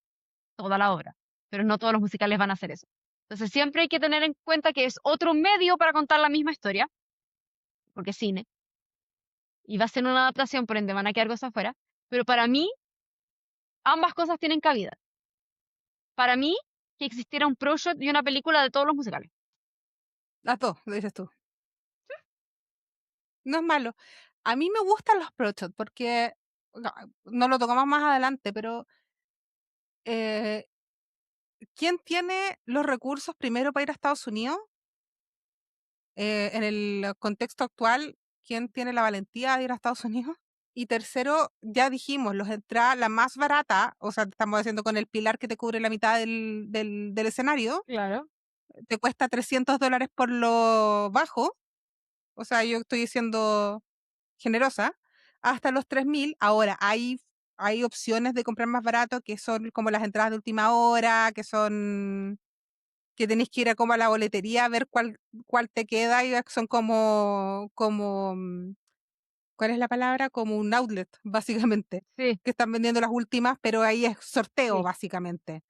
toda la obra. Pero no todos los musicales van a hacer eso. Entonces siempre hay que tener en cuenta que es otro medio para contar la misma historia, porque es cine, y va a ser una adaptación, por ende van a quedar cosas fuera. Pero para mí, ambas cosas tienen cabida. Para mí, que existiera un pro shot y una película de todos los musicales. Las dos, lo dices tú. No es malo. A mí me gustan los pro shots porque no lo tocamos más adelante, pero eh, ¿quién tiene los recursos primero para ir a Estados Unidos? En el contexto actual, ¿quién tiene la valentía de ir a Estados Unidos? Y tercero, ya dijimos, los entradas, la más barata, o sea, estamos haciendo con el pilar que te cubre la mitad del escenario, Claro. te cuesta $300 por lo bajo, o sea, yo estoy siendo generosa, hasta los 3.000. Ahora, hay opciones de comprar más barato que son como las entradas de última hora, que tenéis que ir a como a la boletería a ver cuál te queda y son ¿cuál es la palabra? Como un outlet, básicamente, Sí, que están vendiendo las últimas, pero ahí es sorteo, sí. básicamente.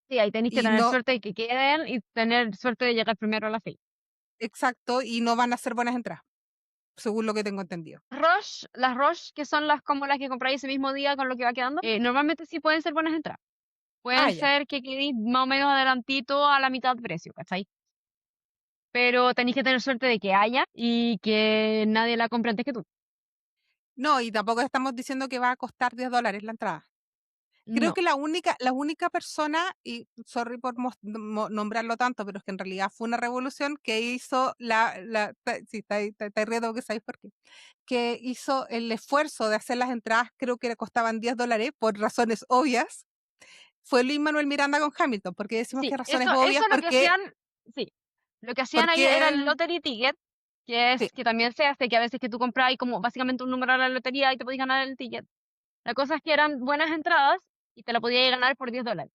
Sí, ahí tenéis que Y tener no, suerte de que queden y tener suerte de llegar primero a la fila. exacto, y no van a ser buenas entradas, según lo que tengo entendido. Las Rush, que son las como las que compráis ese mismo día con lo que va quedando, normalmente sí pueden ser buenas entradas. Ah, Pueden ya. ser que quedéis más o menos adelantito a la mitad de precio, ¿cachai? Pero tenéis que tener suerte de que haya y que nadie la compre antes que tú. No, y tampoco estamos diciendo que va a costar $10 la entrada. Creo No, que la única persona, y sorry por nombrarlo tanto, pero es que en realidad fue una revolución que hizo sí, está riendo porque sabéis por qué, que hizo el esfuerzo de hacer las entradas, creo que le costaban $10 por razones obvias, fue Luis Manuel Miranda con Hamilton. ¿Por qué decimos sí, que razones obvias? eso lo que Porque, hacían, sí, lo que hacían ahí era el porque, lottery ticket, que sí, es que también se hace que a veces que tú compras y como básicamente un número a la lotería y te podías ganar el ticket. La cosa es que eran buenas entradas y te la podías ganar por $10.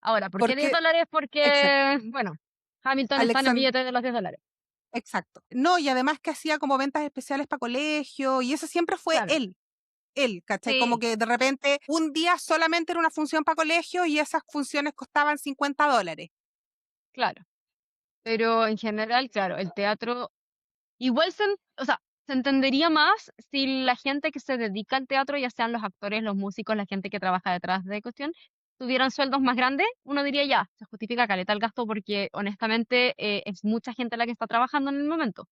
Ahora, ¿por qué diez porque, dólares? exacto, Porque, bueno, Hamilton está en el billete de los $10. exacto. No, y además que hacía como ventas especiales para colegio, y eso siempre fue Claro, él, ¿cachai? Como sí, que de repente un día solamente era una función para colegio y esas funciones costaban $50. claro. Pero en general, claro, el teatro igual o sea, se entendería más si la gente que se dedica al teatro, ya sean los actores, los músicos, la gente que trabaja detrás de cuestión, tuvieran sueldos más grandes, uno diría ya, se justifica caleta el gasto porque honestamente es mucha gente la que está trabajando en el momento.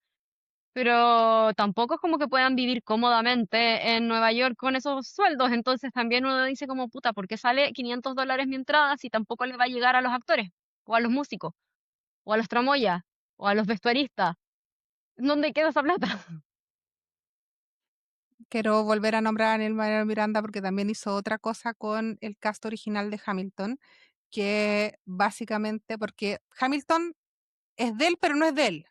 Pero tampoco es como que puedan vivir cómodamente en Nueva York con esos sueldos, entonces también uno dice como puta, ¿por qué sale $500 mi entrada si tampoco le va a llegar a los actores, o a los músicos, o a los tramoyas, o a los vestuaristas? ¿Dónde queda esa plata? Quiero volver a nombrar a Neil Manuel Miranda porque también hizo otra cosa con el cast original de Hamilton, que básicamente, porque Hamilton es de él, pero no es de él.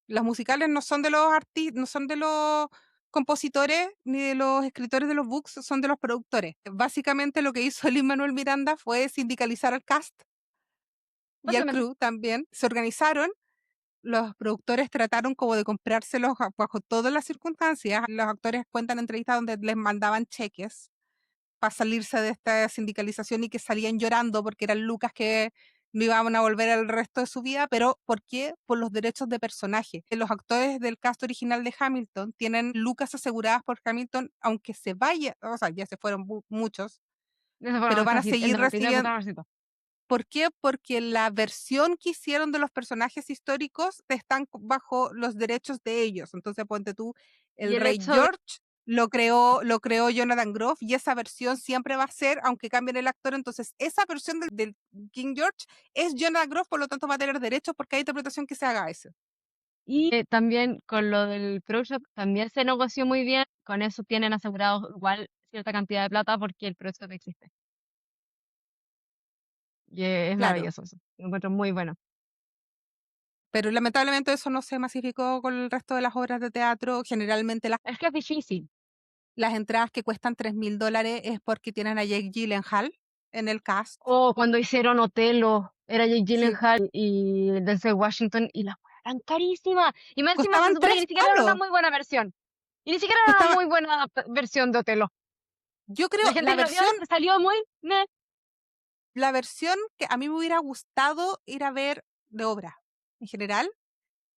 Los musicales no son de los artistas, no son de los compositores ni de los escritores de los books, son de los productores. Básicamente lo que hizo Lin Manuel Miranda fue sindicalizar al cast y el básicamente. crew también, se organizaron. Los productores trataron como de comprárselos bajo todas las circunstancias. Los actores cuentan entrevistas donde les mandaban cheques para salirse de esta sindicalización y que salían llorando porque eran lucas que no iban a volver el resto de su vida, pero ¿por qué? Por los derechos de personaje. Los actores del cast original de Hamilton tienen lucas aseguradas por Hamilton, aunque se vaya, o sea, ya se fueron muchos, Ese fue pero van a casi el seguir recibiendo. 99,9%. ¿Por qué? Porque la versión que hicieron de los personajes históricos están bajo los derechos de ellos. Entonces, ponte tú, Y el el rey hecho de... George lo creó Jonathan Groff y esa versión siempre va a ser, aunque cambien el actor, entonces esa versión del King George es Jonathan Groff, por lo tanto va a tener derechos porque hay interpretación que se haga eso. Y también con lo del Pro Shop también se negoció muy bien. Con eso tienen asegurado igual cierta cantidad de plata porque el Pro Shop existe. Y es Claro, maravilloso eso. Lo encuentro muy bueno. pero lamentablemente eso no se masificó con el resto de las obras de teatro. Generalmente Es que es difícil. las entradas que cuestan $3.000 es porque tienen a Jake Gyllenhaal en el cast. O cuando hicieron Otelo, era Jake Sí, Gyllenhaal y Denzel Washington y las weas eran carísimas. Y más encima se costaban supone que tres ni siquiera era una palos. muy buena versión. Y ni siquiera era una Costaba, muy buena versión de Otelo. yo creo, La gente que lo vio salió muy... meh. la versión que a mí me hubiera gustado ir a ver de obra en general,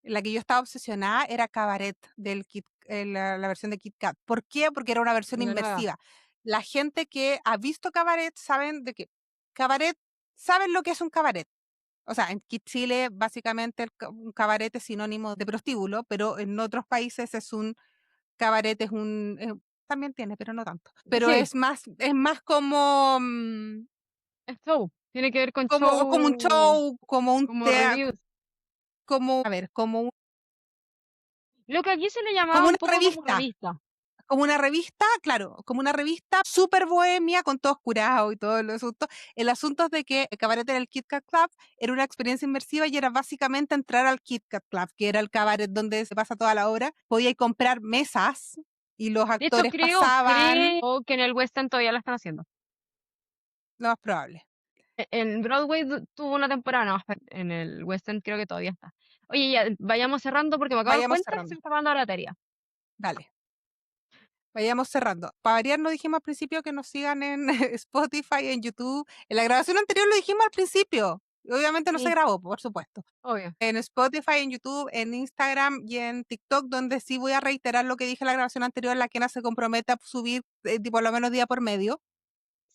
la que yo estaba obsesionada era Cabaret la versión de Kit Kat. ¿Por qué? Porque era una versión La nueva. inmersiva. La gente que ha visto Cabaret saben de que Cabaret, saben lo que es un cabaret. O sea, en Chile básicamente un cabaret es sinónimo de prostíbulo, pero en otros países es un cabaret, también tiene, pero no tanto. Pero Sí, es más como, es show. Tiene que ver con como un show, show, como un como teatro, reviews. a ver, Lo que aquí se le llamaba como una un poco como revista. revista. Como una revista, claro, como una revista súper bohemia, con todos curados y todo el asunto. El asunto es de que el cabaret en el Kit Kat Club era una experiencia inmersiva y era básicamente entrar al Kit Kat Club, que era el cabaret donde se pasa toda la obra. Podíais comprar mesas y los De hecho, actores pasaban, creo que en el West End todavía la están haciendo. lo más probable. En Broadway tuvo una temporada, no, en el West End creo que todavía está. Oye, ya, vayamos cerrando porque me acabo de dar Vayamos cuenta que se cerrando, me está acabando la batería. dale. Vayamos cerrando. Para variar, no dijimos al principio que nos sigan en Spotify, en YouTube. En la grabación anterior lo dijimos al principio. Obviamente no se Sí, grabó, por supuesto. obvio. En Spotify, en YouTube, en Instagram y en TikTok, donde sí voy a reiterar lo que dije en la grabación anterior, la quena se compromete a subir por lo menos día por medio.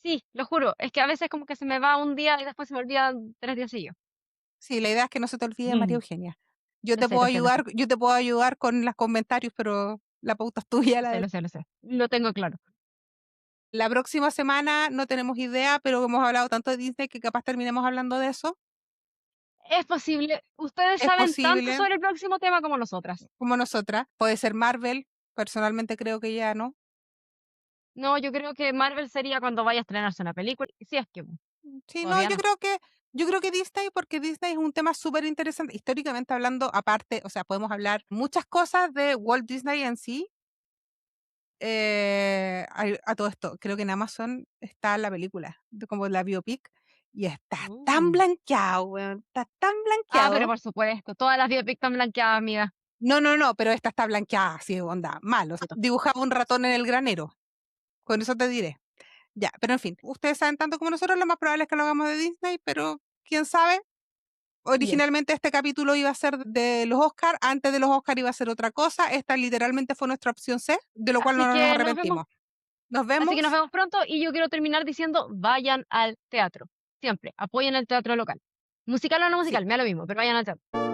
Sí, lo juro. Es que a veces como que se me va un día y después se me olvida 3 días seguidos. Sí, la idea es que no se te olvide María Mm, Eugenia. Yo lo te sé, puedo lo sé, lo sé. ayudar, yo te puedo ayudar con los comentarios, pero la pauta es tuya. Lo sé, lo sé, lo sé. Lo tengo claro. La próxima semana no tenemos idea, pero hemos hablado tanto de Disney que capaz terminemos hablando de eso. Es posible. Ustedes Es saben tanto posible, sobre el próximo tema como nosotras. como nosotras. Puede ser Marvel, personalmente creo que ya no. No, yo creo que Marvel sería cuando vaya a estrenarse una película. Sí, es que Sí, no, todavía yo no. creo que yo creo que Disney, porque Disney es un tema súper interesante, históricamente hablando, aparte, o sea, podemos hablar muchas cosas de Walt Disney en sí. A todo esto, creo que en Amazon está la película, como la biopic, y está tan Uh. blanqueado, weón, está tan Ah, pero blanqueado. por supuesto. Todas las biopic están blanqueadas, amiga. No, no, no, pero esta está blanqueada, así, onda, mal, o sea, dibujaba un ratón en el granero, con eso te diré. Ya, pero en fin, ustedes saben tanto como nosotros, lo más probable es que lo hagamos de Disney, pero quién sabe. Yes. Originalmente este capítulo iba a ser de los Oscar, antes de los Oscar iba a ser otra cosa, esta literalmente fue nuestra opción C, de lo cual Así no nos que nos vemos. arrepentimos. Nos Así que nos vemos, vemos pronto y yo quiero terminar diciendo, vayan al teatro. Siempre, apoyen el teatro local. Musical o no sí. musical, me da lo mismo, pero vayan al teatro.